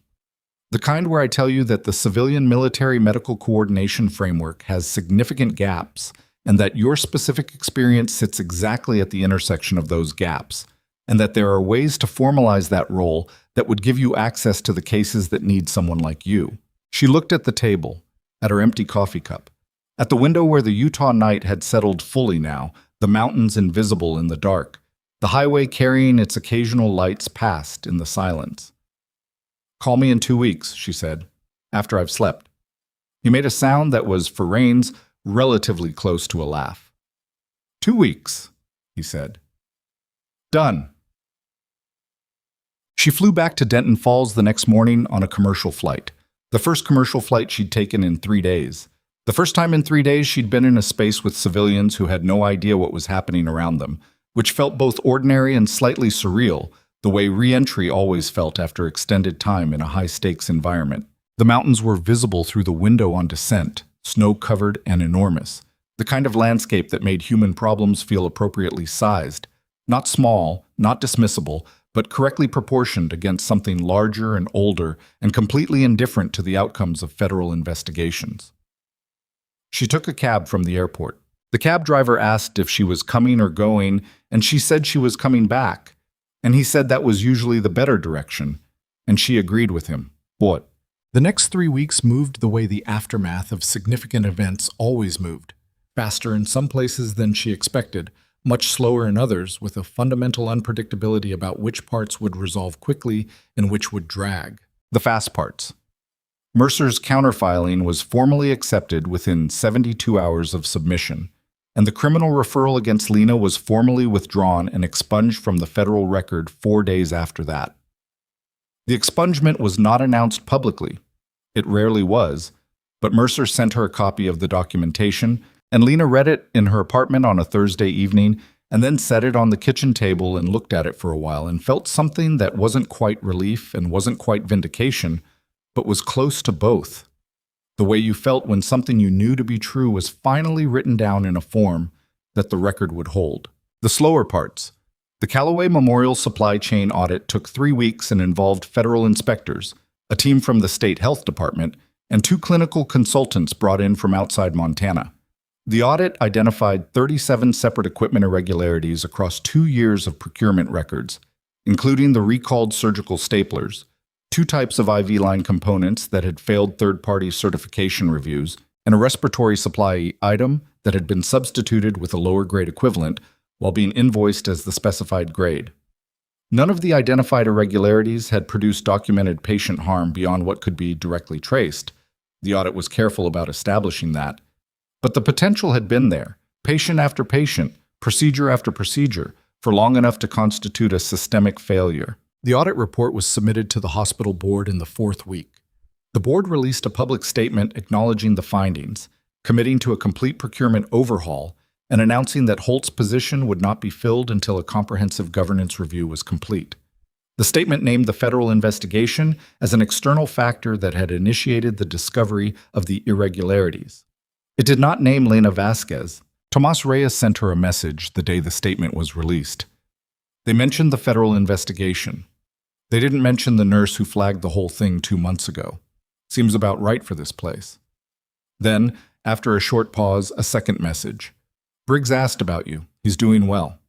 The kind where I tell you that the civilian-military medical coordination framework has significant gaps, and that your specific experience sits exactly at the intersection of those gaps, and that there are ways to formalize that role that would give you access to the cases that need someone like you. She looked at the table, at her empty coffee cup, at the window where the Utah night had settled fully now, the mountains invisible in the dark, the highway carrying its occasional lights past in the silence. "Call me in 2 weeks," she said, "after I've slept." He made a sound that was, for Rains, relatively close to a laugh. "2 weeks," he said. "Done." She flew back to Denton Falls the next morning on a commercial flight, the first commercial flight she'd taken in 3 days. The first time in 3 days she'd been in a space with civilians who had no idea what was happening around them, which felt both ordinary and slightly surreal, the way re-entry always felt after extended time in a high-stakes environment. The mountains were visible through the window on descent, snow-covered and enormous, the kind of landscape that made human problems feel appropriately sized, not small, not dismissible, but correctly proportioned against something larger and older and completely indifferent to the outcomes of federal investigations. She took a cab from the airport. The cab driver asked if she was coming or going, and she said she was coming back. And he said that was usually the better direction, and she agreed with him. What? The next 3 weeks moved the way the aftermath of significant events always moved, faster in some places than she expected, much slower in others, with a fundamental unpredictability about which parts would resolve quickly and which would drag. The fast parts. Mercer's counterfiling was formally accepted within 72 hours of submission, and the criminal referral against Lena was formally withdrawn and expunged from the federal record 4 days after that. The expungement was not announced publicly. It rarely was, but Mercer sent her a copy of the documentation, and Lena read it in her apartment on a Thursday evening and then set it on the kitchen table and looked at it for a while and felt something that wasn't quite relief and wasn't quite vindication, but was close to both. The way you felt when something you knew to be true was finally written down in a form that the record would hold. The slower parts. The Callaway Memorial Supply Chain audit took 3 weeks and involved federal inspectors, a team from the state health department, and 2 clinical consultants brought in from outside Montana. The audit identified 37 separate equipment irregularities across 2 years of procurement records, including the recalled surgical staplers, 2 types of IV line components that had failed third-party certification reviews, and a respiratory supply item that had been substituted with a lower-grade equivalent while being invoiced as the specified grade. None of the identified irregularities had produced documented patient harm beyond what could be directly traced. The audit was careful about establishing that. But the potential had been there, patient after patient, procedure after procedure, for long enough to constitute a systemic failure. The audit report was submitted to the hospital board in the 4th week. The board released a public statement acknowledging the findings, committing to a complete procurement overhaul, and announcing that Holt's position would not be filled until a comprehensive governance review was complete. The statement named the federal investigation as an external factor that had initiated the discovery of the irregularities. It did not name Lena Vasquez. Tomas Reyes sent her a message the day the statement was released. They mentioned the federal investigation. They didn't mention the nurse who flagged the whole thing 2 months ago. Seems about right for this place. Then, after a short pause, a second message. Briggs asked about you. He's doing well.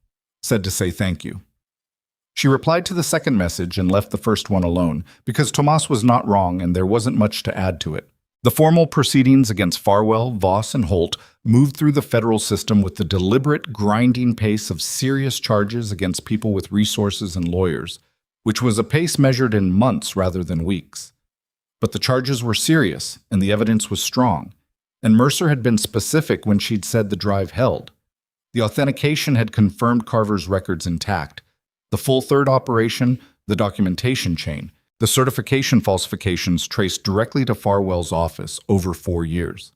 Said to say thank you. She replied to the second message and left the first one alone, because Tomas was not wrong and there wasn't much to add to it. The formal proceedings against Farwell, Voss, and Holt moved through the federal system with the deliberate, grinding pace of serious charges against people with resources and lawyers, which was a pace measured in months rather than weeks. But the charges were serious, and the evidence was strong, and Mercer had been specific when she'd said the drive held. The authentication had confirmed Carver's records intact. The full third operation, the documentation chain, the certification falsifications traced directly to Farwell's office over 4 years.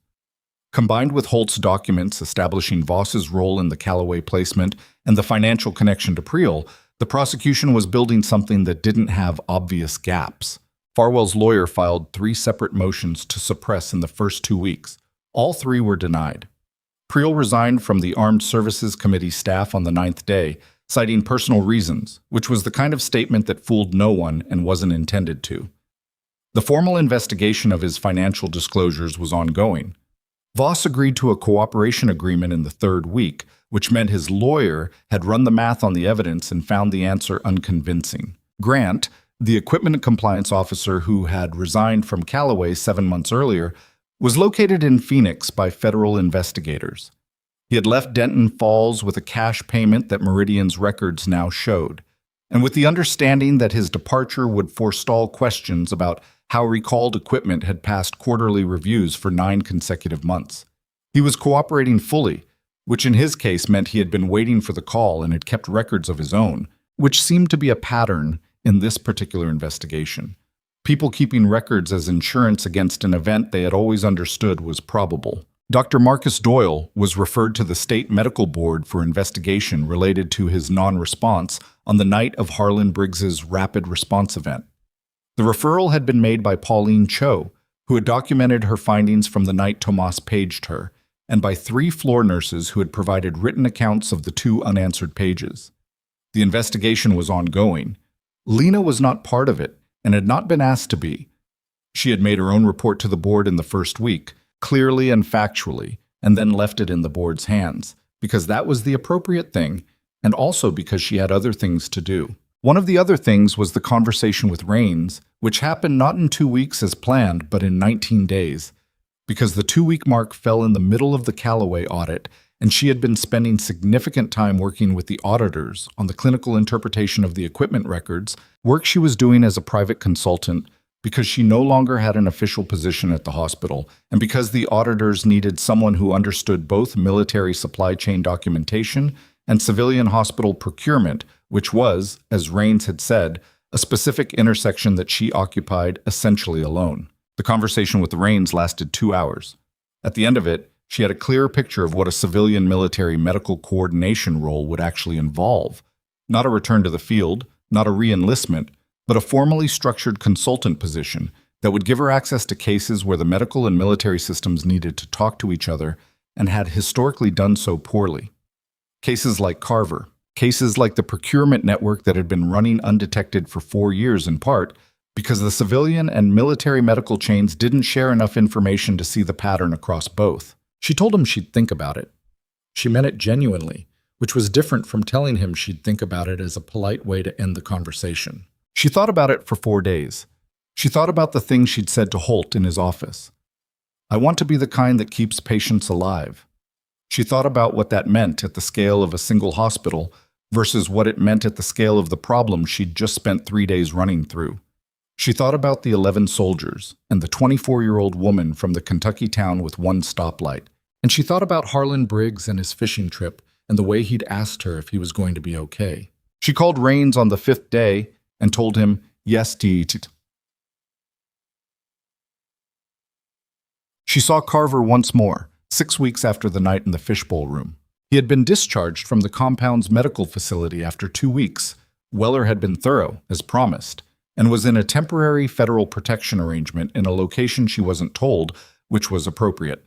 Combined with Holt's documents establishing Voss's role in the Callaway placement and the financial connection to Priel, the prosecution was building something that didn't have obvious gaps. Farwell's lawyer filed 3 separate motions to suppress in the first 2 weeks. All 3 were denied. Priel resigned from the Armed Services Committee staff on the 9th day, citing personal reasons, which was the kind of statement that fooled no one and wasn't intended to. The formal investigation of his financial disclosures was ongoing. Voss agreed to a cooperation agreement in the third week, which meant his lawyer had run the math on the evidence and found the answer unconvincing. Grant, the equipment compliance officer who had resigned from Callaway 7 months earlier, was located in Phoenix by federal investigators. He had left Denton Falls with a cash payment that Meridian's records now showed, and with the understanding that his departure would forestall questions about how recalled equipment had passed quarterly reviews for 9 consecutive months. He was cooperating fully, which in his case meant he had been waiting for the call and had kept records of his own, which seemed to be a pattern in this particular investigation. People keeping records as insurance against an event they had always understood was probable. Dr. Marcus Doyle was referred to the State Medical Board for investigation related to his non-response on the night of Harlan Briggs's rapid response event. The referral had been made by Pauline Cho, who had documented her findings from the night Tomas paged her, and by 3 floor nurses who had provided written accounts of the 2 unanswered pages. The investigation was ongoing. Lena was not part of it and had not been asked to be. She had made her own report to the board in the first week, clearly and factually, and then left it in the board's hands, because that was the appropriate thing, and also because she had other things to do. One of the other things was the conversation with Rains, which happened not in 2 weeks as planned, but in 19 days, because the 2-week mark fell in the middle of the Callaway audit, and she had been spending significant time working with the auditors on the clinical interpretation of the equipment records, work she was doing as a private consultant, because she no longer had an official position at the hospital, and because the auditors needed someone who understood both military supply chain documentation and civilian hospital procurement, which was, as Rains had said, a specific intersection that she occupied essentially alone. The conversation with Rains lasted 2 hours. At the end of it, she had a clearer picture of what a civilian-military medical coordination role would actually involve. Not a return to the field, not a re-enlistment, but a formally structured consultant position that would give her access to cases where the medical and military systems needed to talk to each other and had historically done so poorly. Cases like Carver, cases like the procurement network that had been running undetected for 4 years in part because the civilian and military medical chains didn't share enough information to see the pattern across both. She told him she'd think about it. She meant it genuinely, which was different from telling him she'd think about it as a polite way to end the conversation. She thought about it for 4 days. She thought about the things she'd said to Holt in his office. I want to be the kind that keeps patients alive. She thought about what that meant at the scale of a single hospital versus what it meant at the scale of the problem she'd just spent 3 days running through. She thought about the 11 soldiers and the 24-year-old woman from the Kentucky town with 1 stoplight. And she thought about Harlan Briggs and his fishing trip and the way he'd asked her if he was going to be okay. She called Rains on the 5th day and told him, yes, T. She saw Carver once more, 6 weeks after the night in the fishbowl room. He had been discharged from the compound's medical facility after 2 weeks. Weller had been thorough, as promised, and was in a temporary federal protection arrangement in a location she wasn't told, which was appropriate.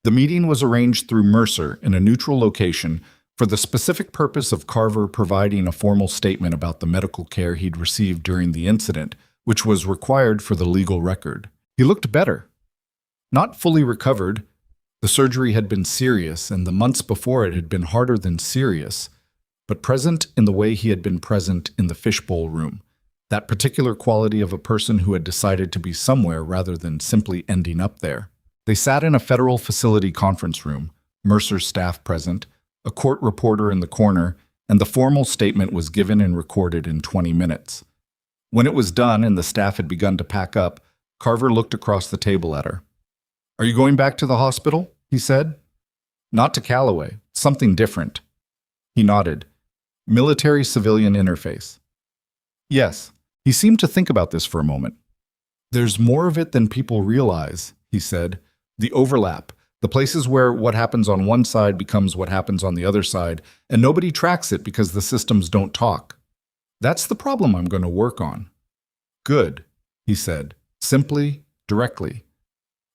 The meeting was arranged through Mercer in a neutral location for the specific purpose of Carver providing a formal statement about the medical care he'd received during the incident, which was required for the legal record. He looked better. Not fully recovered. The surgery had been serious, and the months before it had been harder than serious, but present in the way he had been present in the fishbowl room, that particular quality of a person who had decided to be somewhere rather than simply ending up there. They sat in a federal facility conference room, Mercer's staff present, a court reporter in the corner, and the formal statement was given and recorded in 20 minutes. When it was done and the staff had begun to pack up, Carver looked across the table at her. "Are you going back to the hospital?" he said. "Not to Callaway. Something different." He nodded. Military-civilian interface. Yes. He seemed to think about this for a moment. "There's more of it than people realize," he said. "The overlap, the places where what happens on one side becomes what happens on the other side, and nobody tracks it because the systems don't talk. That's the problem I'm going to work on." "Good," he said, simply, directly,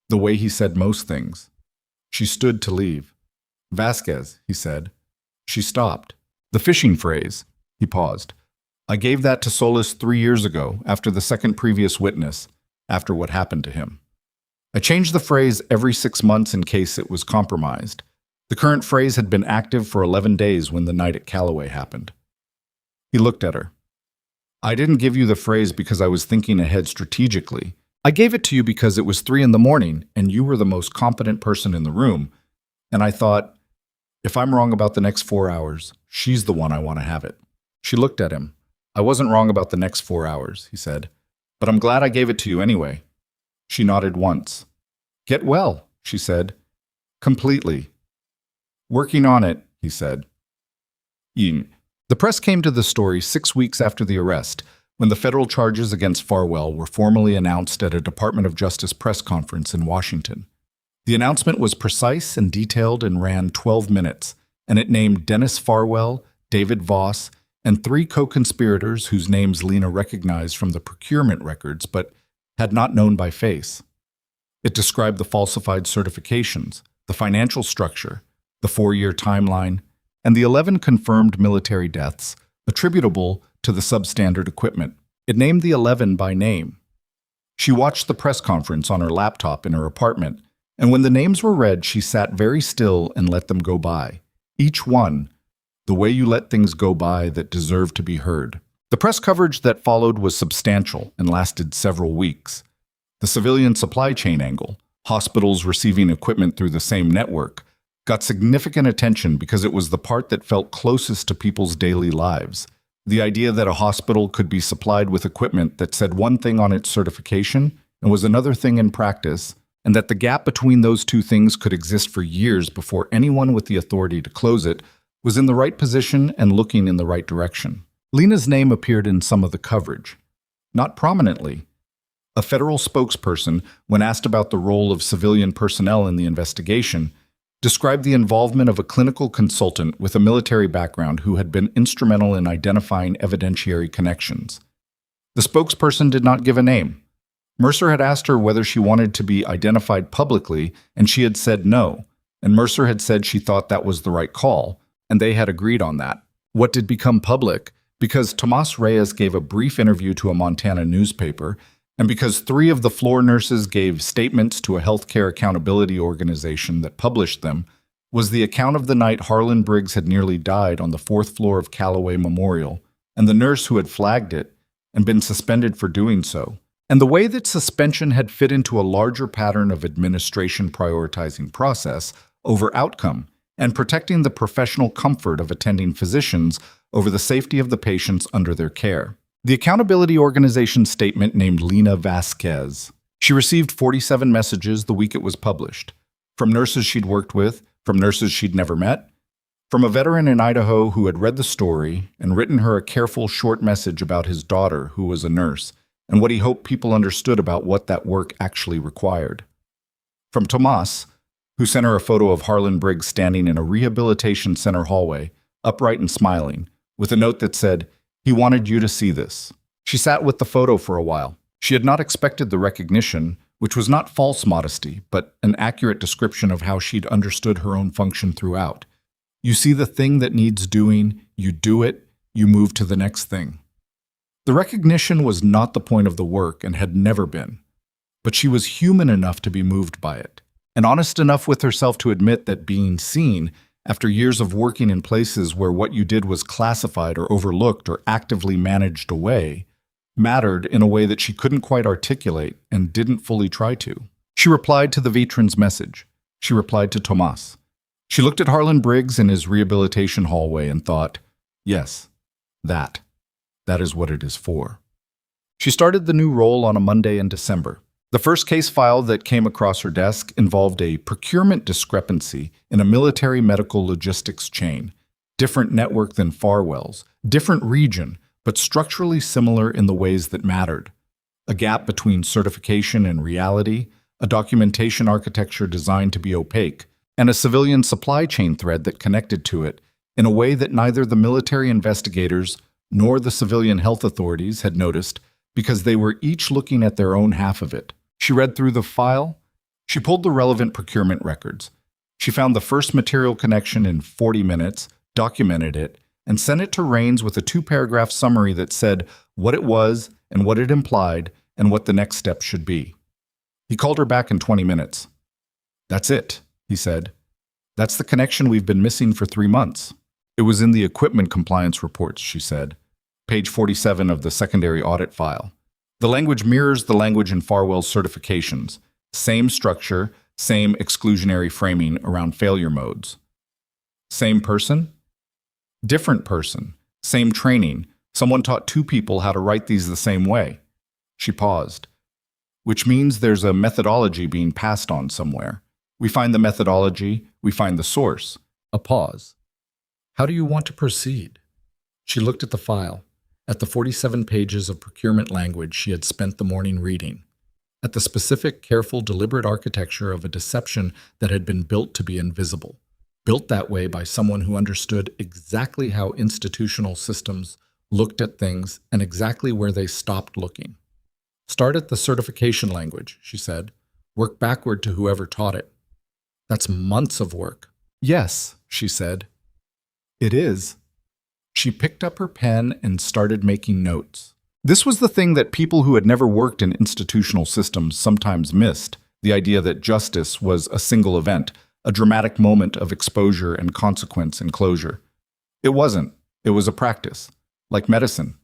the way he said most things. She stood to leave. "Vasquez," he said. She stopped. "The fishing phrase," he paused. "I gave that to Solis 3 years ago, after the second previous witness, after what happened to him." I changed the phrase every 6 months in case it was compromised. The current phrase had been active for 11 days when the night at Callaway happened. He looked at her. I didn't give you the phrase because I was thinking ahead strategically. I gave it to you because it was 3 a.m. and you were the most competent person in the room. And I thought, if I'm wrong about the next 4 hours, she's the one I want to have it. She looked at him. I wasn't wrong about the next 4 hours, he said. But I'm glad I gave it to you anyway. She nodded once. Get well, she said. Completely. Working on it, he said. The press came to the story 6 weeks after the arrest, when the federal charges against Farwell were formally announced at a Department of Justice press conference in Washington. The announcement was precise and detailed and ran 12 minutes, and it named Dennis Farwell, David Voss, and 3 co-conspirators whose names Lena recognized from the procurement records but had not known by face. It described the falsified certifications, the financial structure, the 4-year timeline, and the 11 confirmed military deaths attributable to the substandard equipment. It named the 11 by name. She watched the press conference on her laptop in her apartment, and when the names were read, she sat very still and let them go by. Each one, the way you let things go by that deserve to be heard. The press coverage that followed was substantial and lasted several weeks. The civilian supply chain angle, hospitals receiving equipment through the same network, got significant attention because it was the part that felt closest to people's daily lives. The idea that a hospital could be supplied with equipment that said one thing on its certification and was another thing in practice, and that the gap between those two things could exist for years before anyone with the authority to close it was in the right position and looking in the right direction. Lena's name appeared in some of the coverage. Not prominently. A federal spokesperson, when asked about the role of civilian personnel in the investigation, described the involvement of a clinical consultant with a military background who had been instrumental in identifying evidentiary connections. The spokesperson did not give a name. Mercer had asked her whether she wanted to be identified publicly, and she had said no, and Mercer had said she thought that was the right call, and they had agreed on that. What did become public? Because Tomas Reyes gave a brief interview to a Montana newspaper, and because 3 of the floor nurses gave statements to a healthcare accountability organization that published them, was the account of the night Harlan Briggs had nearly died on the 4th floor of Callaway Memorial, and the nurse who had flagged it and been suspended for doing so, and the way that suspension had fit into a larger pattern of administration prioritizing process over outcome and protecting the professional comfort of attending physicians over the safety of the patients under their care. The accountability organization's statement named Lena Vasquez. She received 47 messages the week it was published, from nurses she'd worked with, from nurses she'd never met, from a veteran in Idaho who had read the story and written her a careful short message about his daughter who was a nurse and what he hoped people understood about what that work actually required. From Tomas, who sent her a photo of Harlan Briggs standing in a rehabilitation center hallway, upright and smiling, with a note that said, "He wanted you to see this." She sat with the photo for a while. She had not expected the recognition, which was not false modesty, but an accurate description of how she'd understood her own function throughout. You see the thing that needs doing, you do it, you move to the next thing. The recognition was not the point of the work and had never been, but she was human enough to be moved by it, and honest enough with herself to admit that being seen, after years of working in places where what you did was classified or overlooked or actively managed away, mattered in a way that she couldn't quite articulate and didn't fully try to. She replied to the veteran's message. She replied to Tomas. She looked at Harlan Briggs in his rehabilitation hallway and thought, yes, that is what it is for. She started the new role on a Monday in December. The first case file that came across her desk involved a procurement discrepancy in a military medical logistics chain, different network than Farwell's, different region, but structurally similar in the ways that mattered. A gap between certification and reality, a documentation architecture designed to be opaque, and a civilian supply chain thread that connected to it in a way that neither the military investigators nor the civilian health authorities had noticed because they were each looking at their own half of it. She read through the file. She pulled the relevant procurement records. She found the first material connection in 40 minutes, documented it, and sent it to Raines with a 2-paragraph summary that said what it was and what it implied and what the next step should be. He called her back in 20 minutes. That's it, he said. That's the connection we've been missing for 3 months. It was in the equipment compliance reports, she said. Page 47 of the secondary audit file. The language mirrors the language in Farwell's certifications. Same structure, same exclusionary framing around failure modes. Same person? Different person. Same training. Someone taught 2 people how to write these the same way. She paused. Which means there's a methodology being passed on somewhere. We find the methodology, we find the source. A pause. How do you want to proceed? She looked at the file, at the 47 pages of procurement language she had spent the morning reading, at the specific, careful, deliberate architecture of a deception that had been built to be invisible, built that way by someone who understood exactly how institutional systems looked at things and exactly where they stopped looking. Start at the certification language, she said. Work backward to whoever taught it. That's months of work. Yes, she said. It is. She picked up her pen and started making notes. This was the thing that people who had never worked in institutional systems sometimes missed, the idea that justice was a single event, a dramatic moment of exposure and consequence and closure. It wasn't. It was a practice, like medicine.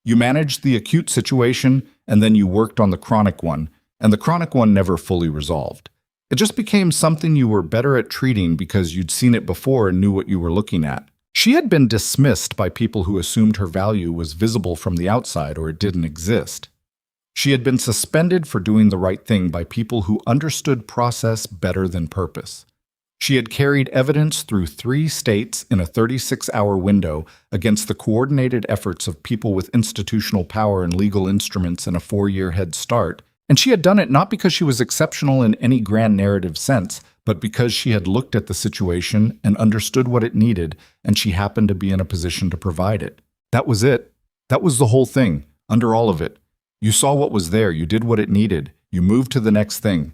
You managed the acute situation, and then you worked on the chronic one, and the chronic one never fully resolved. It just became something you were better at treating because you'd seen it before and knew what you were looking at. She had been dismissed by people who assumed her value was visible from the outside or it didn't exist. She had been suspended for doing the right thing by people who understood process better than purpose. She had carried evidence through 3 states in a 36-hour window against the coordinated efforts of people with institutional power and legal instruments and a 4-year head start, and she had done it not because she was exceptional in any grand narrative sense, but because she had looked at the situation and understood what it needed, and she happened to be in a position to provide it. That was it. That was the whole thing, under all of it. You saw what was there, you did what it needed, you moved to the next thing.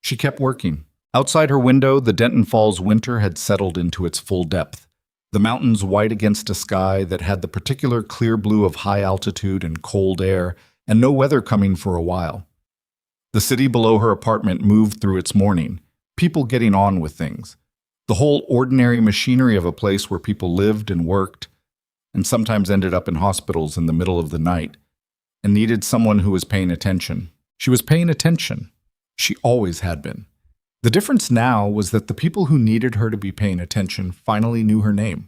She kept working. Outside her window, the Denton Falls winter had settled into its full depth. The mountains white against a sky that had the particular clear blue of high altitude and cold air, and no weather coming for a while. The city below her apartment moved through its morning, people getting on with things. The whole ordinary machinery of a place where people lived and worked, and sometimes ended up in hospitals in the middle of the night, and needed someone who was paying attention. She was paying attention. She always had been. The difference now was that the people who needed her to be paying attention finally knew her name.